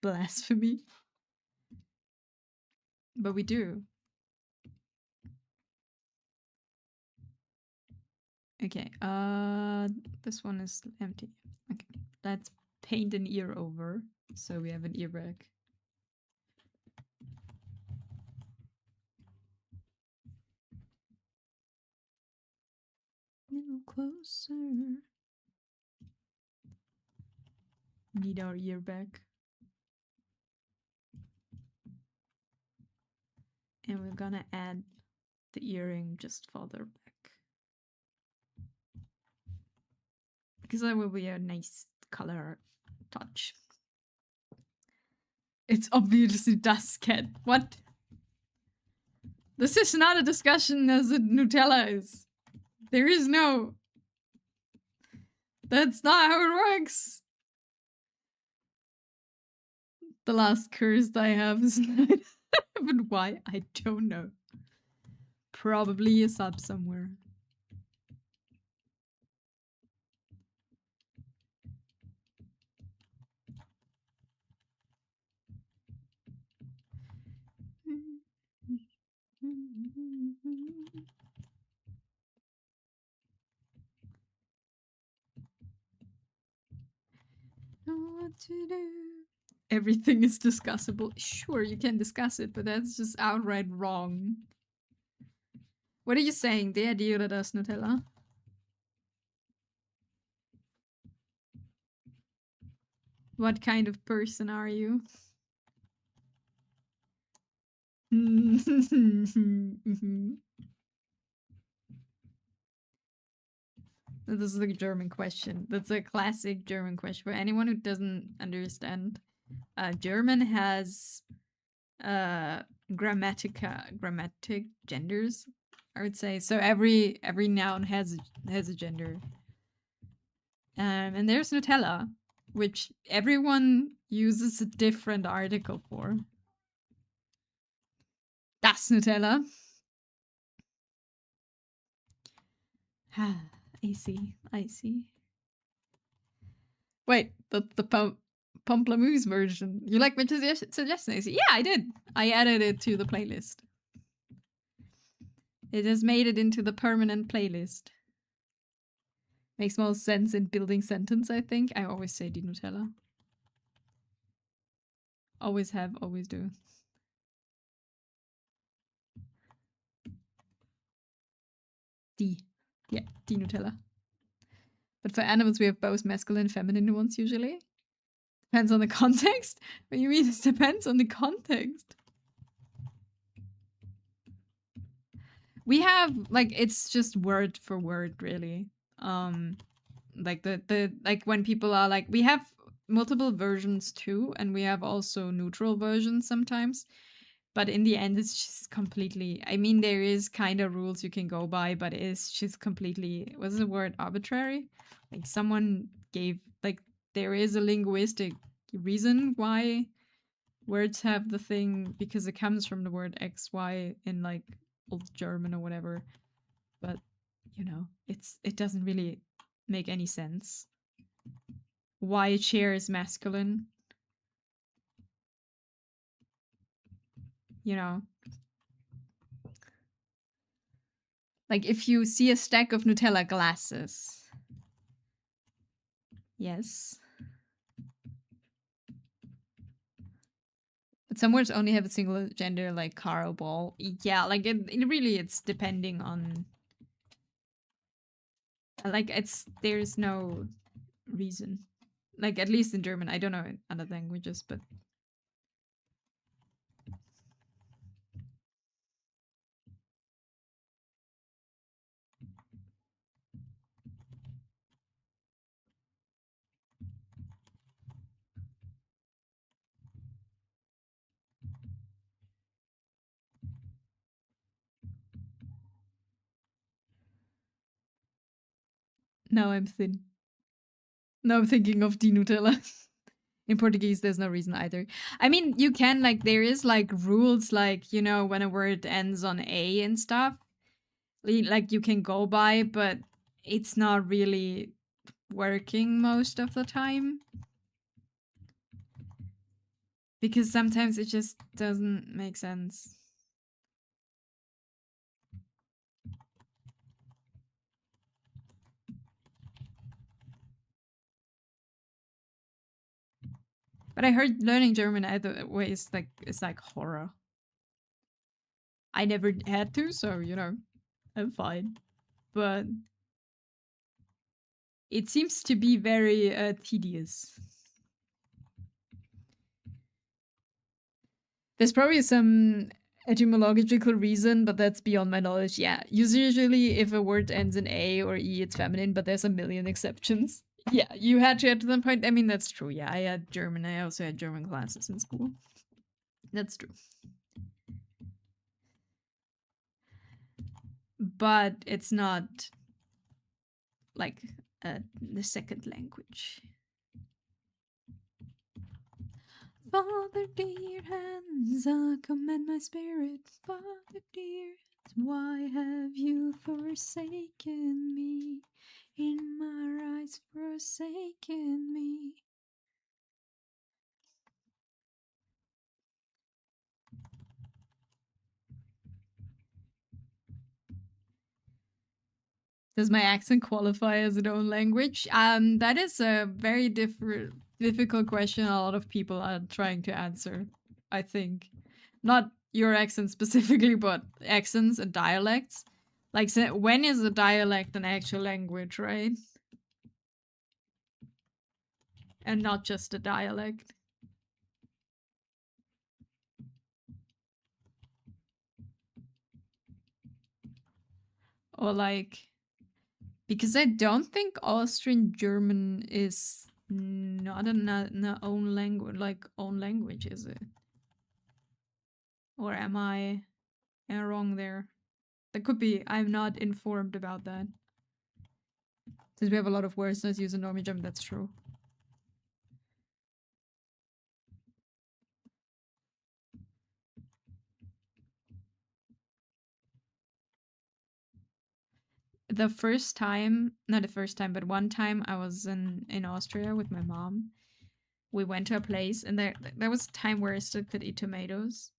Blasphemy. But we do. Okay, this one is empty. Okay, let's paint an ear over so we have an ear back. A little closer. Need our ear back. And we're gonna add the earring just further back. Because that will be a nice color touch. It's obviously dust cat. What? This is not a discussion as a Nutella is. There is no. That's not how it works. The last curse I have is not. But why? I don't know. Probably a sub somewhere. Know what to do. Everything is discussable. Sure, you can discuss it, but that's just outright wrong. What are you saying? Det dioradas Nutella? What kind of person are you? This is a German question. That's a classic German question. For anyone who doesn't understand, German has grammatic genders, I would say. So every noun has a gender. And there's Nutella, which everyone uses a different article for. Das Nutella. I see. I see. Wait, the Pomplamoose version. You like my suggestion? Yeah, I did. I added it to the playlist. It has made it into the permanent playlist. Makes more sense in building sentence, I think. I always say die Nutella. Always have, always do. Die. Yeah, die Nutella. But for animals, we have both masculine and feminine ones usually. Depends on the context. What do you mean? It depends on the context. We have like it's just word for word, really. Like the like when people are like we have multiple versions too, and we have also neutral versions sometimes. But in the end, it's just completely. I mean, there is kind of rules you can go by, but it's just completely. What's the word? Arbitrary. Like someone gave like there is a linguistic reason why words have the thing because it comes from the word XY in like old German or whatever. But you know, it doesn't really make any sense. Why chair is masculine? You know, like if you see a stack of Nutella glasses. Yes. But some words only have a single gender, like car or ball. Yeah, like it really it's depending on. Like it's there's no reason. Like at least in German, I don't know in other languages, but now I'm thin. Now I'm thinking of the Nutella. In Portuguese, there's no reason either. I mean, you can like there is like rules like you know when a word ends on a and stuff, like you can go by, but it's not really working most of the time because sometimes it just doesn't make sense. But I heard learning German either way is like it's like horror. I never had to, so you know, I'm fine. But it seems to be very tedious. There's probably some etymological reason, but that's beyond my knowledge. Yeah, usually if a word ends in A or E, it's feminine, but there's a million exceptions. Yeah, you had to at some point. I mean, that's true. Yeah, I had German. I also had German classes in school. That's true. But it's not like the second language. Father dear, hands commend my spirit. Father dear, why have you forsaken me? In my eyes, forsaken me. Does my accent qualify as its own language? That is a very difficult question. A lot of people are trying to answer. I think, not your accent specifically, but accents and dialects. Like, when is a dialect an actual language, right? And not just a dialect. Or like, because I don't think Austrian German is not an own language, like own language, is it? Or am I wrong there? That could be. I'm not informed about that. Since we have a lot of words that's used in Norwegian German, that's true. The first time, not the first time, but one time I was in Austria with my mom. We went to a place, and there was a time where I still could eat tomatoes,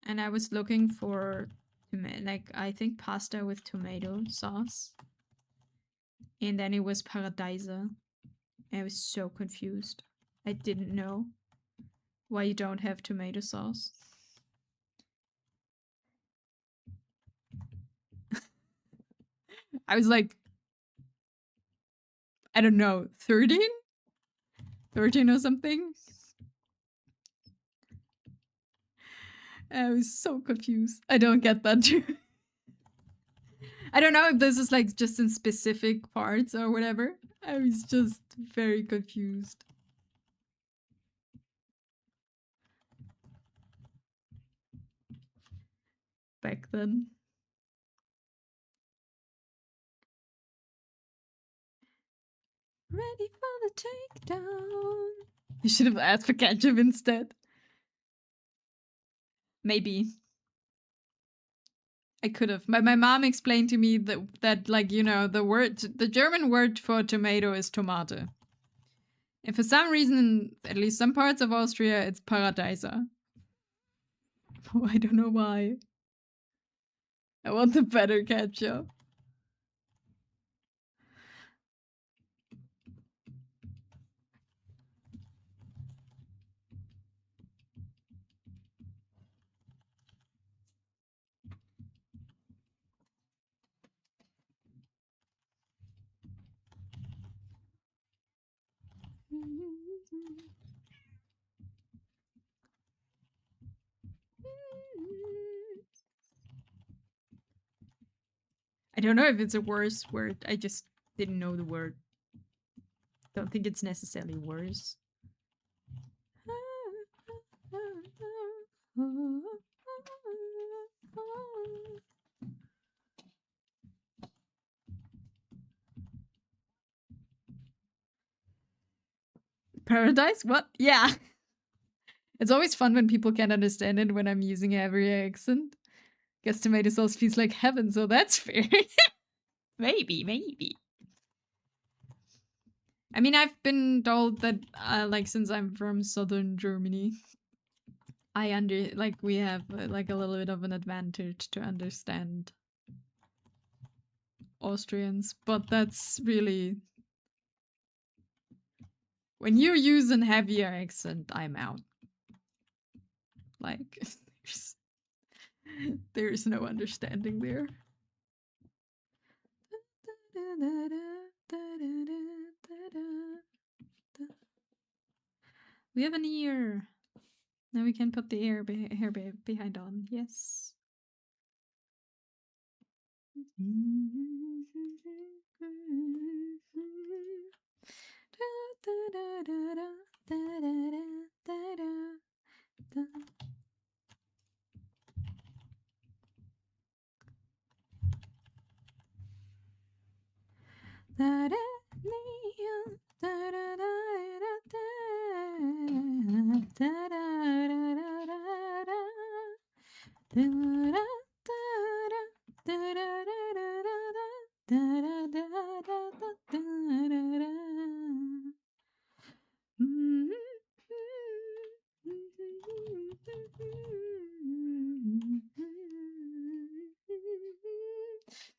and I was looking for like I think pasta with tomato sauce And then it was Paradeiser. I was so confused. I didn't know why you don't have tomato sauce. I was like, I don't know, 13? 13 or something? I was so confused. I don't get that too. I don't know if this is like just in specific parts or whatever. I was just very confused. Back then. Ready for the takedown. You should have asked for ketchup instead. Maybe. I could have. My mom explained to me that like, you know, the German word for tomato is Tomate. And for some reason, at least some parts of Austria, it's Paradeiser. Oh, I don't know why. I want the better ketchup. I don't know if it's a worse word. I just didn't know the word. Don't think it's necessarily worse. Paradise? What? Yeah. It's always fun when people can't understand it when I'm using every accent. Guess tomato sauce feels like heaven, so that's fair. Maybe. I mean, I've been told that, like, since I'm from southern Germany, we have like a little bit of an advantage to understand Austrians, but that's really when you use an heavier accent, I'm out. Like, there's no understanding there. We have an ear. Now we can put the hair behind on. Yes.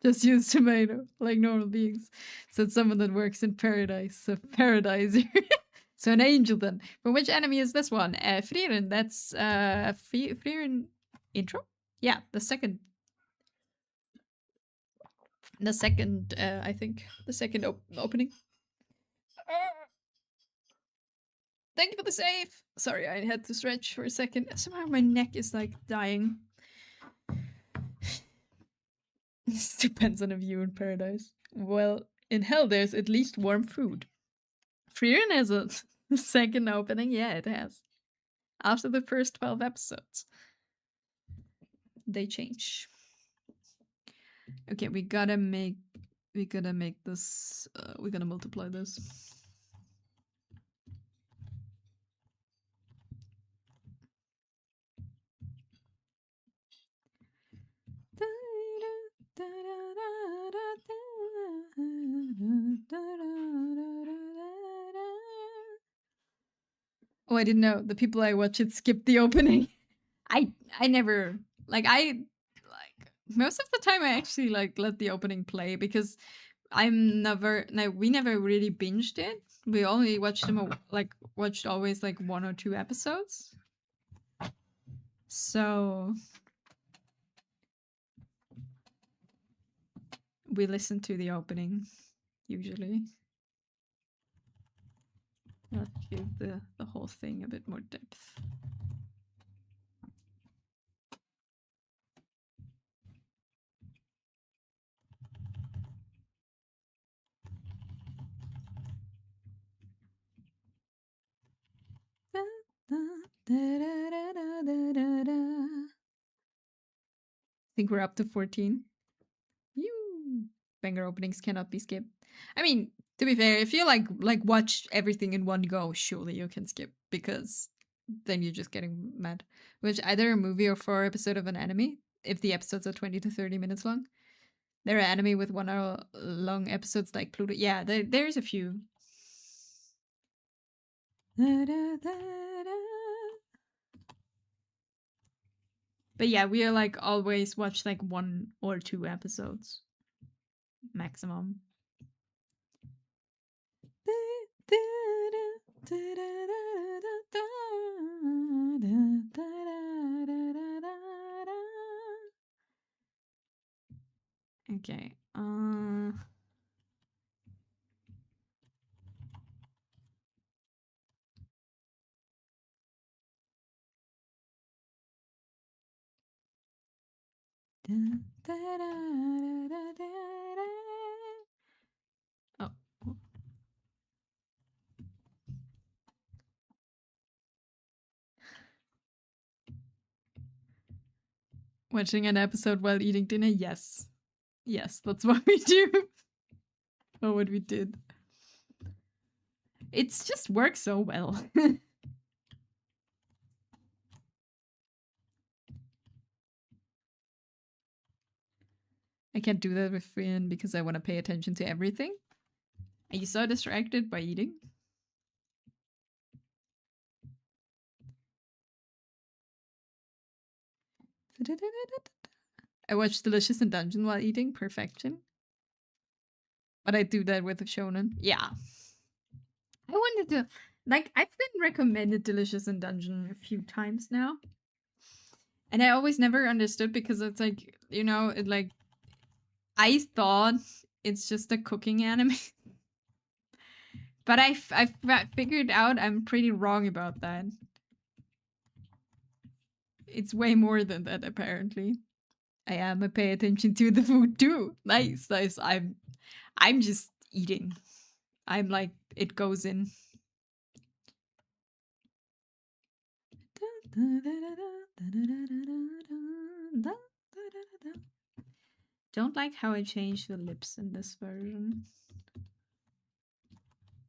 Just use tomato like normal beings. Said someone that works in paradise. So paradiser. So an angel then. From which enemy is this one? Frieren. That's Frieren intro? Yeah, the second. I think. The second opening. Thank you for the save. Sorry, I had to stretch for a second. Somehow my neck is like dying. This depends on a view in paradise. Well, in hell, there's at least warm food. Frieren has a second opening. Yeah, it has. After the first 12 episodes, they change. Okay, we gotta make this. We gotta multiply this. Oh, I didn't know. The people I watch it skip the opening. I never like most of the time I actually like let the opening play because we never really binged it. We only watched them watched always like 1 or 2 episodes. So we listen to the opening usually. That give the whole thing a bit more depth. I think we're up to 14. You banger openings cannot be skipped. I mean, to be fair, if you like watch everything in one go, surely you can skip because then you're just getting mad. Which either a movie or 4 episode of an anime, if the episodes are 20 to 30 minutes long. There are anime with 1 hour long episodes like Pluto. Yeah, there's a few. But yeah, we are like always watch like 1 or 2 episodes maximum. Okay. Oh. Watching an episode while eating dinner? Yes. Yes, that's what we do. Or what we did. It's just works so well. I can't do that with Frieren because I want to pay attention to everything. Are you so distracted by eating? I watch Delicious in Dungeon while eating. Perfection. But I do that with the shonen. Yeah. I wanted to like I've been recommended Delicious in Dungeon a few times now. And I always never understood because it's like, it like I thought it's just a cooking anime. But I figured out I'm pretty wrong about that. It's way more than that apparently. I pay attention to the food too. Nice, nice. I'm just eating. I'm like it goes in. Don't like how I changed the lips in this version.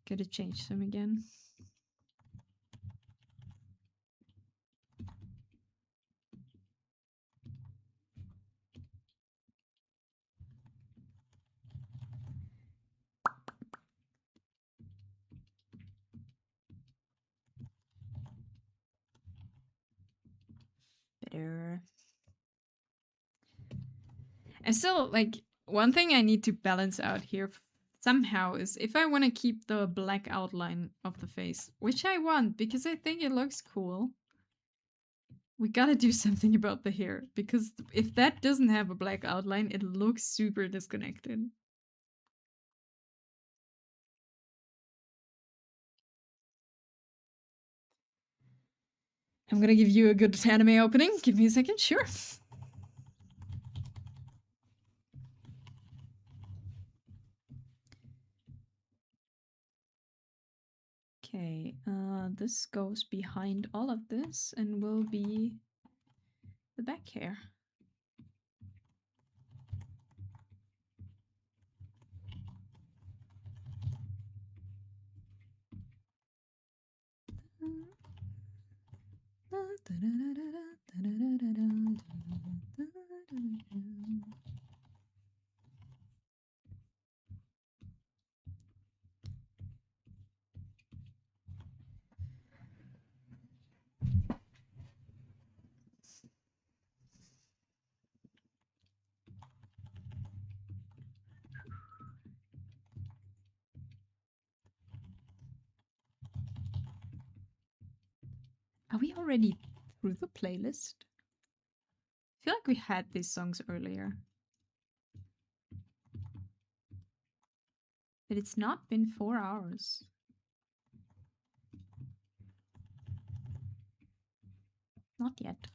Gotta change them again. Better. And still, like, one thing I need to balance out here somehow is if I want to keep the black outline of the face, which I want because I think it looks cool, we gotta do something about the hair because if that doesn't have a black outline, it looks super disconnected. I'm gonna give you a good anime opening. Give me a second, sure. Okay, this goes behind all of this and will be the back hair. Are we already through the playlist? I feel like we had these songs earlier. But it's not been 4 hours. Not yet.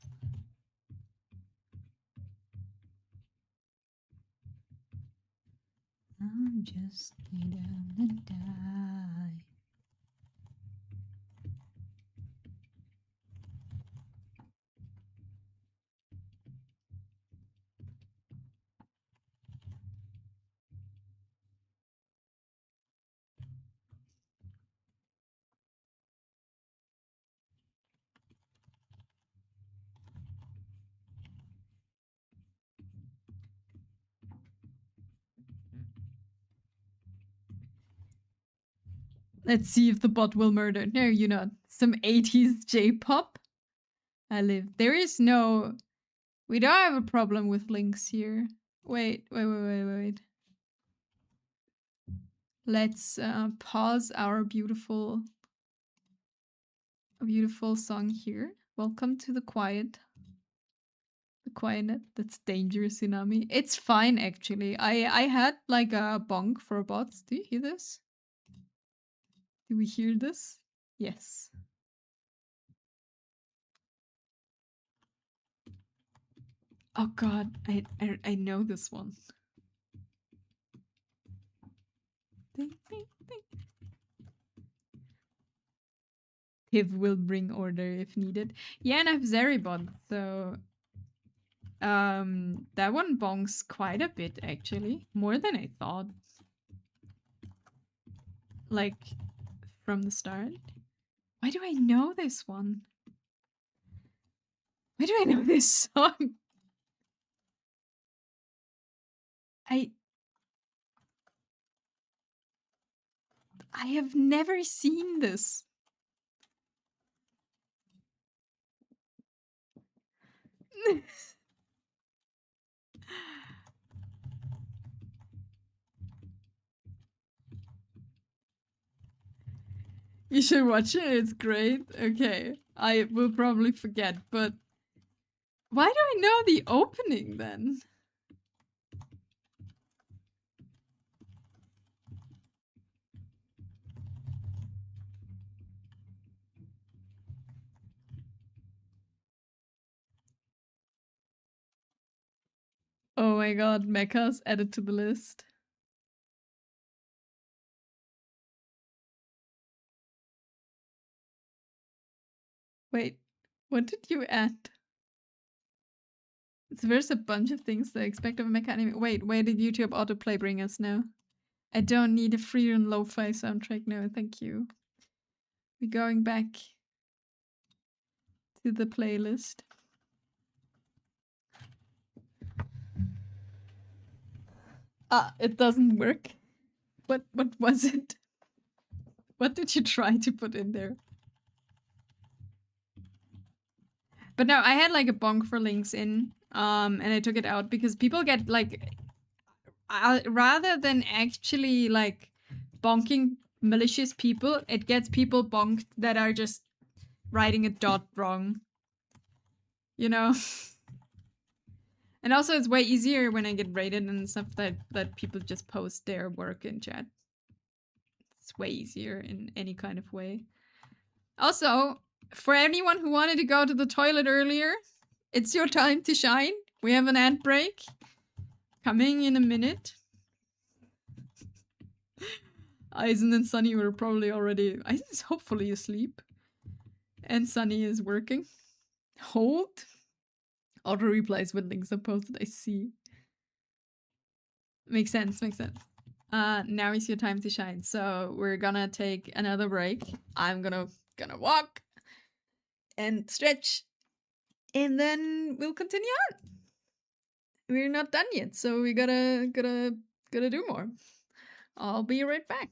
I'm just gonna die. Let's see if the bot will murder. No, you're not. Some 80s J-pop. I live. There is no. We don't have a problem with links here. Wait. Let's pause our beautiful song here. Welcome to the quietnet. That's dangerous, Tsunami. It's fine actually. I had like a bonk for bots. Do you hear this? Do we hear this? Yes. Oh god, I know this one. Ding, ding, ding. Hiv will bring order if needed. Yeah, and I have Zeribot, so that one bonks quite a bit actually. More than I thought. Like from the start. Why do I know this one? Why do I know this song? I have never seen this. You should watch it, it's great. Okay, I will probably forget, but why do I know the opening then? Oh my god, mechas added to the list. Wait, what did you add? There's a bunch of things that I expect of a mecha anime. Wait, where did YouTube autoplay bring us now? I don't need a Frieren lo-fi soundtrack, no, thank you. We're going back to the playlist. Ah, it doesn't work. What was it? What did you try to put in there? But no, I had like a bonk for links in, and I took it out because people get like, rather than actually like bonking malicious people, it gets people bonked that are just writing a dot wrong. You know? And also it's way easier when I get rated and stuff that people just post their work in chat. It's way easier in any kind of way. Also, for anyone who wanted to go to the toilet earlier, it's your time to shine. We have an ad break coming in a minute. Eisen and Sunny were probably already... Eisen is hopefully asleep. And Sunny is working. Hold. Auto replies when links are posted, I see. Makes sense. Now is your time to shine. So we're gonna take another break. I'm gonna walk and stretch, and then we'll continue on. We're not done yet, so we gotta do more. I'll be right back.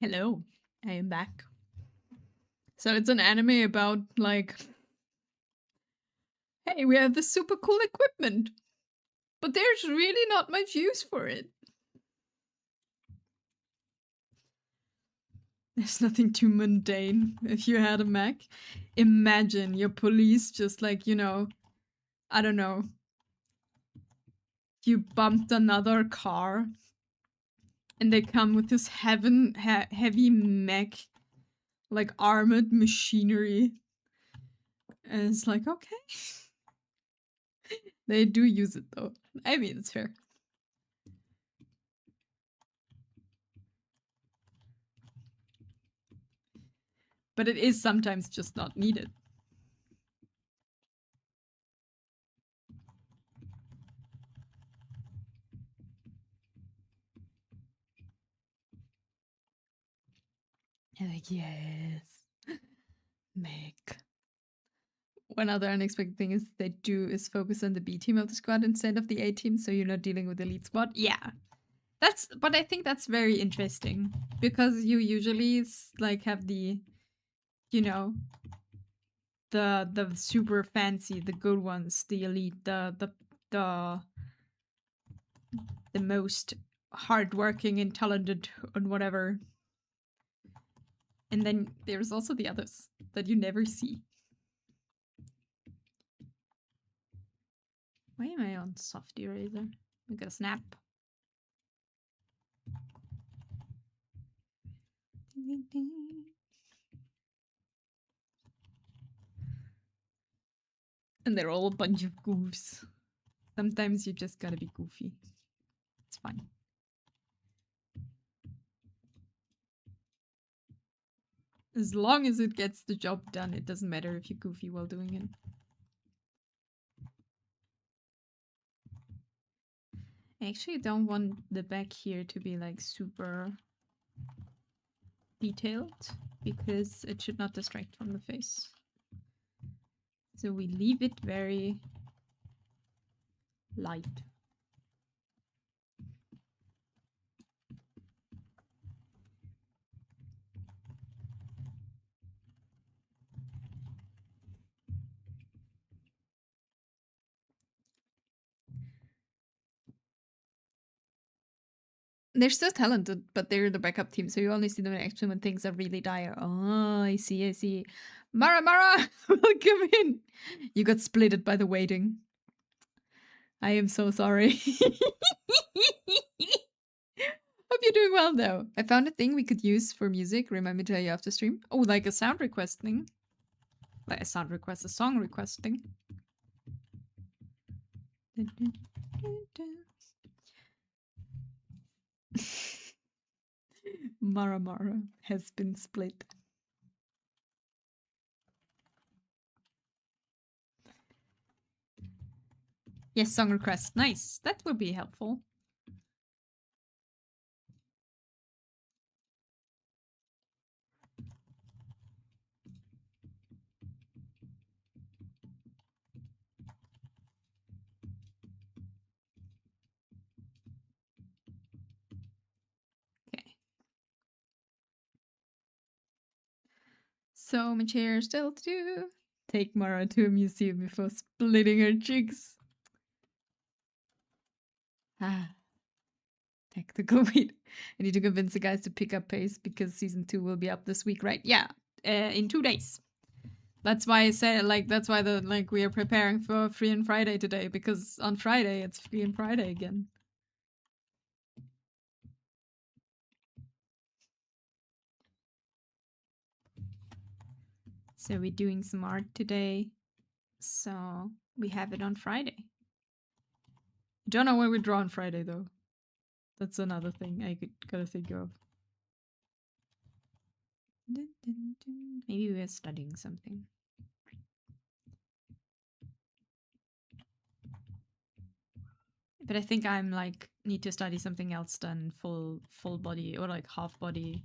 Hello, I am back. So it's an anime about like, hey, we have this super cool equipment, but there's really not much use for it. There's nothing too mundane if you had a mech. Imagine your police just like, I don't know, you bumped another car and they come with this heavy mech, like armored machinery. And it's like, okay. They do use it though. I mean, it's fair. But it is sometimes just not needed. Like, yes. Meg. One other unexpected thing is they do is focus on the B team of the squad instead of the A team, so you're not dealing with the lead squad. Yeah. But I think that's very interesting because you usually like have the, you know, the super fancy, the good ones, the elite, the the most hardworking and talented and whatever. And then there's also the others that you never see. Why am I on soft eraser? We got a snap. And they're all a bunch of goofs. Sometimes you just gotta be goofy. It's fine. As long as it gets the job done, it doesn't matter if you're goofy while doing it. I actually don't want the back here to be like super detailed because it should not distract from the face. So we leave it very light. They're still talented, but they're the backup team, so you only see them in action when things are really dire. Oh, I see, I see. Mara, Mara, welcome in. You got splitted by the waiting. I am so sorry. Hope you're doing well, though. I found a thing we could use for music. Remind me to tell you after stream. Oh, like a sound request thing. Like a sound request, a song request thing. Mara Mara has been split. Yes, song request. Nice. That would be helpful. Okay. So much hair still to do. Take Mara to a museum before splitting her cheeks. Ah. Tactical wait. I need to convince the guys to pick up pace because season 2 will be up this week, right? Yeah. In 2 days. That's why I said that's why we are preparing for Frieren Friday today, because on Friday it's Frieren Friday again. So we're doing some art today. So we have it on Friday. Don't know when we draw on Friday though. That's another thing I gotta think of. Maybe we're studying something. But I think I'm like need to study something else than full body or like half body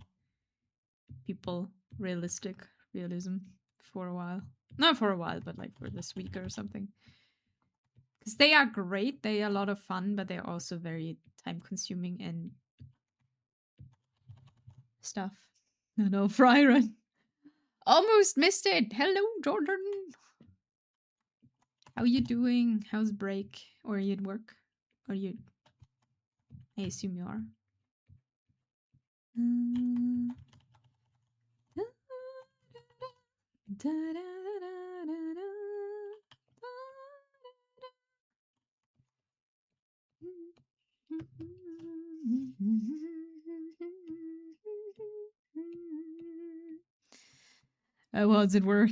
people realism for a while. Not for a while, but like for this week or something. Because they are great, they are a lot of fun, but they're also very time consuming and stuff. No, Frieren. Almost missed it. Hello, Jordan. How you doing? How's break? Or are you at work? Or you? I assume you are. How was it work?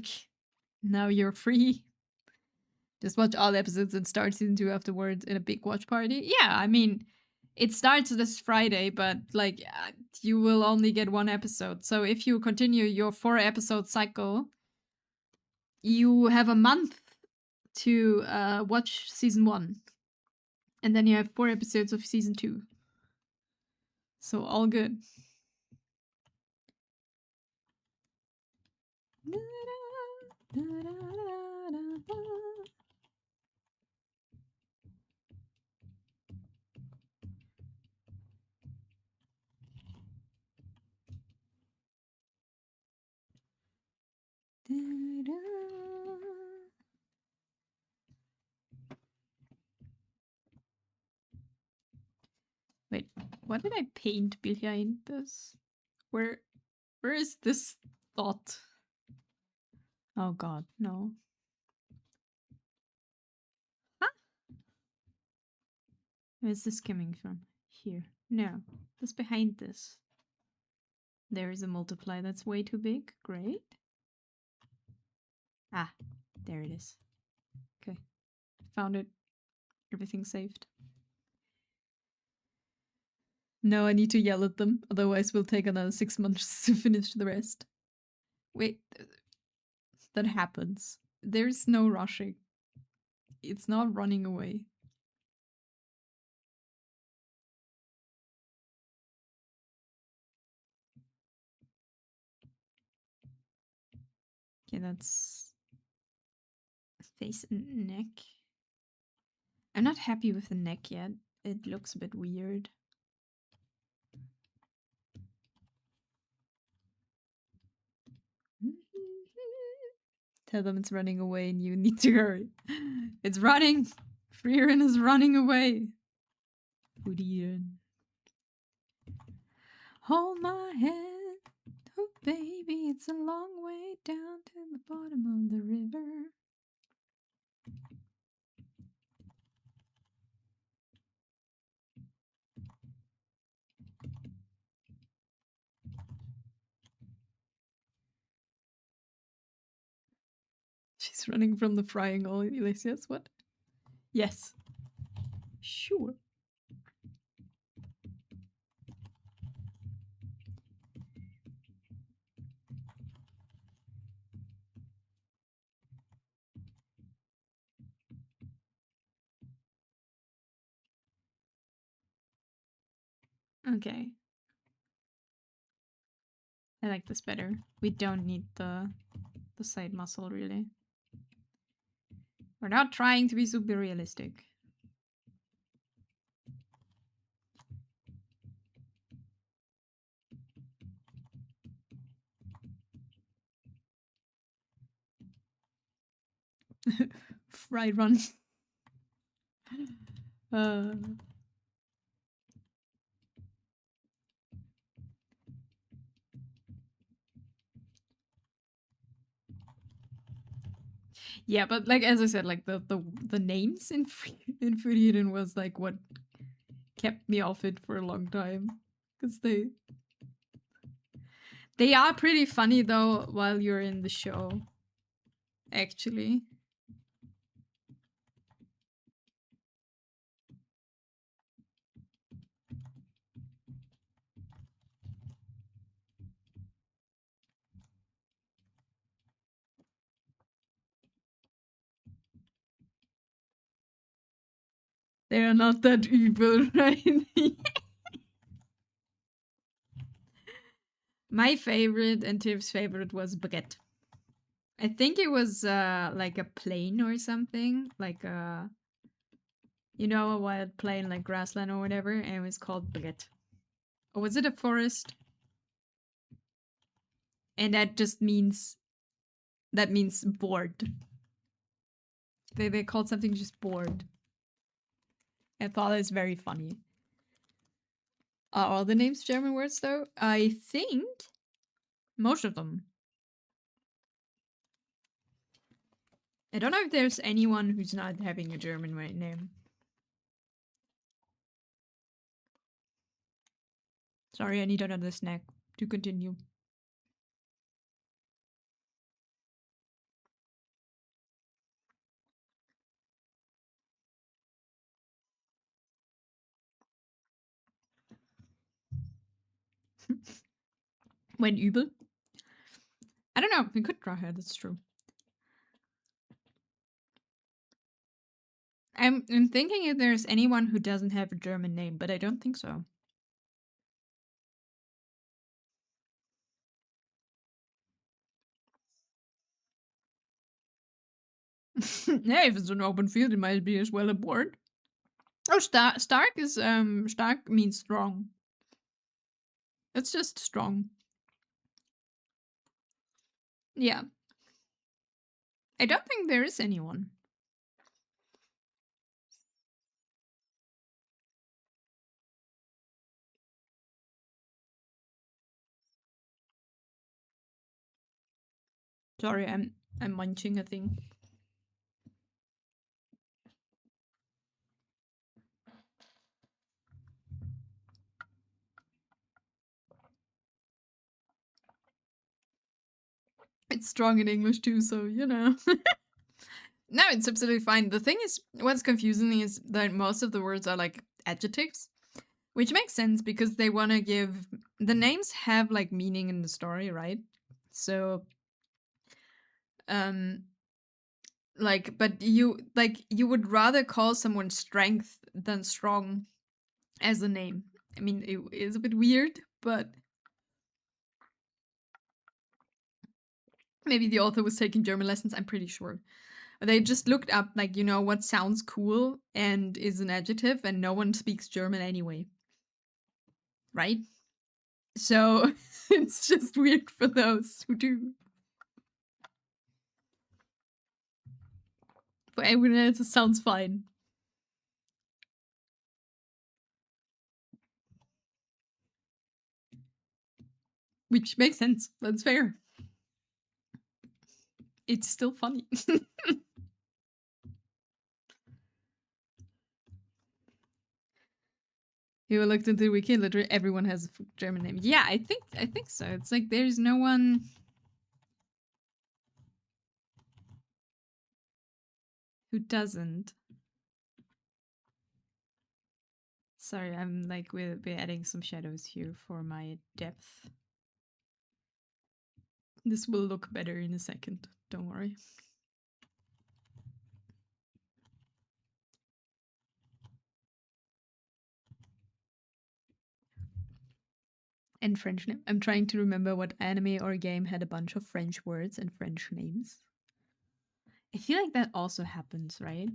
Now you're free. Just watch all episodes and start season 2 afterwards in a big watch party. Yeah, I mean, it starts this Friday, but like you will only get one episode. So if you continue your 4 episode cycle, you have a month to watch season 1. And then you have 4 episodes of season 2. So all good. Wait, what did I paint behind this? Where is this thought? Oh god, no. Huh? Where's this coming from? Here. No. This behind this. There is a multiply that's way too big. Great. Ah, there it is. Okay. Found it. Everything's saved. No, I need to yell at them. Otherwise, we'll take another 6 months to finish the rest. Wait. That happens. There's no rushing. It's not running away. Okay, that's face and neck. I'm not happy with the neck yet. It looks a bit weird. Tell them it's running away and you need to hurry. It's running! Frieren is running away! Frieren. Hold my hand, oh baby, it's a long way down to the bottom of the river. She's running from the frying oil, Elysius. What? Yes. Sure. Okay. I like this better. We don't need the side muscle, really. We're not trying to be super realistic. Fried run. uh, yeah, but like as I said, like the names in in Frieren was like what kept me off it for a long time because they are pretty funny though while you're in the show. Actually, they are not that evil, right? My favorite and Tiv's favorite was Baguette. I think it was like a plane or something, like a a wild plane like grassland or whatever, and it was called Baguette. Or was it a forest? and that means bored. They called something just bored. I thought it was very funny. Are all the names German words though? I think most of them. I don't know if there's anyone who's not having a German name. Sorry, I need another snack to continue. When übel? I don't know. We could try her. That's true. I'm thinking if there's anyone who doesn't have a German name, but I don't think so. Yeah, if it's an open field, it might be as well a board. Oh, stark is stark means strong. It's just strong. Yeah. I don't think there is anyone. Sorry, I'm munching a thing. It's strong in English too, so you know. No, it's absolutely fine. The thing is, what's confusing is that most of the words are like adjectives, which makes sense because they want to give the names have like meaning in the story, right? So, um, but you would rather call someone strength than strong as a name. I mean, it is a bit weird, but maybe the author was taking German lessons. I'm pretty sure. They just looked up, like, what sounds cool and is an adjective, and no one speaks German anyway. Right? So it's just weird for those who do. For everyone else, it sounds fine. Which makes sense. That's fair. It's still funny. You looked into the wiki, literally everyone has a German name. Yeah, I think so. It's like there's no one who doesn't. Sorry, I'm like we're adding some shadows here for my depth. This will look better in a second. Don't worry. And French name. I'm trying to remember what anime or game had a bunch of French words and French names. I feel like that also happens, right?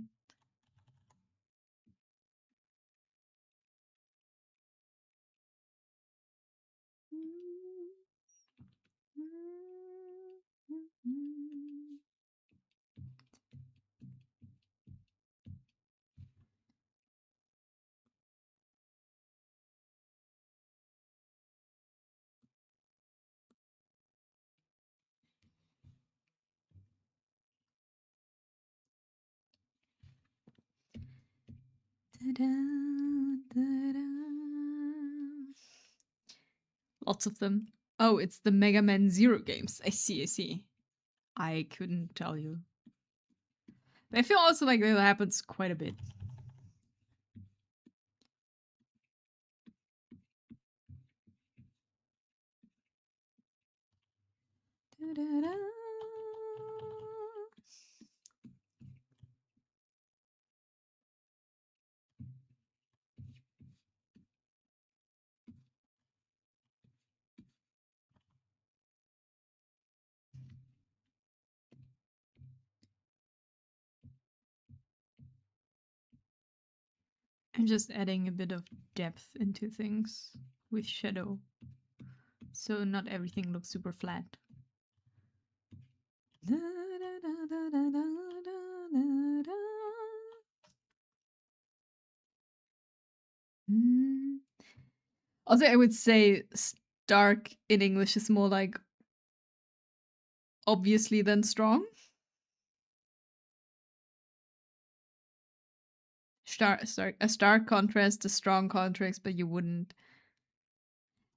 Lots of them. Oh, it's the Mega Man Zero games. I see. I couldn't tell you. But I feel also like that happens quite a bit. I'm just adding a bit of depth into things with shadow. So not everything looks super flat. Mm. Also, I would say stark in English is more like obviously than strong. A stark contrast, a strong contrast, but you wouldn't.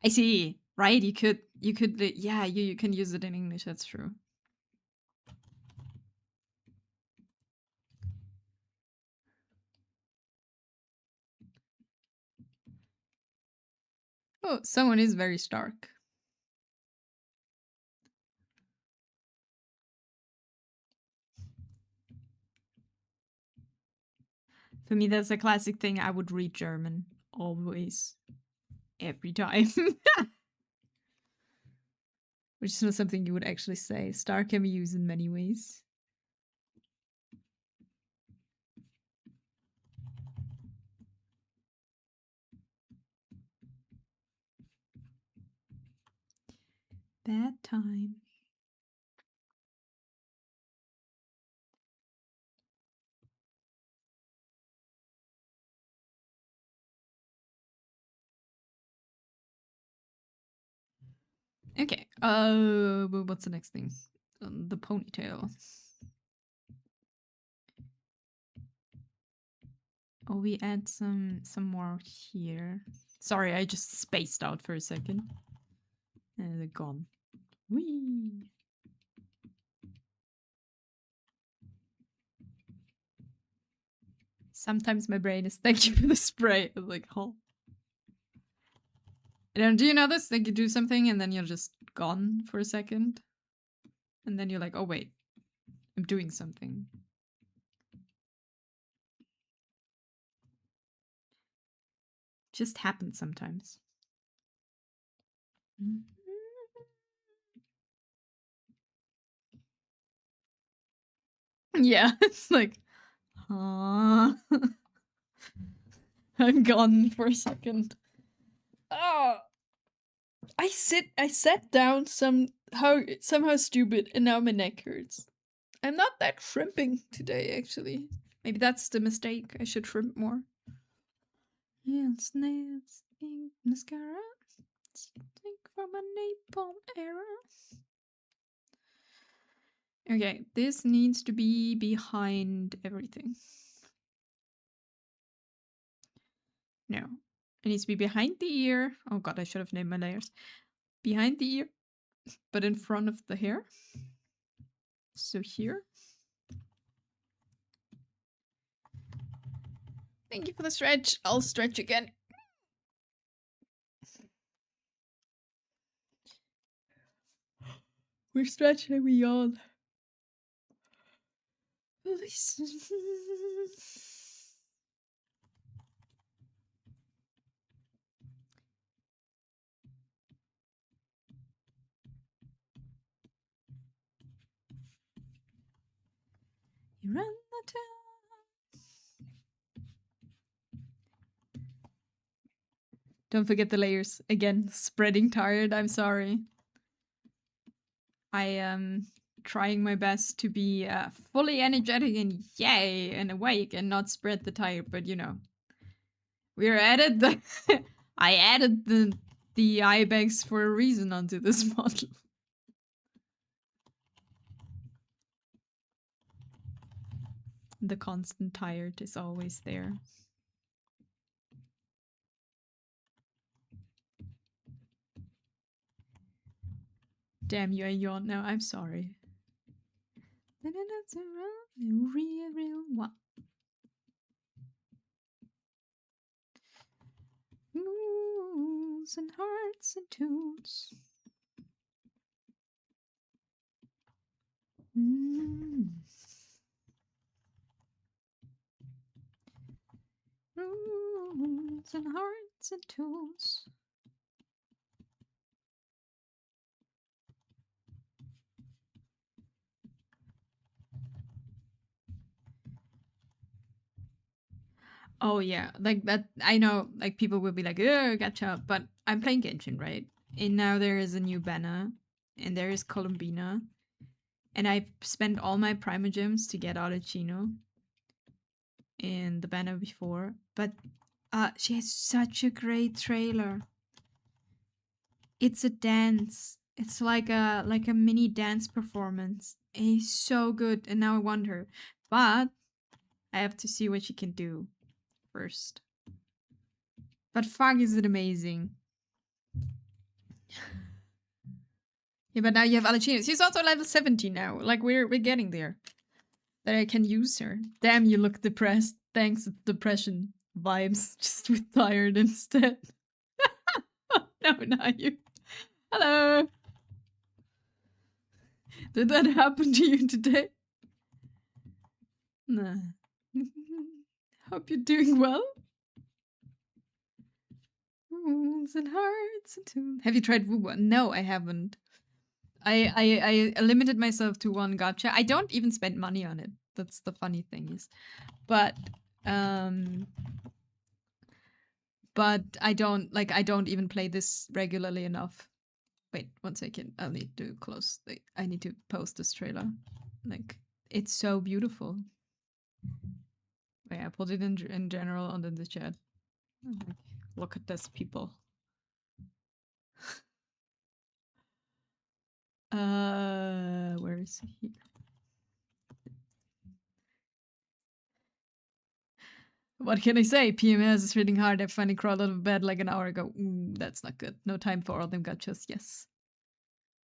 I see. Right? You could. Yeah, you can use it in English. That's true. Oh, someone is very stark. For me, that's a classic thing. I would read German always, every time. Which is not something you would actually say. Star can be used in many ways. Bad time. Okay. What's the next thing? The ponytail. Oh, we add some more here. Sorry, I just spaced out for a second. And they're gone. Whee! Sometimes my brain is thank you for the spray. It's like, oh. And do you know this? Like you do something and then you're just gone for a second. And then you're like, oh wait, I'm doing something. Just happens sometimes. Yeah, it's like, I'm gone for a second. Oh, I sat down somehow stupid, and now my neck hurts. I'm not that shrimping today, actually. Maybe that's the mistake. I should shrimp more. Yes, nails, ink, mascara. Think from a napalm era. Okay, this needs to be behind everything. No. It needs to be behind the ear. Oh god, I should have named my layers. Behind the ear, but in front of the hair. So here. Thank you for the stretch. I'll stretch again. We're stretching, we yawn. You run the town. Don't forget the layers. Again, spreading tired. I'm sorry. I am trying my best to be fully energetic and yay and awake and not spread the tired, but you know. We're added the I added the eye bags for a reason onto this model. The constant tired is always there. Damn you, I yawn now. I'm sorry. Real one. Moons and hearts and tunes. Mm. Moons and hearts and tunes. Oh yeah, like that. I know, like people will be like, "Oh, gotcha," but I'm playing Genshin, right? And now there is a new banner, and there is Columbina, And I've spent all my Primogems to get Arlecchino in the banner before. But she has such a great trailer. It's a dance. It's like a mini dance performance. It's so good, and now I want her. But I have to see what she can do first. But fuck, is it amazing. Yeah, but now you have Alachina. She's also level 70 now. Like, we're getting there. That I can use her. Damn, you look depressed. Thanks, it's depression vibes. Just with tired instead. No, not you. Hello. Did that happen to you today? Nah. Hope you're doing well. Wounds and hearts and tunes. Have you tried Wuba? No, I haven't. I limited myself to one gacha. I don't even spend money on it. That's the funny thing is. But I don't even play this regularly enough. Wait, 1 second. I'll need to close I need to post this trailer. Like, it's so beautiful. Wait, I put it in general under the chat. Like, look at this, people. Where is he? What can I say? PMS is hitting hard. I finally crawled out of bed like an hour ago. Ooh, that's not good. No time for all them gachas. Yes.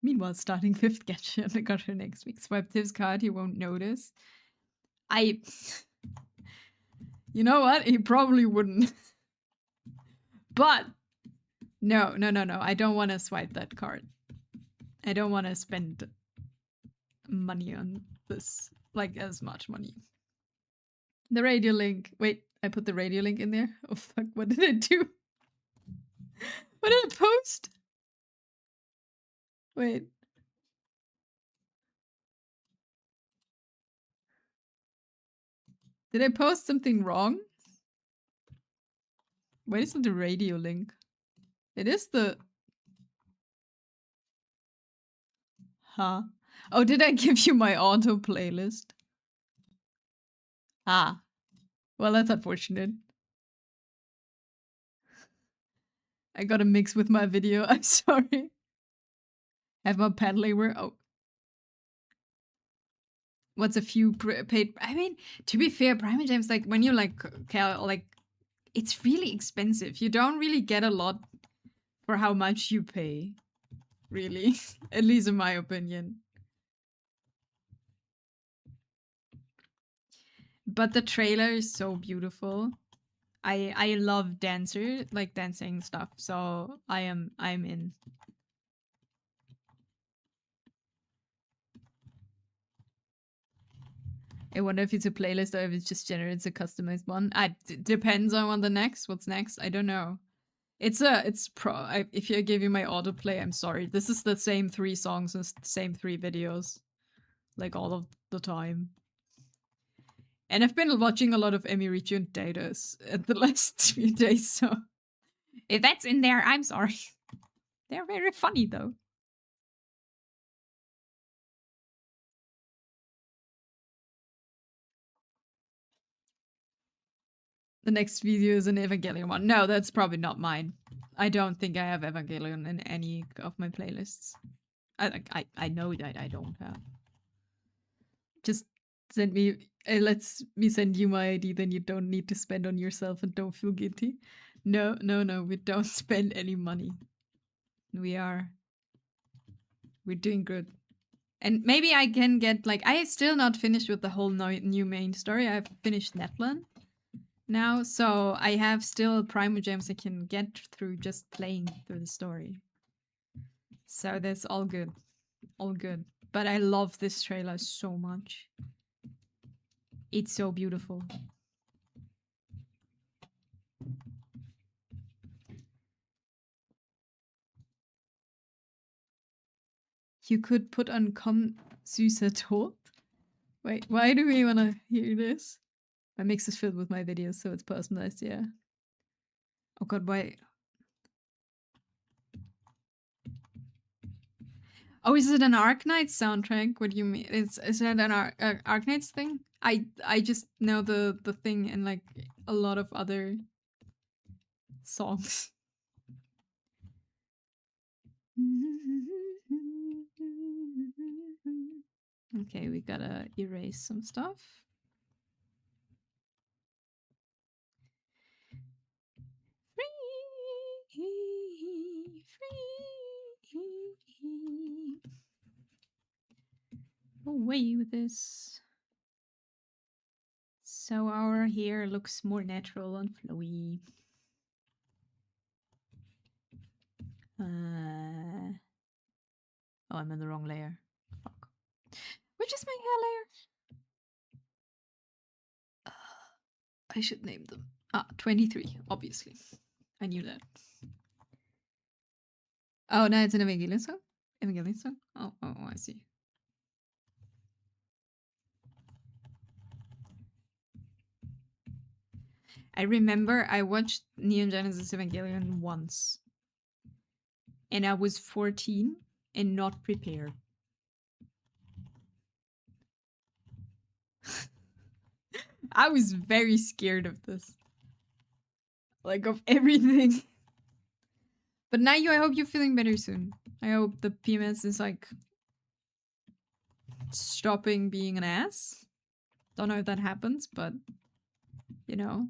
Meanwhile, starting 5th gacha and I got her next week. Swipe his card, he won't notice. You know what? He probably wouldn't. But no. I don't want to swipe that card. I don't want to spend money on this. Like, as much money. The radio link. Wait, I put the radio link in there? Oh fuck, what did I do? What did I post? Wait. Did I post something wrong? Why isn't the radio link? It is the... Huh? Oh, did I give you my auto playlist? Ah. Well, that's unfortunate. I got a mix with my video. I'm sorry. Have my pet labor. Oh. What's a few paid? I mean, to be fair, Primogems, like, when you like, it's really expensive. You don't really get a lot for how much you pay. Really. At least in my opinion. But the trailer is so beautiful. I love dancing stuff, so I'm in. I wonder if it's a playlist or if it just generates a customized one. Depends on what's next. I don't know. If I give you my autoplay, I'm sorry. This is the same 3 songs and the same 3 videos, like, all of the time. And I've been watching a lot of Emirichu and Datas at the last few days, so if that's in there, I'm sorry. They're very funny though. The next video is an Evangelion one. No, that's probably not mine. I don't think I have Evangelion in any of my playlists. I know that I don't have. Just send me. Let me send you my ID. Then you don't need to spend on yourself and don't feel guilty. No. We don't spend any money. We're doing good. And maybe I can get, like, I still not finished with the whole new main story. I've finished Netland now, so I have still Primogems I can get through just playing through the story. So that's all good. All good. But I love this trailer so much. It's so beautiful. You could put on Komm süßer Tod. Wait, why do we want to hear this? My mix is filled with my videos, so it's personalized, yeah. Oh god, why? Oh, is it an Arknights soundtrack? What do you mean? Is that an Arknights thing? I just know the thing and like a lot of other songs. Okay, we gotta erase some stuff. Free. Away with this. So our hair looks more natural and flowy. Oh, I'm in the wrong layer. Fuck. Which is my hair layer? I should name them. 23, obviously. I knew that. Oh, no, it's an Evangelion song? Evangelion song? Oh, I see. I remember I watched Neon Genesis Evangelion once. And I was 14 and not prepared. I was very scared of this. Like, of everything. But now I hope you're feeling better soon. I hope the PMS is like stopping being an ass. Don't know if that happens, but you know.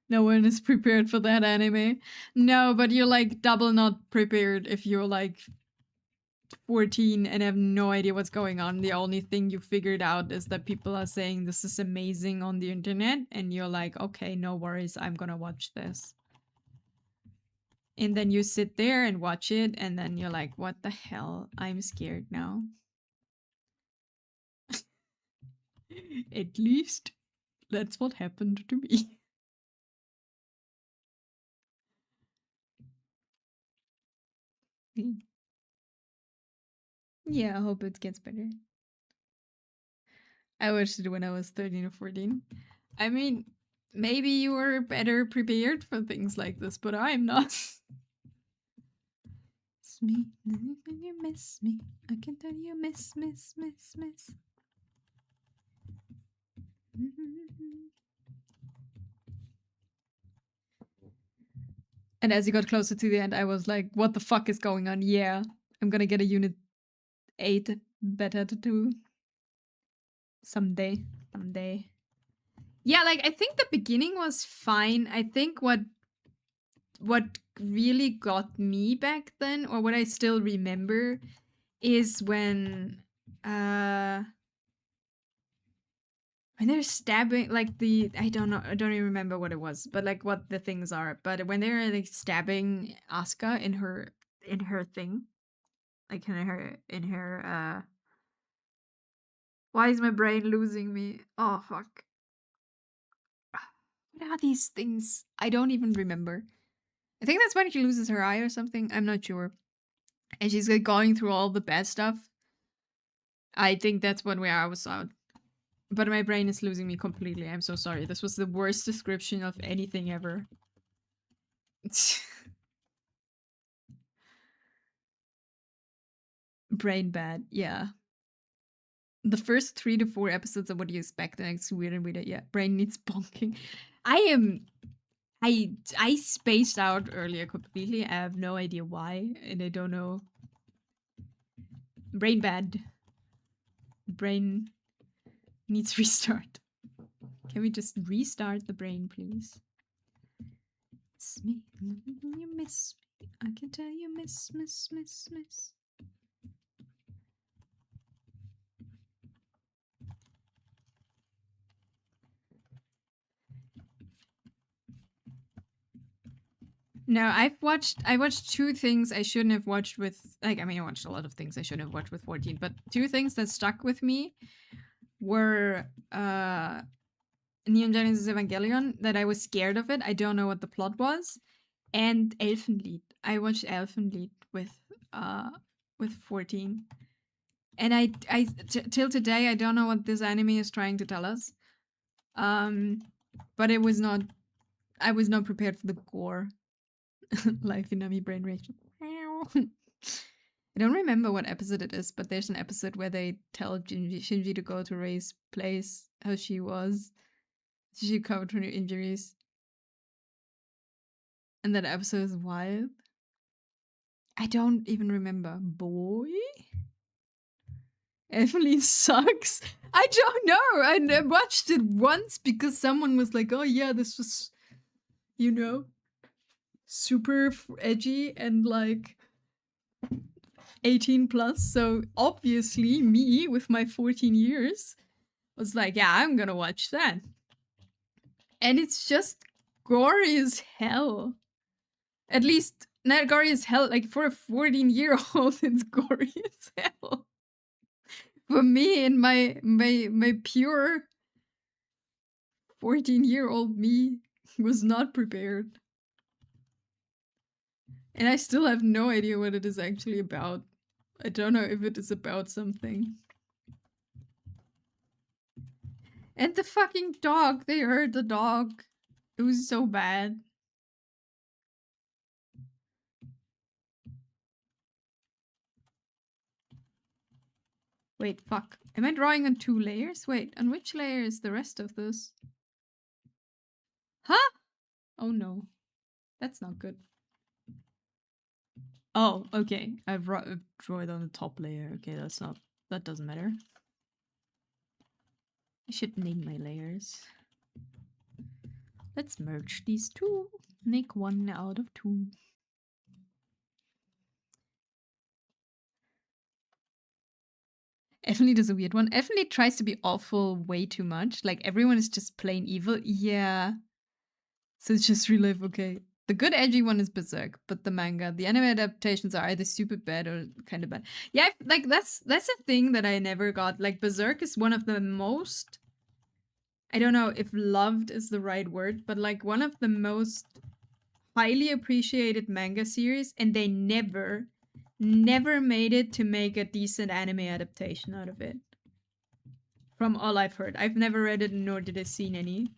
No one is prepared for that anime. No, but you're like double not prepared if you're like 14 and have no idea what's going on. The only thing you figured out is that people are saying this is amazing on the internet, and you're like, okay, no worries, I'm gonna watch this. And then you sit there and watch it, and then you're like, what the hell? I'm scared now. At least that's what happened to me. Yeah, I hope it gets better. I watched it when I was 13 or 14. I mean, maybe you were better prepared for things like this, but I'm not. Miss me, when you miss me, I can tell you miss. And as you got closer to the end, I was like, what the fuck is going on? Yeah, I'm gonna get a Unit 8 beta tattoo. Someday. Yeah, like, I think the beginning was fine. I think what really got me back then, or what I still remember, is when they're stabbing, like, I don't know, I don't even remember what it was, but like what the things are. But when they're like stabbing Asuka in her thing, like in her why is my brain losing me? Oh fuck. What are these things? I don't even remember. I think that's when she loses her eye or something. I'm not sure. And she's like going through all the bad stuff. I think that's when where I was out. But my brain is losing me completely. I'm so sorry. This was the worst description of anything ever. Brain bad, yeah. The first 3 to 4 episodes of what you expect, and it's weird and weird. Yeah, brain needs bonking. I spaced out earlier completely. I have no idea why, and I don't know. Brain bad. Brain needs restart. Can we just restart the brain, please? It's me. You miss me. I can tell you miss. No, I watched 2 things I shouldn't have watched with, like, I mean, I watched a lot of things I shouldn't have watched with 14, but 2 things that stuck with me were Neon Genesis Evangelion, that I was scared of it. I don't know what the plot was. And Elfenlied. I watched Elfenlied with 14. And till today I don't know what this anime is trying to tell us. But I was not prepared for the gore. Life in Nami brain rage. I don't remember what episode it is, but there's an episode where they tell Shinji to go to Rei's place, how she was. She recovered from her injuries. And that episode is wild. I don't even remember. Boy? Emily sucks. I don't know. I watched it once because someone was like, oh yeah, this was, you know, super edgy and like 18 plus. So obviously, me with my 14 years was like, yeah, I'm gonna watch that. And it's just gory as hell. At least not gory as hell. Like for a 14-year-old, it's gory as hell. For me and my pure 14-year-old me was not prepared. And I still have no idea what it is actually about. I don't know if it is about something. And the fucking dog, they hurt the dog. It was so bad. Wait, fuck. Am I drawing on 2 layers? Wait, on which layer is the rest of this? Huh? Oh no. That's not good. Oh, okay. I've drawn it on the top layer. Okay, that doesn't matter. I should name my layers. Let's merge these two. Make 1 out of 2. Emily does a weird one. Emily tries to be awful way too much. Like everyone is just plain evil. Yeah. So it's just real life, okay. The good edgy one is Berserk, but the manga, the anime adaptations are either stupid bad or kind of bad. Yeah, like that's a thing that I never got. Like Berserk is one of the most, I don't know if loved is the right word, but like one of the most highly appreciated manga series, and they never made it to make a decent anime adaptation out of it. From all I've heard. I've never read it nor did I see any.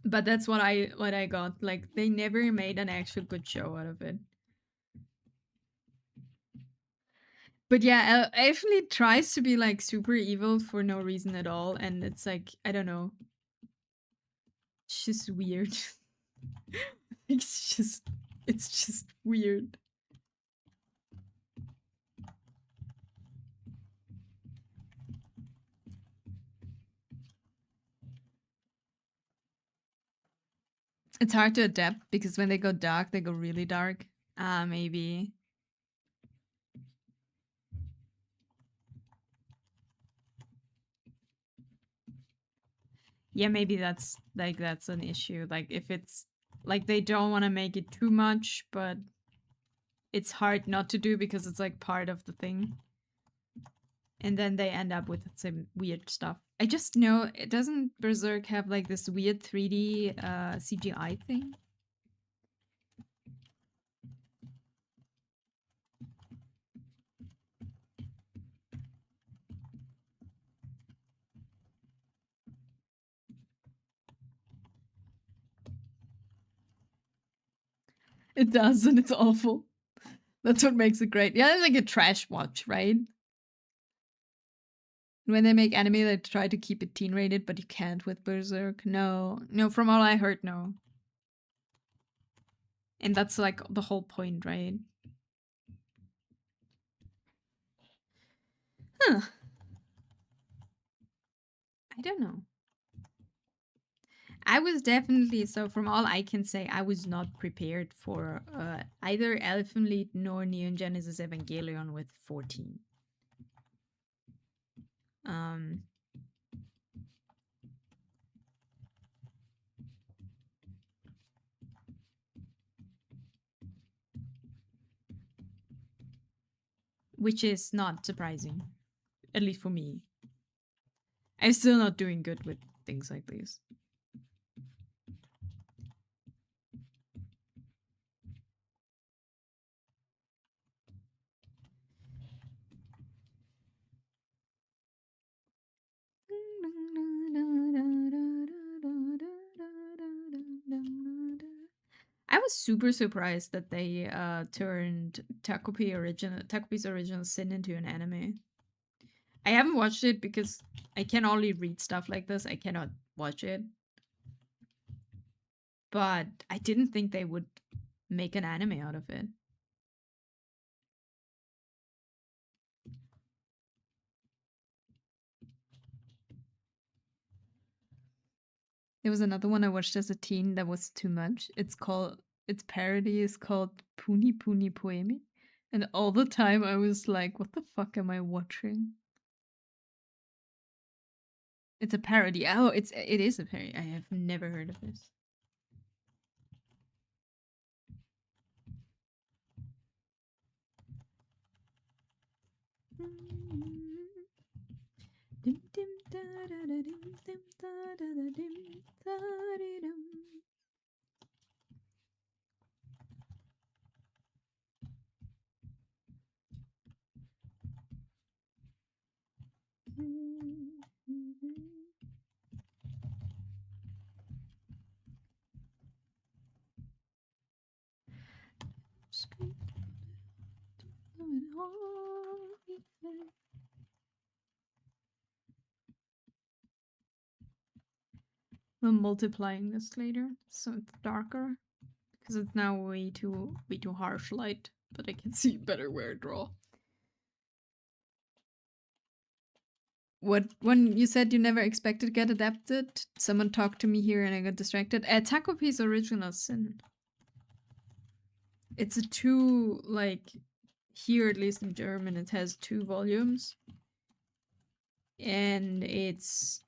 But that's what I got. Like they never made an actual good show out of it. But yeah, Ashley tries to be like super evil for no reason at all, and it's like I don't know. It's just weird. it's just weird. It's hard to adapt because when they go dark, they go really dark. Maybe. Yeah, maybe that's an issue. Like if it's like they don't want to make it too much, but it's hard not to do because it's like part of the thing. And then they end up with some weird stuff. I just know it doesn't Berserk have like this weird 3D CGI thing? It does, and it's awful. That's what makes it great. Yeah, it's like a trash watch, right? When they make anime, they try to keep it teen rated, but you can't with Berserk. No, from all I heard, no. And that's like the whole point, right? Huh. I don't know. I was definitely, so from all I can say, I was not prepared for either Elfen Lied nor Neon Genesis Evangelion with 14. Um, which is not surprising, at least for me. I'm still not doing good with things like this. I was super surprised that they turned Takopi's original sin into an anime. I haven't watched it because I can only read stuff like this. I cannot watch it. But I didn't think they would make an anime out of it. There was another one I watched as a teen that was too much. Its parody is called Puni Puni Poemi. And all the time I was like, what the fuck am I watching? It's a parody. Oh, it is a parody. I have never heard of this. I'm multiplying this later, so it's darker. Because it's now way too harsh light, but I can see better where I draw. What when you said you never expected to get adapted? Someone talked to me here and I got distracted. Takopi's original sin. It's a two, like, here at least in German, it has 2 volumes. And it's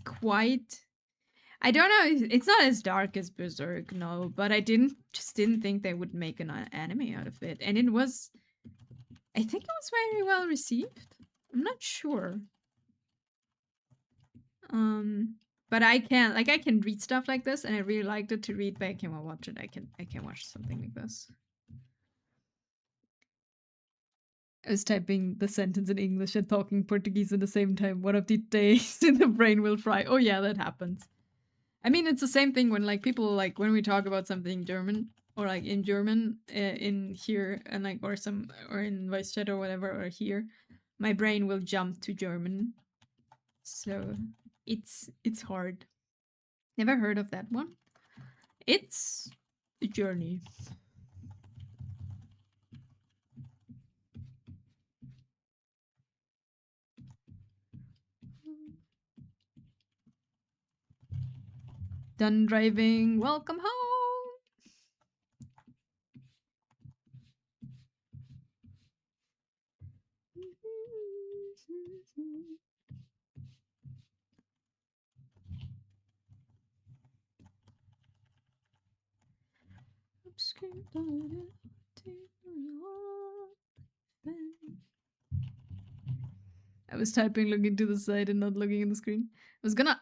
quite, I don't know, it's not as dark as Berserk, no, but I didn't think they would make an anime out of it. And it was, I think it was very well received. I'm not sure. But I can read stuff like this, and I really liked it to read, but I can't watch it. I can watch something like this. I was typing the sentence in English and talking Portuguese at the same time. One of the days the brain will fry. Oh yeah, that happens. I mean, it's the same thing when like people like when we talk about something German or like in German in here and like or in voice chat or whatever or here, my brain will jump to German. So it's hard. Never heard of that one. It's a journey. Done driving. Welcome home. I was typing looking to the side and not looking at the screen. I was gonna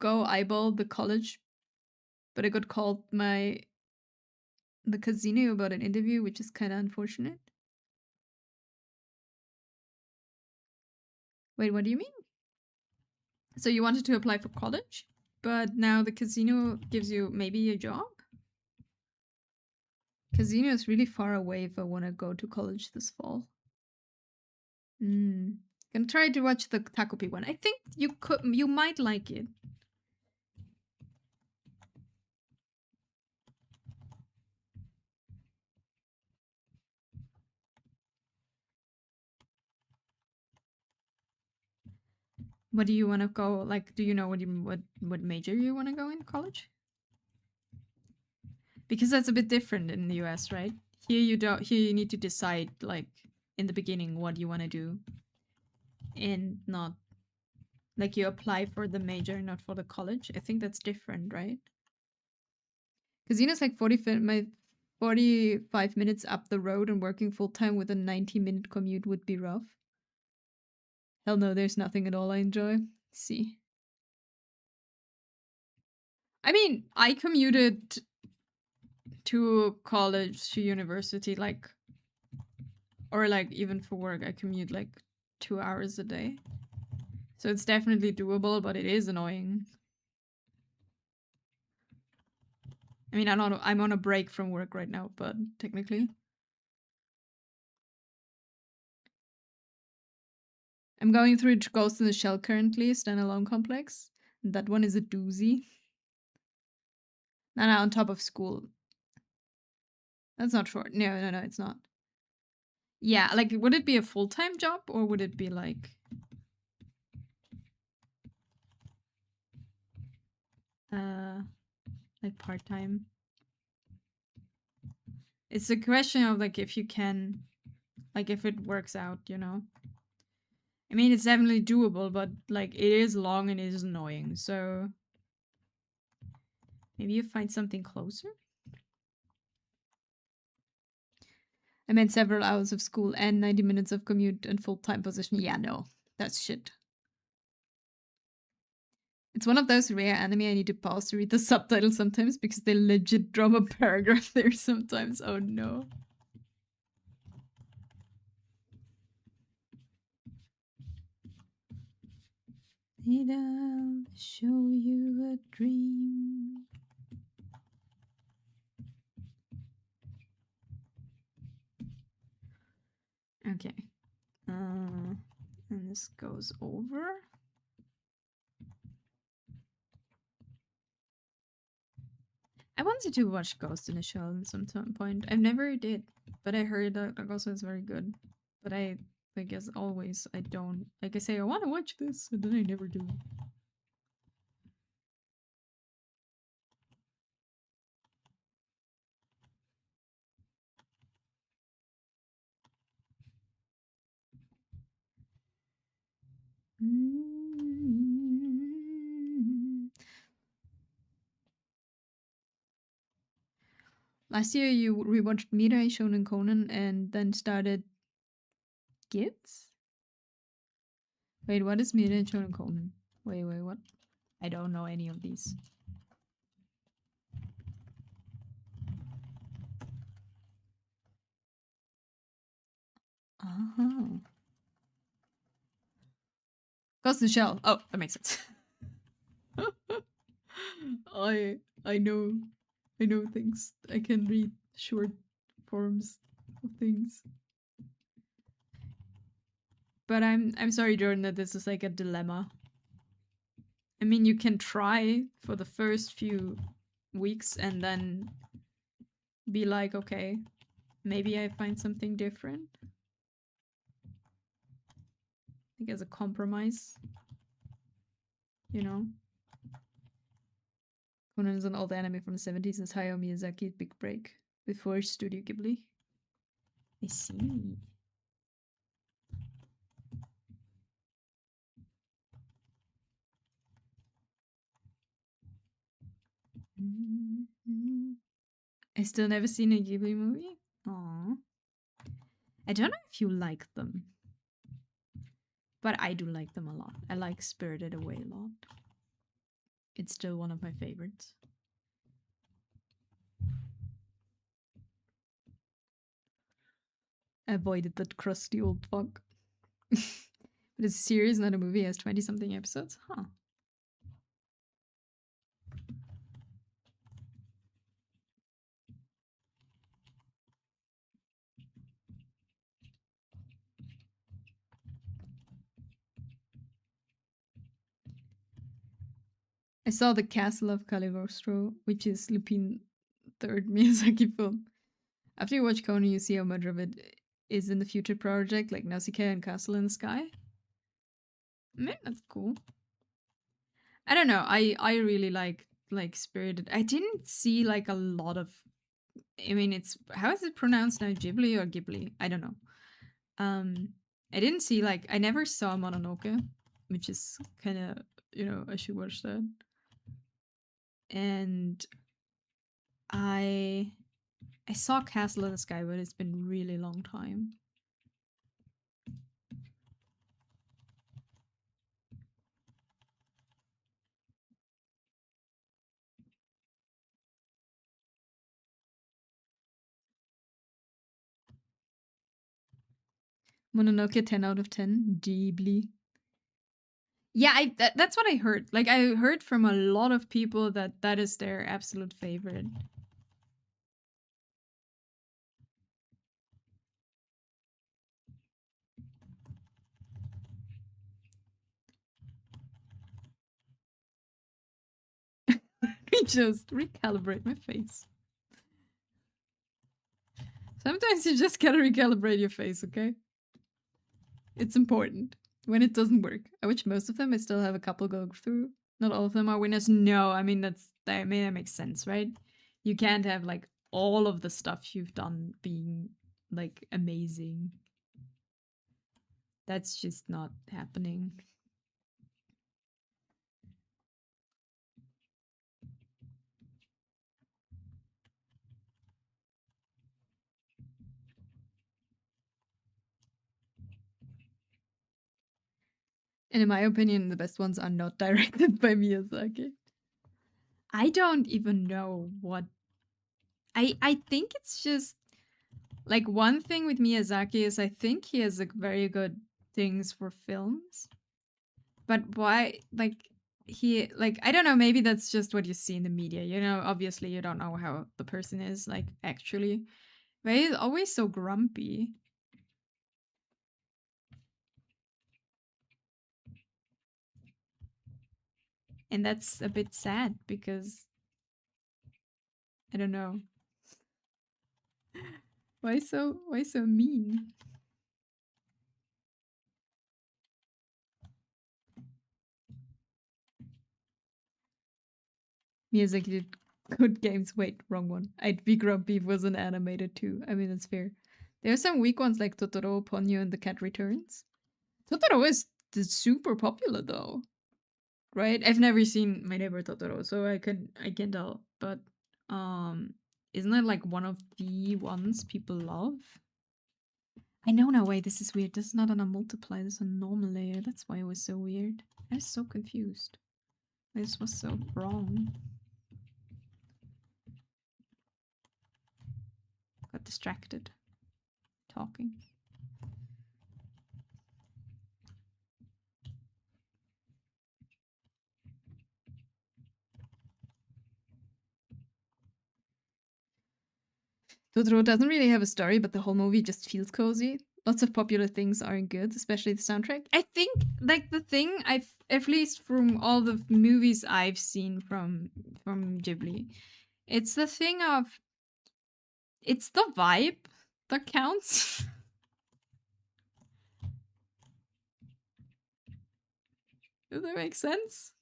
go eyeball the college, but I got called the casino about an interview, which is kind of unfortunate. Wait, what do you mean? So you wanted to apply for college, but now the casino gives you maybe a job? Casino is really far away if I want to go to college this fall. Gonna try to watch the Takopi one. I think you might like it. What do you want to go? Like, do you know what major you want to go in college? Because that's a bit different in the US, right? Here you don't. Here you need to decide like in the beginning what you want to do, and not like you apply for the major, not for the college. I think that's different, right? Casino's like 45 minutes up the road, and working full time with a 90-minute commute would be rough. Hell no, there's nothing at all I enjoy. Let's see. I mean, I commuted to college, to university, like, or like even for work, I commute like 2 hours a day. So it's definitely doable, but it is annoying. I mean, I'm on a break from work right now, but technically. I'm going through Ghost in the Shell currently, standalone complex. That one is a doozy. No, on top of school. That's not short. No, it's not. Yeah, like, would it be a full-time job or would it be like uh part-time? It's a question of like if you can, like if it works out, you know. I mean, it's definitely doable, but like it is long and it is annoying. So maybe you find something closer. I meant several hours of school and 90 minutes of commute and full-time position. Yeah, no, that's shit. It's one of those rare anime I need to pause to read the subtitles sometimes because they legit drop a paragraph there sometimes. Oh no. Need I show you a dream? Okay. And this goes over. I wanted to watch Ghost in the Shell at some point. I never did, but I heard that also is very good. But I like as always, I don't like I say I want to watch this, and then I never do. Last year you rewatched Mirai, Shonen Conan, and then started Gibbs? Wait, what is Mirai, Shonen Conan? Wait, what? I don't know any of these. Uh-huh. Ghost in the Shell. Oh, that makes sense. I know things. I can read short forms of things. But I'm sorry, Jordan, that this is like a dilemma. I mean, you can try for the first few weeks and then be like, okay, maybe I find something different. Like as a compromise. You know? Conan is an old anime from the 70s. It's Hayao Miyazaki's big break before Studio Ghibli. I see. I still never seen a Ghibli movie. Aww. I don't know if you like them, but I do like them a lot. I like Spirited Away a lot. It's still one of my favorites. I avoided that crusty old fuck. But it's a series, not a movie. It has 20 something episodes. Huh. I saw The Castle of Cagliostro, which is Lupin third Miyazaki film. After you watch Conan, you see how much of it is in the future project, like Nausicaa and Castle in the Sky. I mean, that's cool. I don't know. I really like Spirited. I didn't see like a lot of. I mean, it's how is it pronounced now? Ghibli or Ghibli? I don't know. Um, I didn't see like I never saw Mononoke, which is kind of I should watch that. And I I saw Castle in the Sky, but it's been really long time. Mononoke 10 out of 10. Ghibli. Yeah, that's what I heard. Like I heard from a lot of people that that is their absolute favorite. Me just recalibrate my face. Sometimes you just gotta recalibrate your face, okay? It's important when it doesn't work. I wish most of them I still have a couple go through. Not all of them are winners. No, I mean that makes sense, right? You can't have like all of the stuff you've done being like amazing. That's just not happening. And in my opinion, the best ones are not directed by Miyazaki. I don't even know what I think it's just like one thing with Miyazaki is I think he has like very good things for films. But why like he like I don't know, maybe that's just what you see in the media. You know, obviously you don't know how the person is like actually. But he's always so grumpy. And that's a bit sad because I don't know. Why so mean? Miyazaki did good games. Wait, wrong one. I'd be grumpy if it was an animated too. I mean, that's fair. There are some weak ones like Totoro, Ponyo, and The Cat Returns. Totoro is super popular though, right? I've never seen My Neighbor Totoro, so I can tell. But isn't it like one of the ones people love? I know now. Wait, this is weird. This is not on a multiply. This is a normal layer. That's why it was so weird. I was so confused. This was so wrong. Got distracted talking. Totoro doesn't really have a story, but the whole movie just feels cozy. Lots of popular things aren't good, especially the soundtrack. I think like the thing I've at least from all the movies I've seen from Ghibli, it's the thing of it's the vibe that counts. Does that make sense?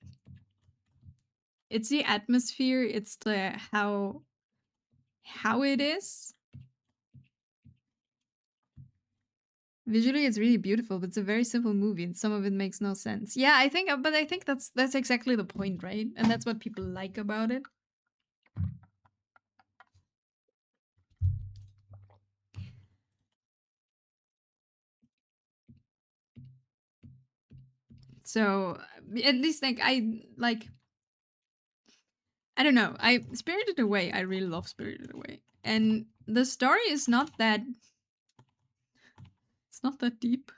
It's the atmosphere, it's the how it is. Visually, it's really beautiful, but it's a very simple movie, and some of it makes no sense. Yeah, but I think that's exactly the point, right? And that's what people like about it. So at least I don't know. I Spirited Away. I really love Spirited Away, and the story is not that. It's not that deep.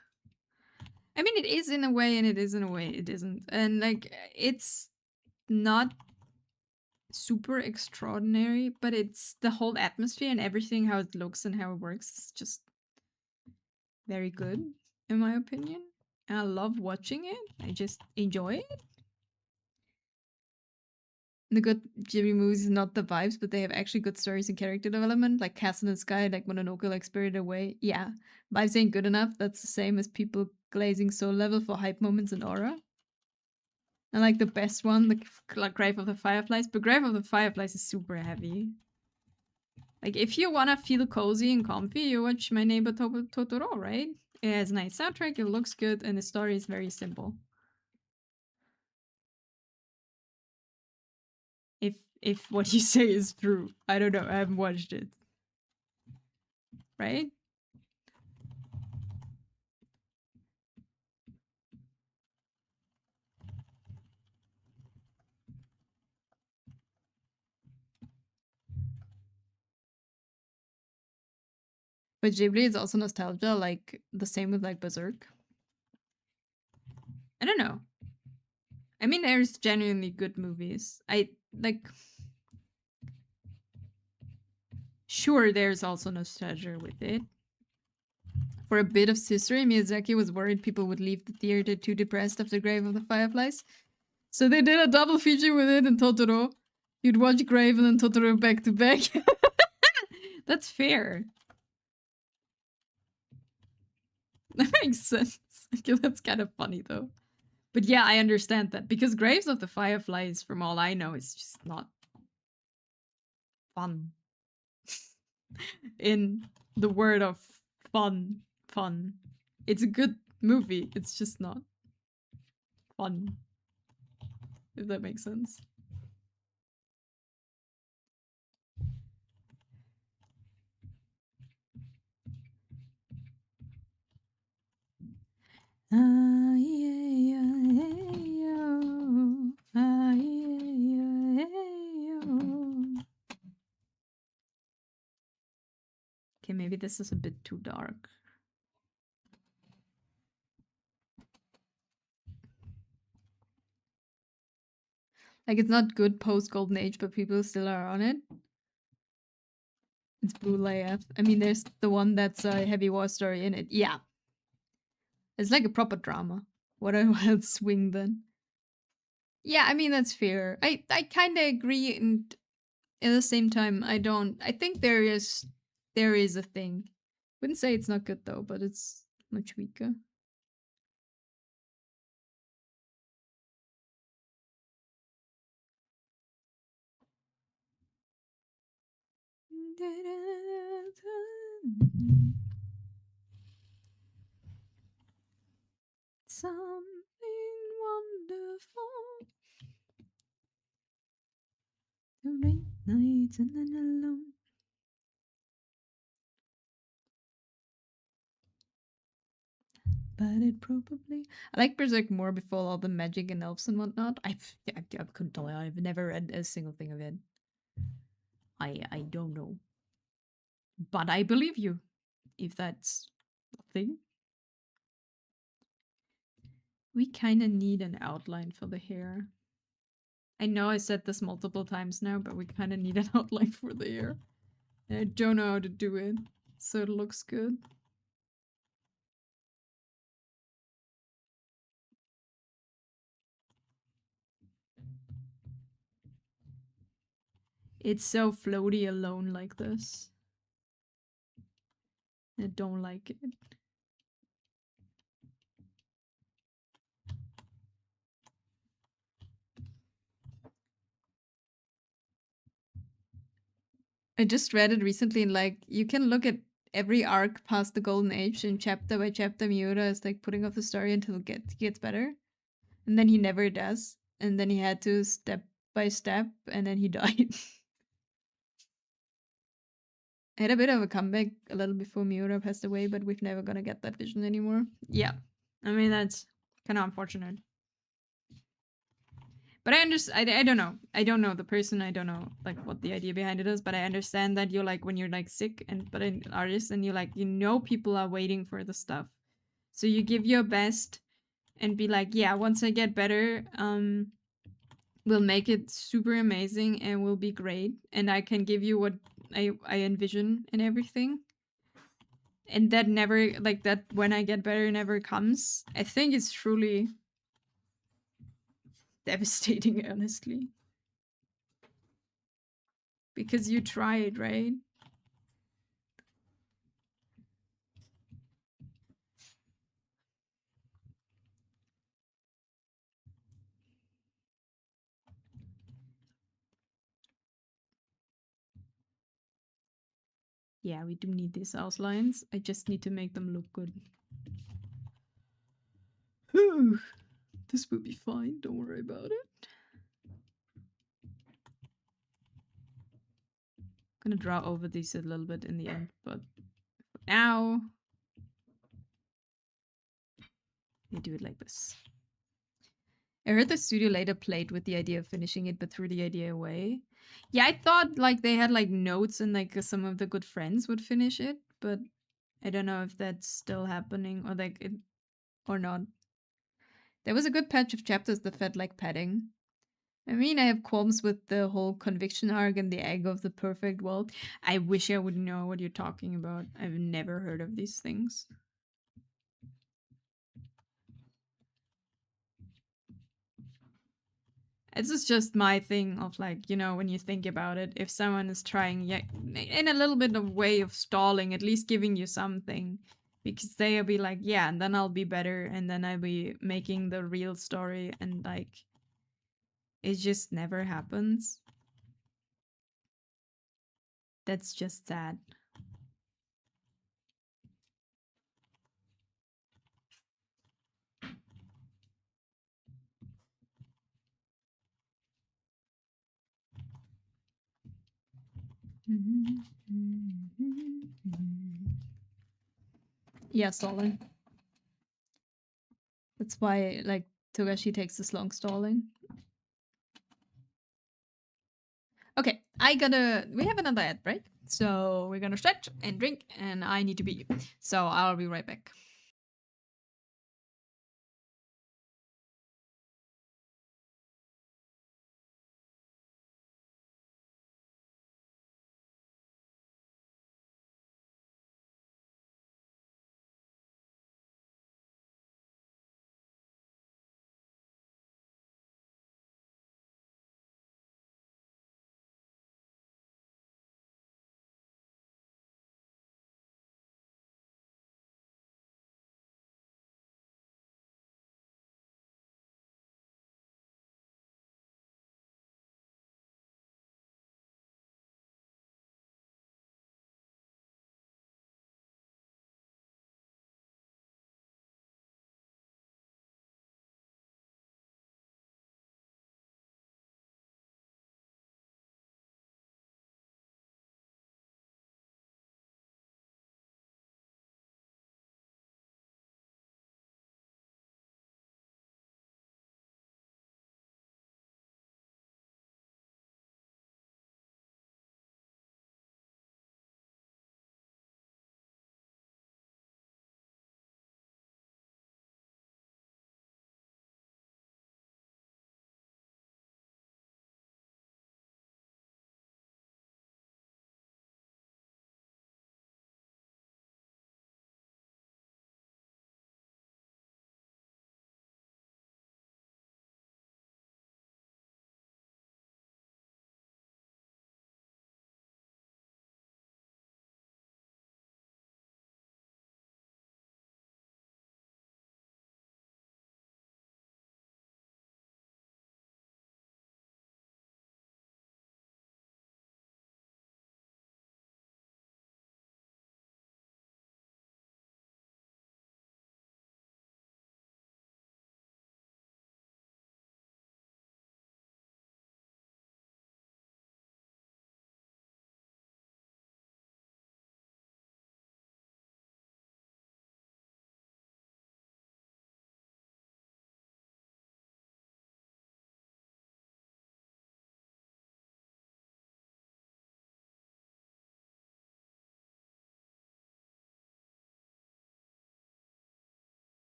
I mean, it is in a way, and it is in a way it isn't, and like it's not super extraordinary, but it's the whole atmosphere and everything, how it looks and how it works, is just very good, in my opinion. And I love watching it. I just enjoy it. The good Ghibli movies is not the vibes, but they have actually good stories and character development, like Castle in the Sky, like Mononoke, like Spirited Away. Yeah, vibes ain't good enough. That's the same as people glazing soul level for hype moments and aura. And like the best one, like Grave of the Fireflies, but Grave of the Fireflies is super heavy. Like if you wanna feel cozy and comfy, you watch My Neighbor Totoro, right? It has a nice soundtrack, it looks good, and the story is very simple. If what you say is true. I don't know, I haven't watched it. Right? But Ghibli is also nostalgia, like the same with like Berserk. I don't know. I mean, there's genuinely good movies. I like. Sure, there's also nostalgia with it. For a bit of history, Miyazaki was worried people would leave the theater too depressed after Grave of the Fireflies. So they did a double feature with it and Totoro. You'd watch Grave and then Totoro back to back. That's fair. That makes sense. Okay, that's kind of funny though. But yeah, I understand that because Graves of the Fireflies, from all I know, is just not fun. In the word of fun. It's a good movie. It's just not fun. If that makes sense. Okay, maybe this is a bit too dark. Like, it's not good post Golden Age, but people still are on it. It's Blue AF. I mean, there's the one that's a heavy war story in it. Yeah. It's like a proper drama. What a wild swing then. Yeah, I mean, that's fair. I kind of agree, and at the same time, I think there is a thing. Wouldn't say it's not good though, but it's much weaker. Something wonderful. The late nights and then alone. But it probably. I like Berserk more before all the magic and elves and whatnot. I couldn't tell you. I've never read a single thing of it. I don't know. But I believe you, if that's a thing. We kind of need an outline for the hair. I know I said this multiple times now, but we kind of need an outline for the hair. And I don't know how to do it, so it looks good. It's so floaty alone like this. I don't like it. I just read it recently, and like you can look at every arc past the Golden Age, and chapter by chapter, Miura is like putting off the story until it gets better, and then he never does, and then he had to step by step, and then he died. I had a bit of a comeback a little before Miura passed away, but we've never gonna get that vision anymore. Yeah, I mean that's kind of unfortunate. But I understand. I don't know. I don't know the person. I don't know like what the idea behind it is. But I understand that you're like when you're like sick and but an artist and you like people are waiting for the stuff, so you give your best and be like, yeah, once I get better, we'll make it super amazing and will be great, and I can give you what I envision and everything. And that never like that when I get better never comes. I think it's truly devastating, honestly. Because you tried, right? Yeah, we do need these outlines. I just need to make them look good. This will be fine. Don't worry about it. I'm gonna draw over these a little bit in the end, but for now, we do it like this. I heard the studio later played with the idea of finishing it, but threw the idea away. Yeah, I thought like they had like notes and like some of the good friends would finish it, but I don't know if that's still happening or like it or not. There was a good patch of chapters that felt like padding. I mean, I have qualms with the whole conviction arc and the egg of the perfect world. I wish I would know what you're talking about. I've never heard of these things. This is just my thing of like, when you think about it, if someone is trying, yeah, in a little bit of way of stalling, at least giving you something, because they'll be like, yeah, and then I'll be better, and then I'll be making the real story, and like, it just never happens. That's just sad. Yeah, stalling. That's why, like, Togashi takes this long stalling. Okay, we have another ad break. So we're gonna stretch and drink, and I need to pee. So I'll be right back.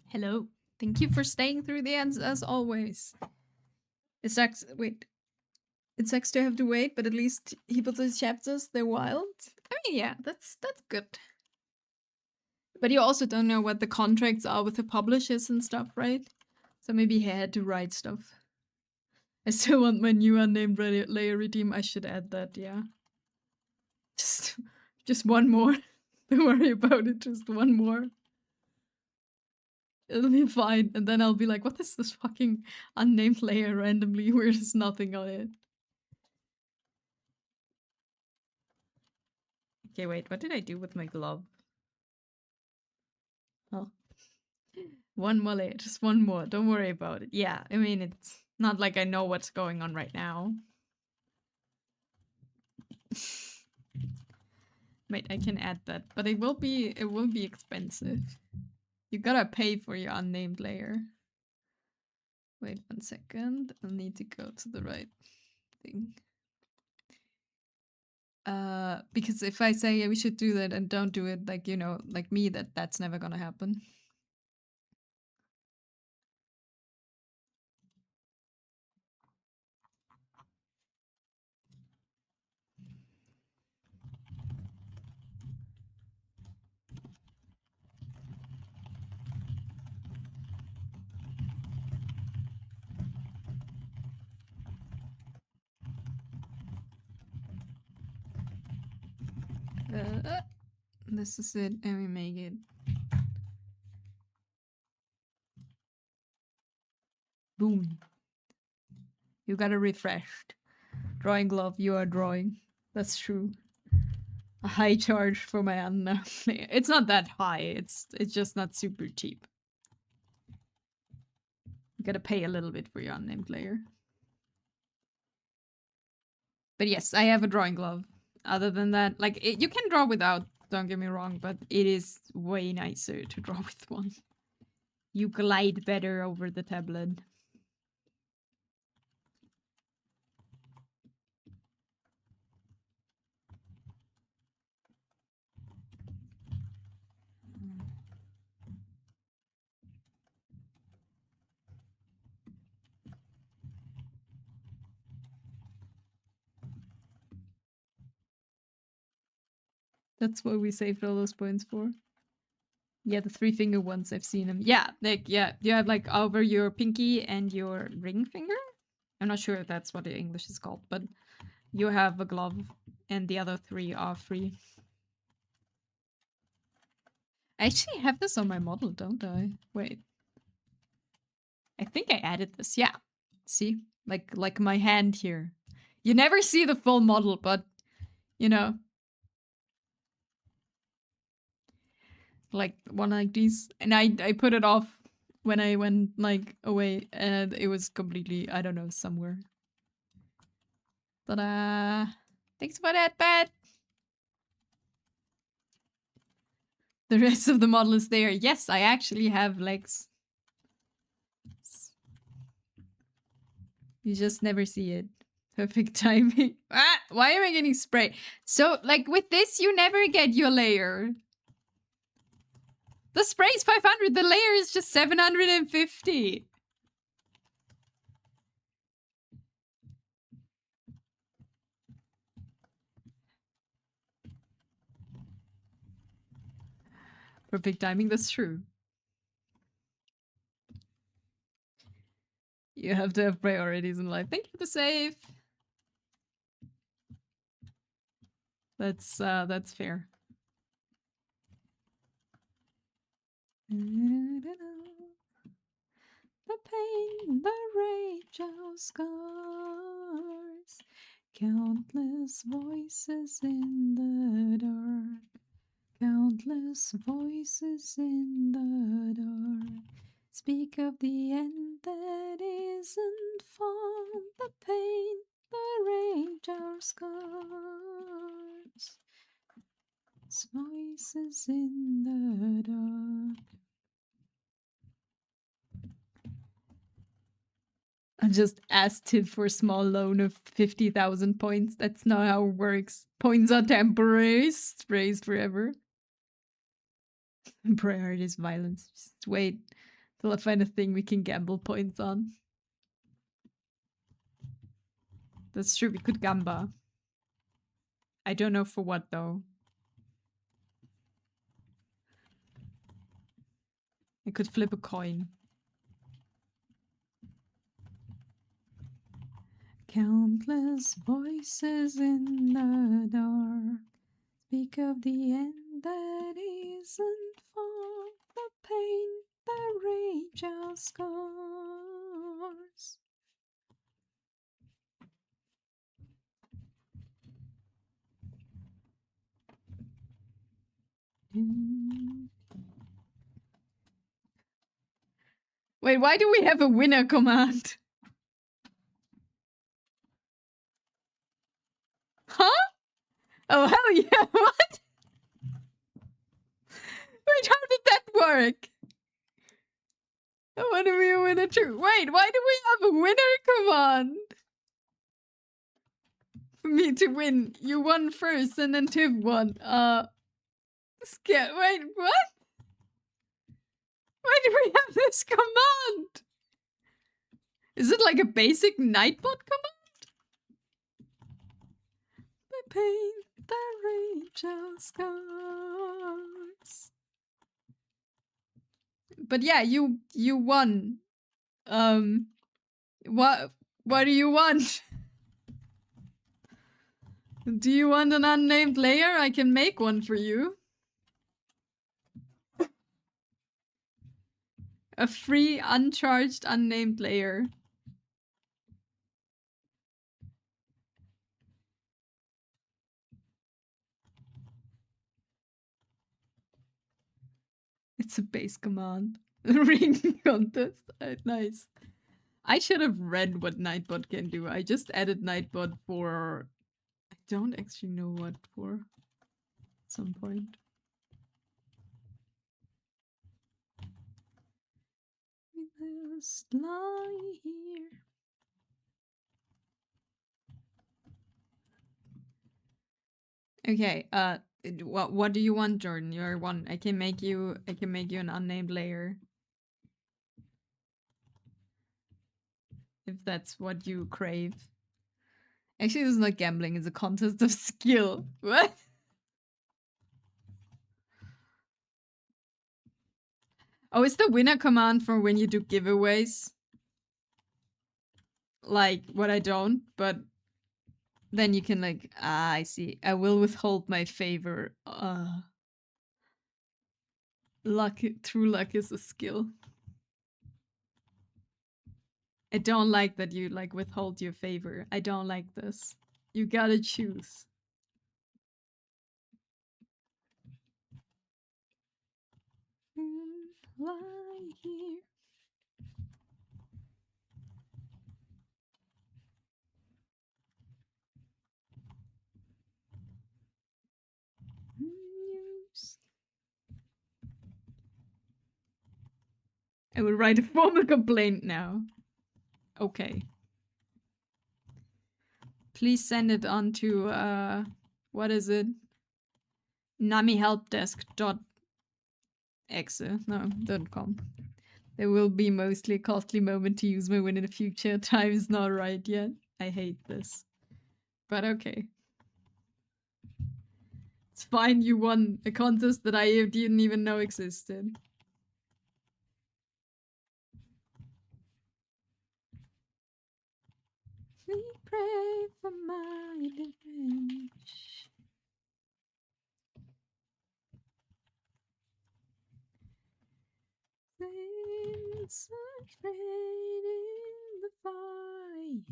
Hello. Thank you for staying through the ends as always. It sucks. Wait. It sucks to have to wait, but at least he puts his chapters. They're wild. I mean, yeah, that's good. But you also don't know what the contracts are with the publishers and stuff, right? So maybe he had to write stuff. I still want my new unnamed layer redeem. I should add that. Yeah. Just one more. Don't worry about it. Just one more. It'll be fine. And then I'll be like, what is this fucking unnamed layer randomly where there's nothing on it? Okay, wait, what did I do with my glove? Oh. One more layer, just one more. Don't worry about it. Yeah, I mean, it's not like I know what's going on right now. Wait, I can add that, but it will be expensive. You gotta pay for your unnamed layer. Wait 1 second. I need to go to the right thing. Because if I say we should do that and don't do it, like, you know, like me, that's never gonna happen. This is it, and we make it. Boom. You got a refreshed. Drawing glove, you are drawing. That's true. A high charge for my unknown layer. It's not that high, it's just not super cheap. You gotta pay a little bit for your unnamed layer. But yes, I have a drawing glove. Other than that, like, you can draw without, don't get me wrong, but it is way nicer to draw with one. You glide better over the tablet. That's what we saved all those points for. Yeah, the 3-finger ones, I've seen them. Yeah, like, yeah, you have like over your pinky and your ring finger. I'm not sure if that's what the English is called, but you have a glove and the other 3 are free. I actually have this on my model, don't I? Wait. I think I added this, yeah. See? Like my hand here. You never see the full model, but, you know. Like one like these. And I put it off when I went like away and it was completely, I don't know, somewhere. Ta-da! Thanks for that, Pat! The rest of the model is there. Yes, I actually have legs. You just never see it. Perfect timing. Ah, why am I getting sprayed? So, like, with this, you never get your layer. The spray's 500, the layer is just 750. Perfect timing, that's true. You have to have priorities in life. Thank you for the save. That's fair. The pain, the rage, our scars, countless voices in the dark, countless voices in the dark, speak of the end that isn't far, the pain, the rage, our scars, voices in the dark. I just asked him for a small loan of 50,000 points. That's not how it works. Points are temporary, sprays forever. Priority is violence. Just wait till I find a thing we can gamble points on. That's true, we could gamba. I don't know for what though. I could flip a coin. Countless voices in the dark speak of the end that isn't far, the pain, the rage of scars. Wait, why do we have a winner command? Huh? Oh, hell yeah, what? Wait, how did that work? What do we win a true? Wait, why do we have a winner command? For me to win, you won first and then Tiv won. Wait, what? Why do we have this command? Is it like a basic Nightbot command? The pain, the rage of scars. But yeah, you won. What do you want? Do you want an unnamed layer? I can make one for you. A free, uncharged, unnamed layer. It's a base command. Ring contest. Nice. I should have read what Nightbot can do. I just added Nightbot for... I don't actually know what for. At some point. We just lie here. Okay, what do you want, Jordan? You're one. I can make you an unnamed layer. If that's what you crave. Actually, this is not gambling, it's a contest of skill. What? Oh, is the winner command for when you do giveaways? Like, what I don't, but then you can like, I see. I will withhold my favor. True luck is a skill. I don't like that you like withhold your favor. I don't like this. You gotta choose. Lie here. I will write a formal complaint now. Okay. Please send it on to, what is it? namihelpdesk.exe. No, .com. There will be mostly a costly moment to use my win in the future. Time is not right yet. I hate this. But okay. It's fine, you won a contest that I didn't even know existed. We pray for my revenge. Things are great in the fire.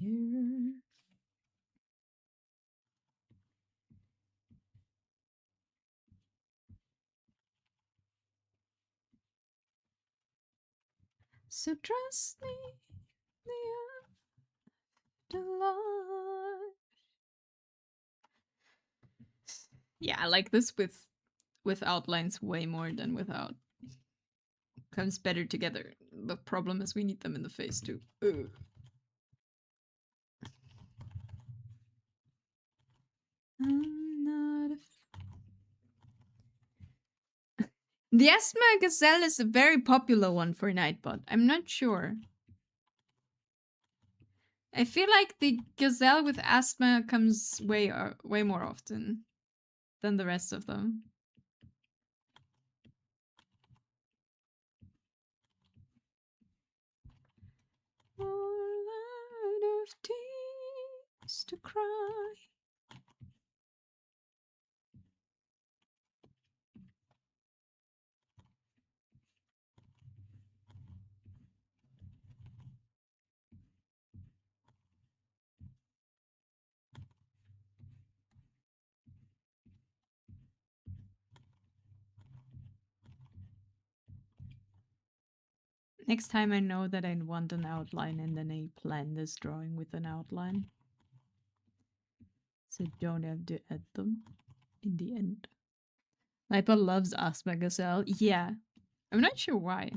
So trust me, the afterlife. Yeah, I like this with outlines way more than without. Comes better together. The problem is we need them in the face too. Ugh. I'm not The Asthma Gazelle is a very popular one for Nightbot. I'm not sure. I feel like the Gazelle with asthma comes way more often than the rest of them. More light of tears to cry. Next time I know that I want an outline and then I plan this drawing with an outline. So don't have to add them in the end. Lipa loves Aspergazelle. Yeah. I'm not sure why.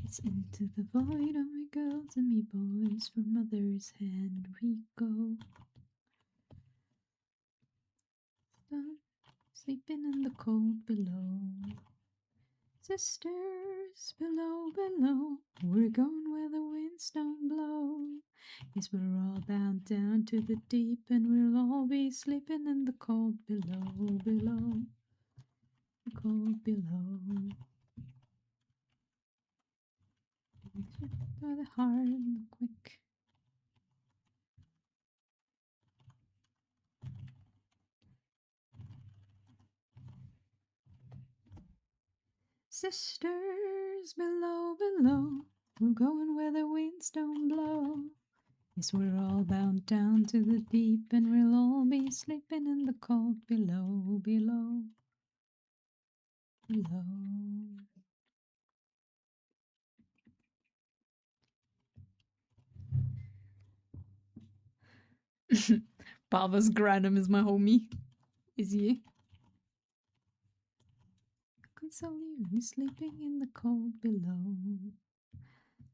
It's into the void, oh my girls and me boys, for mother's hand we go. Sleeping in the cold below. Sisters, below, below, we're going where the winds don't blow. Yes, we're all bound down to the deep, and we'll all be sleeping in the cold below, below, the cold below. By the heart and the quick. Sisters, below, below, we're going where the winds don't blow. Yes, we're all bound down to the deep, and we'll all be sleeping in the cold below, below, below. Pava's Granum is my homie. Is he? Console you when you're sleeping in the cold below.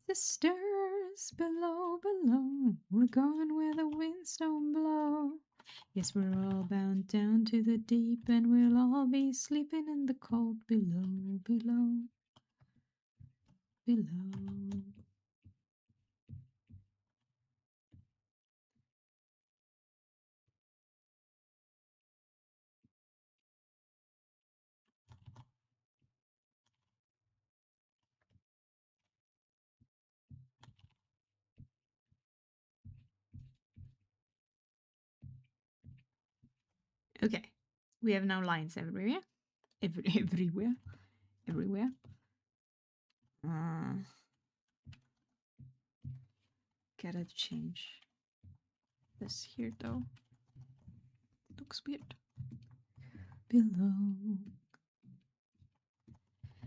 Sisters, below, below, we're going where the winds don't blow. Yes, we're all bound down to the deep, and we'll all be sleeping in the cold below, below, below. Okay, we have now lines everywhere. Everywhere. Everywhere. Gotta change this here though. Looks weird. Below.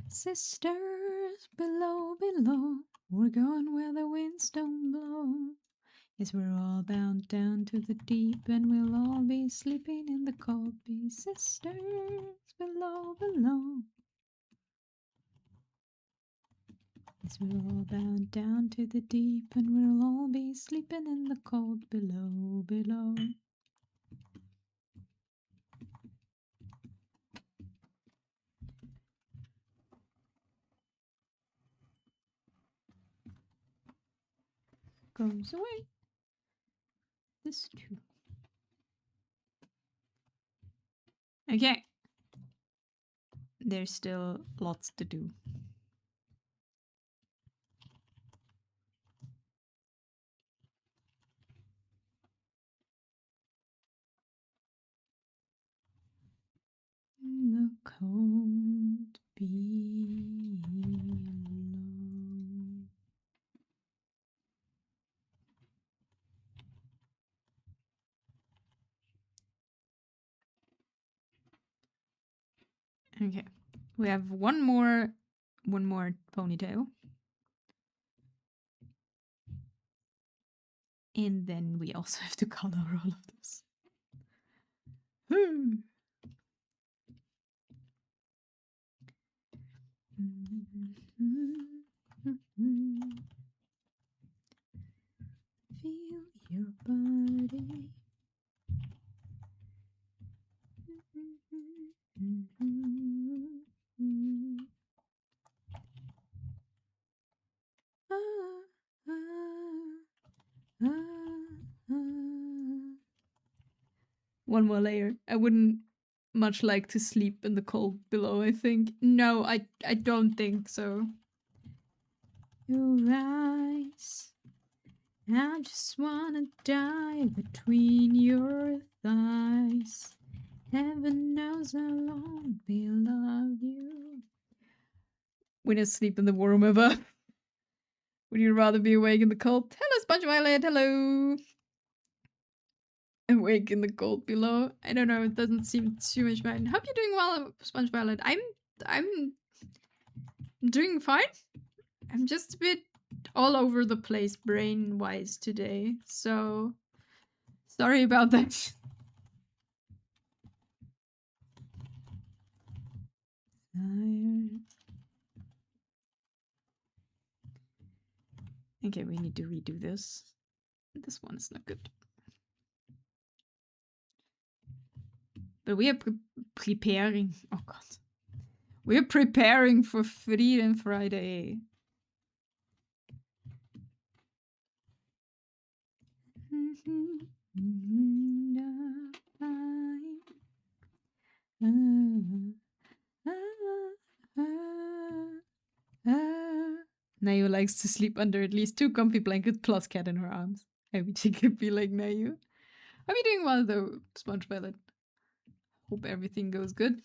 Sisters, below, below, we're going where the winds don't blow. Yes, we're all bound down to the deep, and we'll all be sleeping in the cold. Be sisters, below, below. Yes, we're all bound down to the deep, and we'll all be sleeping in the cold below, below. Goes away. This too. Okay. There's still lots to do. In the cold below. Okay, we have one more ponytail, and then we also have to color all of this. Feel your body. One more layer. I wouldn't much like to sleep in the cold below, I think. No, I don't think so. Your eyes, I just wanna die between your thighs. Heaven knows how long we love you. When I sleep in the warm above. Would you rather be awake in the cold? Hello, Sponge Violet. Hello. Awake in the cold below. I don't know. It doesn't seem too much fun. Hope you're doing well, Sponge Violet. I'm doing fine. I'm just a bit all over the place brain wise today. So sorry about that. Okay, we need to redo this. This one is not good. But we are preparing. Oh god. We're preparing for Frieren Friday. Nayu likes to sleep under at least 2 comfy blankets plus cat in her arms. I wish she could be like Nayu. Are we doing well though, Sponge Violet? Hope everything goes good.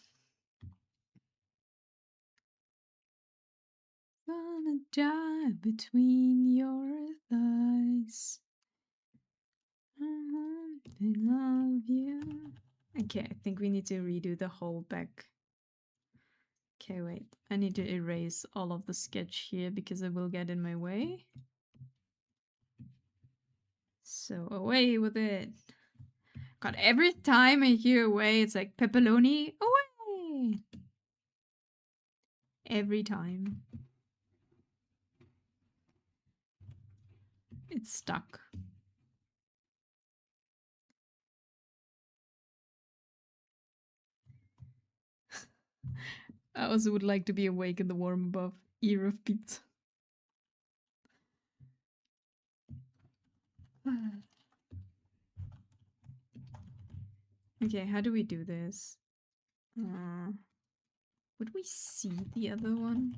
Gonna die between your thighs. I love you. Okay, I think we need to redo the whole back. Okay, wait. I need to erase all of the sketch here because it will get in my way. So away with it. God, every time I hear away, it's like pepperoni away. Every time. It's stuck. I also would like to be awake in the warm above ear of pizza. Okay, how do we do this? Would we see the other one?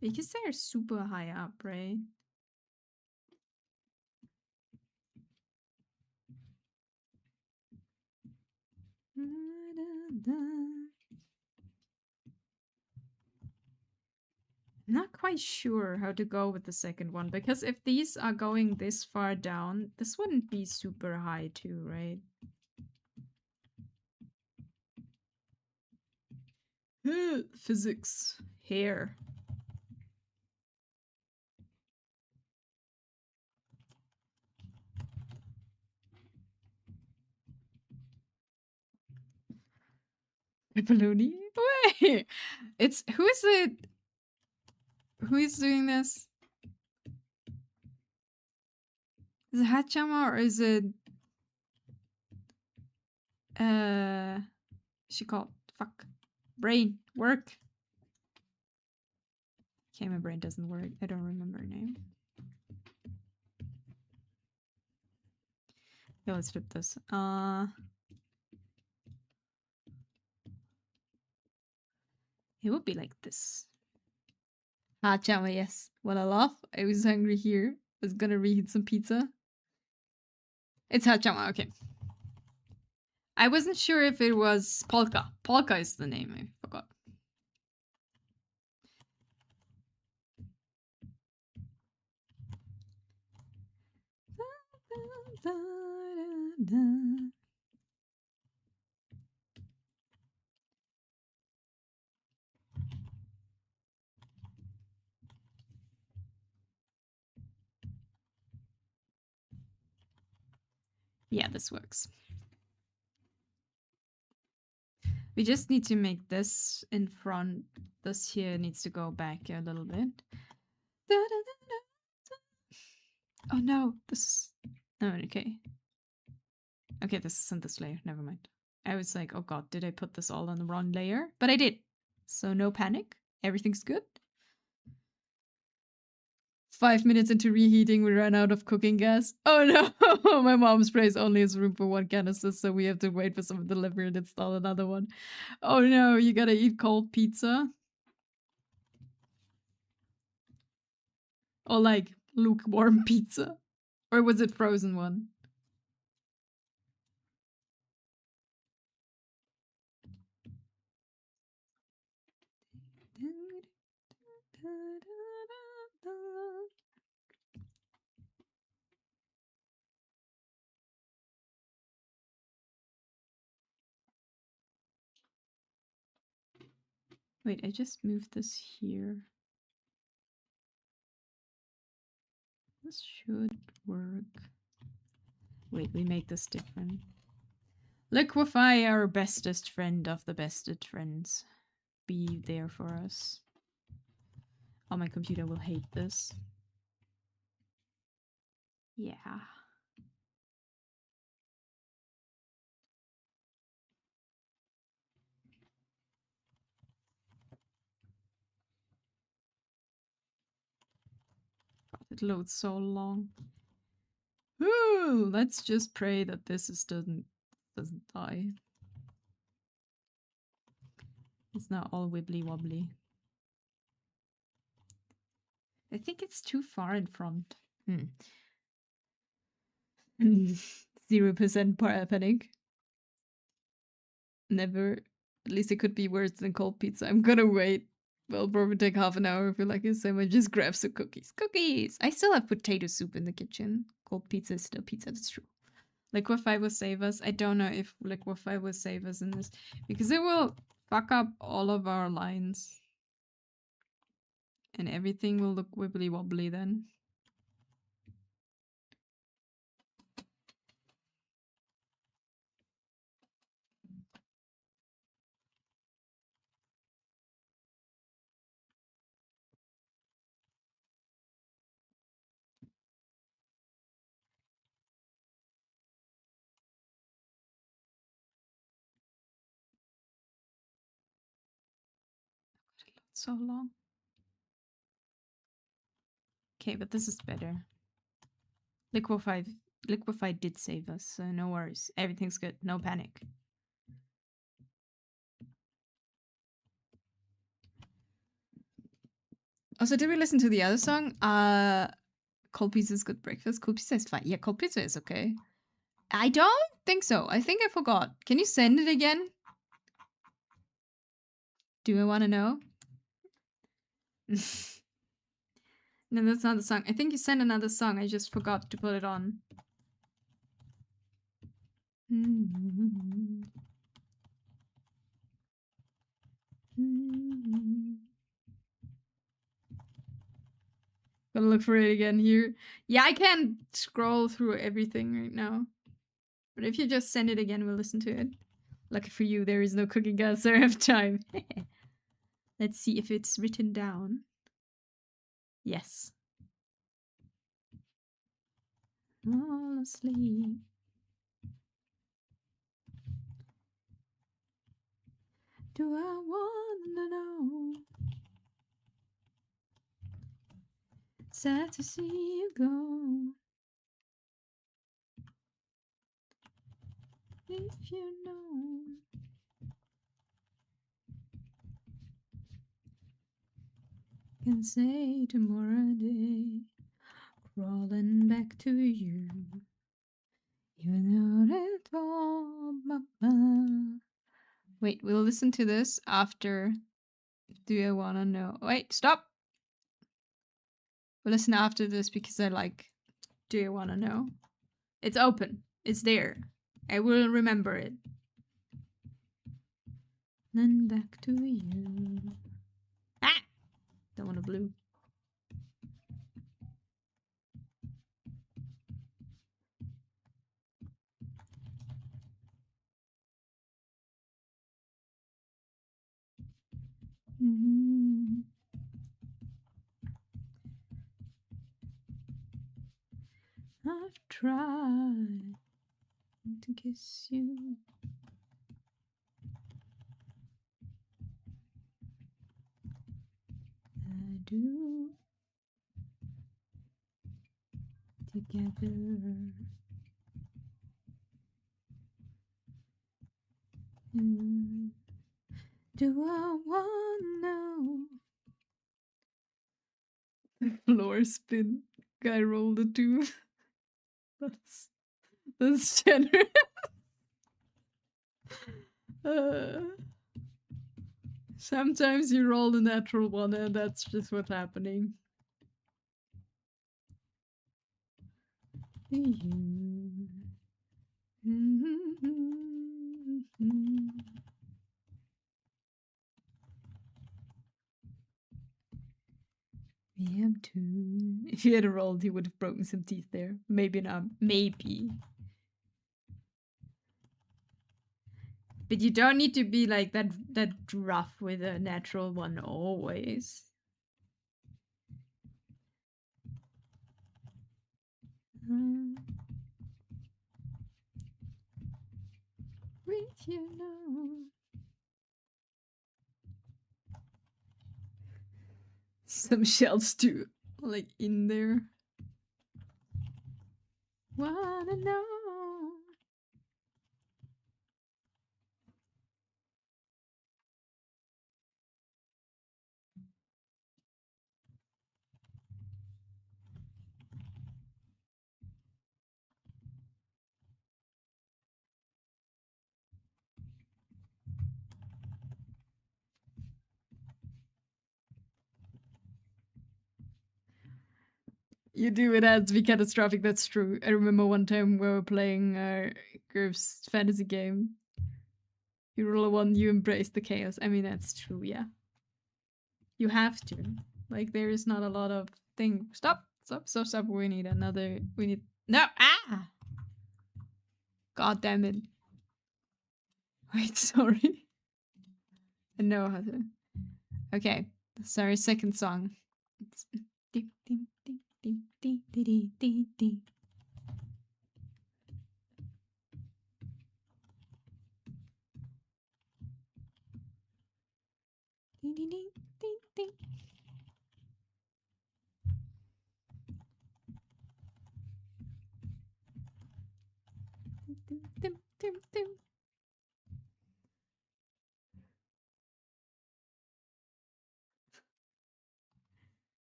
Because they're super high up, right? Not quite sure how to go with the second one, because if these are going this far down, this wouldn't be super high too, right? Physics. Hair. Pepperoni? Wait! It's... Who is it? Who is doing this? Is it Hachama or is it... she called... Fuck. Brain. Work. Okay, my brain doesn't work. I don't remember her name. Okay, let's flip this. It would be like this. Chama, yes. What I love. I was hungry here. I was gonna reheat some pizza. It's Hachama, okay. I wasn't sure if it was Polka. Polka is the name, I forgot. Yeah, this works. We just need to make this in front. This here needs to go back a little bit. Oh no, this is... Oh, okay. Okay, this isn't this layer. Never mind. I was like, oh god, did I put this all on the wrong layer? But I did. So no panic. Everything's good. 5 minutes into reheating, we ran out of cooking gas. Oh no! My mom's place only has room for 1 canister, so we have to wait for someone to deliver and install another one. Oh no, you gotta eat cold pizza? Or like lukewarm pizza? Or was it frozen one? Wait, I just moved this here. This should work. Wait, we make this different. Liquefy, our bestest friend of the bestest friends. Be there for us. Oh, my computer will hate this. Yeah. It loads so long. Ooh, let's just pray that this doesn't die. It's not all wibbly wobbly. I think it's too far in front. 0% panic. Never. At least it could be worse than cold pizza. I'm gonna wait. Well, probably take half an hour if you like it so much. Just grab some cookies. Cookies! I still have potato soup in the kitchen. Cold pizza is still pizza, that's true. Liquefy will save us. I don't know if Liquefy will save us in this. Because it will fuck up all of our lines. And everything will look wibbly wobbly then. So long. Okay, but this is better. Liquefy did save us, so no worries. Everything's good. No panic. Also, did we listen to the other song? Cold pizza is good breakfast. Cold pizza is fine. Yeah, cold pizza is okay. I don't think so. I think I forgot. Can you send it again? Do I want to know? No, that's not the song. I think you sent another song. I just forgot to put it on. Gotta look for it again here. Yeah, I can't scroll through everything right now. But if you just send it again, we'll listen to it. Lucky for you, there is no cooking gas, so I have time. Let's see if it's written down. Yes. All asleep. Do I wanna know? Sad to see you go. If you know. Can say tomorrow day. Crawling back to you. Even though it's all Wait, we'll listen to this after. Do I wanna know? Wait, stop! We'll listen after this because I like. Do you wanna know? It's open. It's there. I will remember it. Then back to you. Ah! Don't want a blue. Mm-hmm. I've tried to kiss you. I do. Together. Do I wanna know? The floor spin. Guy rolled a 2. That's generous. Sometimes you roll the natural one and that's just what's happening. You. We have two. If he had rolled, he would have broken some teeth there. Maybe not. Maybe. But you don't need to be like that rough with a natural one always. With you know. Some shells too, like in there. Wanna know? You do it has to be catastrophic. That's true. I remember one time we were playing Gerv's fantasy game. You roll a one, you embrace the chaos. I mean, that's true. Yeah, you have to. Like, there is not a lot of thing. Stop, stop, stop, stop. We need another. We need no. Ah, god damn it. Wait, sorry. I know how to. Okay, sorry. Second song. It's...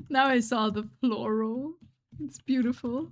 Now I saw the floral. It's beautiful.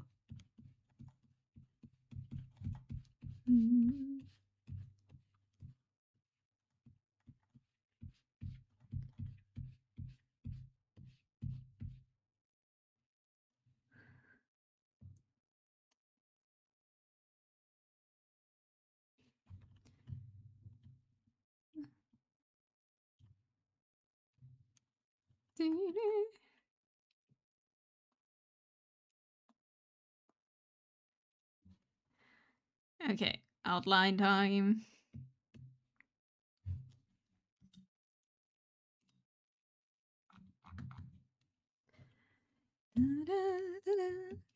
Okay, outline time.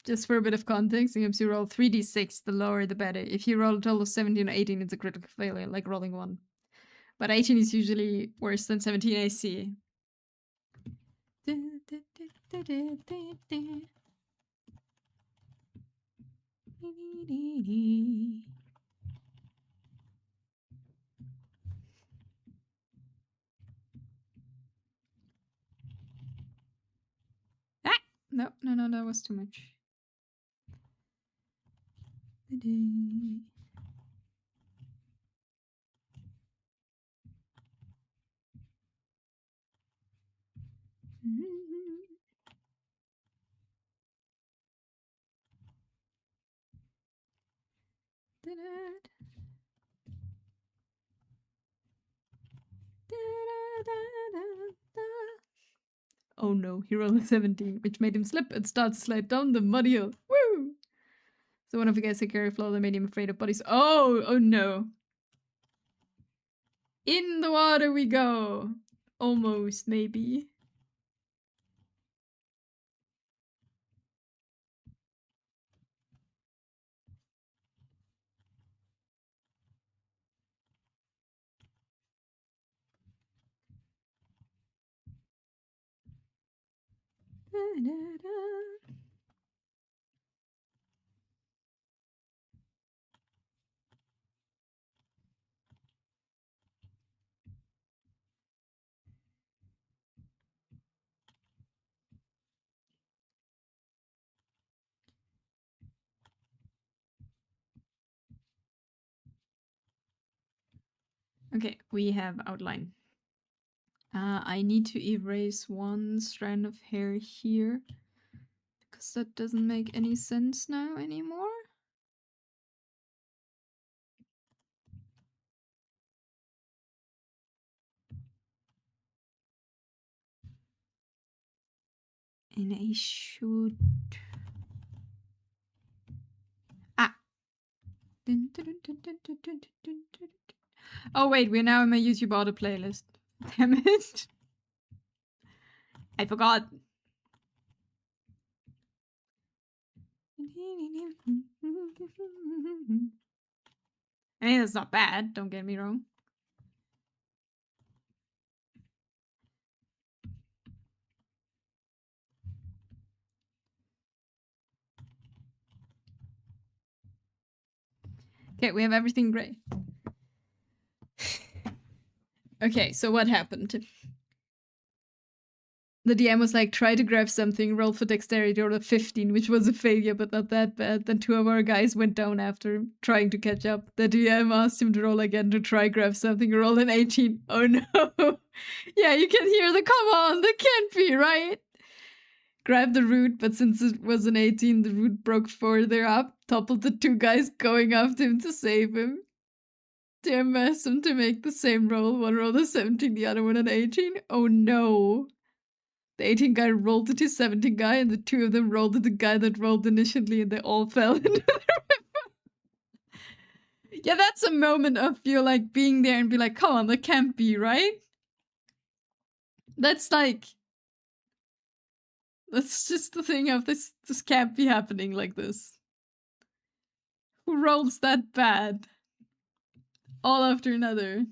Just for a bit of context, if you roll 3d6, the lower the better. If you roll a total of 17 or 18, it's a critical failure, like rolling 1. But 18 is usually worse than 17, I see. Ah! No, no, no, that was too much. Oh no, he rolled a 17, which made him slip and start to slide down the muddy hill. Woo! So one of the guys had carry flow that made him afraid of bodies. Oh, oh no. In the water we go. Almost, maybe. Okay, we have outline. I need to erase one strand of hair here because that doesn't make any sense now anymore. And I should... Ah! Oh wait, we're now in my YouTube auto playlist. Damn it. I forgot. I mean, that's not bad, don't get me wrong. Okay, we have everything gray. Okay, so what happened? The DM was like, try to grab something, roll for dexterity, roll a 15, which was a failure, but not that bad. Then 2 of our guys went down after him, trying to catch up. The DM asked him to roll again to try grab something, roll an 18. Oh no. Yeah, you can hear the come on, that can't be, right? Grabbed the root, but since it was an 18, the root broke further up, toppled the 2 guys going after him to save him. DM asked him to make the same roll. One rolled a 17, the other one an 18. Oh no. The 18 guy rolled it to 17 guy, and the 2 of them rolled at the guy that rolled initially, and they all fell into the river. Yeah, that's a moment of you like being there and be like, come on, that can't be, right? That's like... That's just the thing of this can't be happening like this. Who rolls that bad? All after another.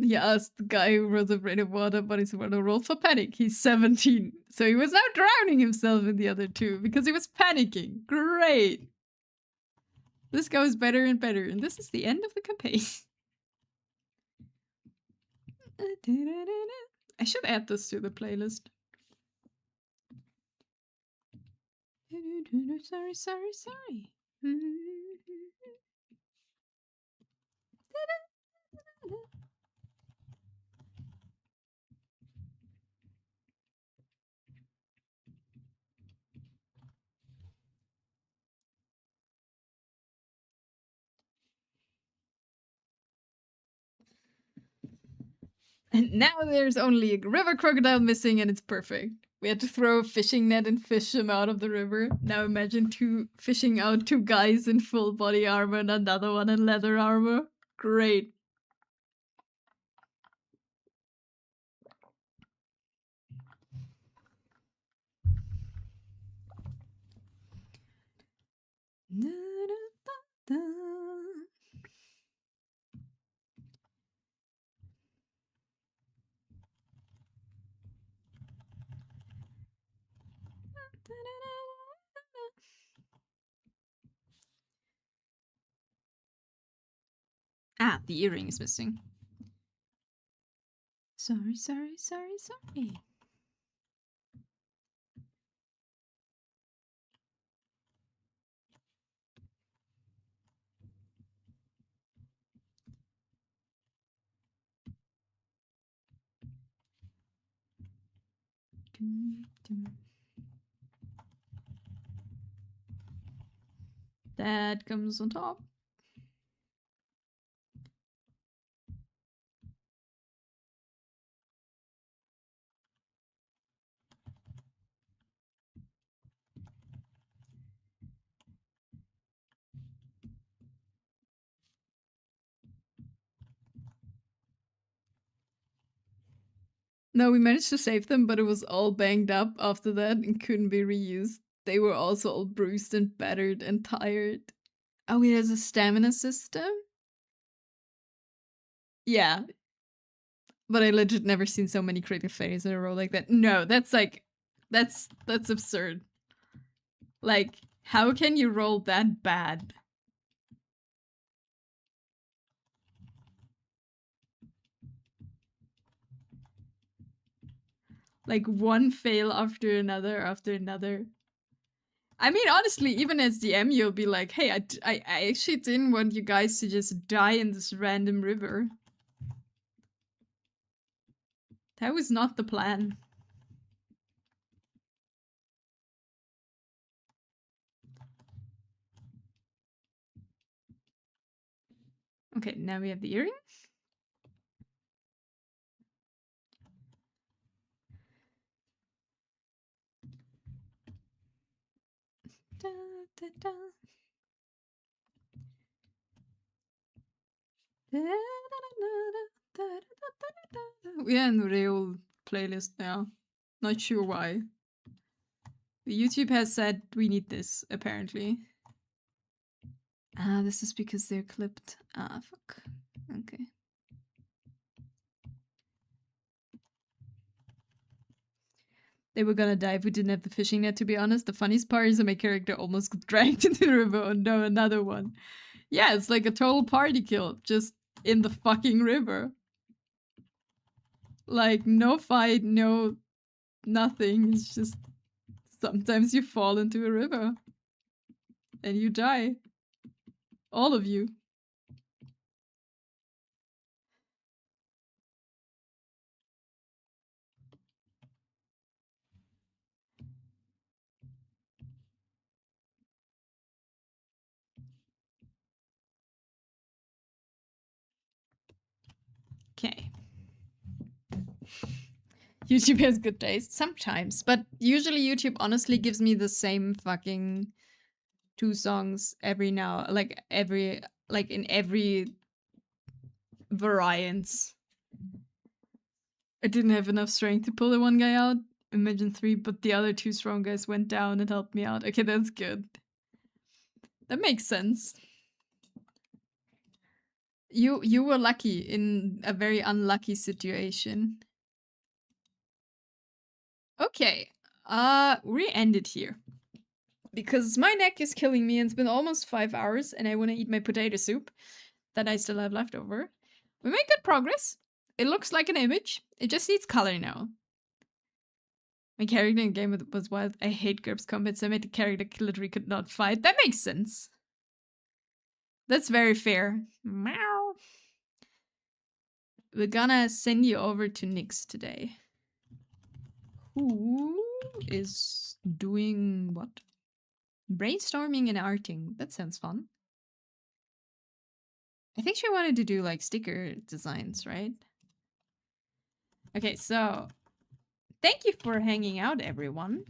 He asked the guy who was afraid of water, but he's going to roll for panic. He's 17. So he was now drowning himself in the other 2 because he was panicking. Great. This goes better and better, and this is the end of the campaign. I should add this to the playlist. Sorry. And now there's only a river crocodile missing, and it's perfect. We had to throw a fishing net and fish him out of the river. Now imagine fishing out 2 guys in full body armor and another one in leather armor. Great. Ah, the earring is missing. Sorry. That comes on top. No, we managed to save them, but it was all banged up after that and couldn't be reused. They were also all bruised and battered and tired. Oh, it has a stamina system? Yeah. But I legit never seen so many creative failures in a row like that. No, that's like... That's absurd. Like, how can you roll that bad? Like, one fail after another after another. I mean, honestly, even as DM, you'll be like, hey, I actually didn't want you guys to just die in this random river. That was not the plan. Okay, now we have the earring. Da, da, da. We are in the real playlist now. Not sure why. YouTube has said we need this, apparently. Ah, this is because they're clipped. Ah, fuck. Okay. They were gonna die if we didn't have the fishing net, to be honest. The funniest part is that my character almost got dragged into the river. Oh no, another one. Yeah, it's like a total party kill, just in the fucking river. Like, no fight, no nothing. It's just sometimes you fall into a river and you die. All of you. Okay. YouTube has good days sometimes, but usually YouTube honestly gives me the same fucking 2 songs every now, like in every variance. I didn't have enough strength to pull the one guy out. Imagine 3, but the other 2 strong guys went down and helped me out. Okay, that's good. That makes sense. You were lucky in a very unlucky situation. Okay. We ended here. Because my neck is killing me and it's been almost 5 hours and I want to eat my potato soup that I still have left over. We made good progress. It looks like an image. It just needs color now. My character in game was wild. I hate GURPS combat, so I made the character literally could not fight. That makes sense. That's very fair. Meow. We're gonna send you over to Nyx today. Who is doing what? Brainstorming and arting. That sounds fun. I think she wanted to do like sticker designs, right? Okay, so thank you for hanging out, everyone.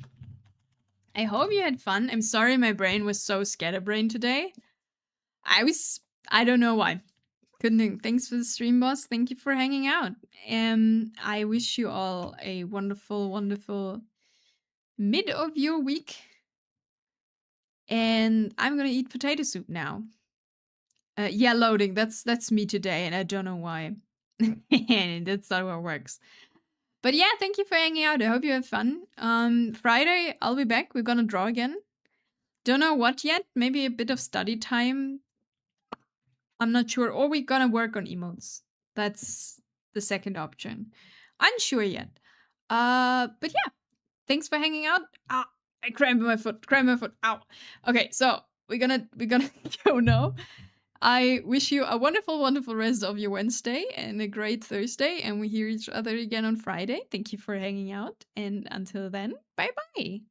I hope you had fun. I'm sorry my brain was so scatterbrained today. I don't know why. Couldn't. Thanks for the stream, boss. Thank you for hanging out. I wish you all a wonderful, wonderful mid of your week. And I'm gonna eat potato soup now. Yeah, loading. That's me today, and I don't know why. That's not how it works. But yeah, thank you for hanging out. I hope you have fun. Friday, I'll be back. We're gonna draw again. Don't know what yet. Maybe a bit of study time. I'm not sure. Or we're gonna work on emotes. That's the second option. Unsure yet. But yeah, thanks for hanging out. Ah, I cramped my foot. Ow. Okay, so we're gonna go now. I wish you a wonderful, wonderful rest of your Wednesday and a great Thursday. And we hear each other again on Friday. Thank you for hanging out. And until then, bye bye.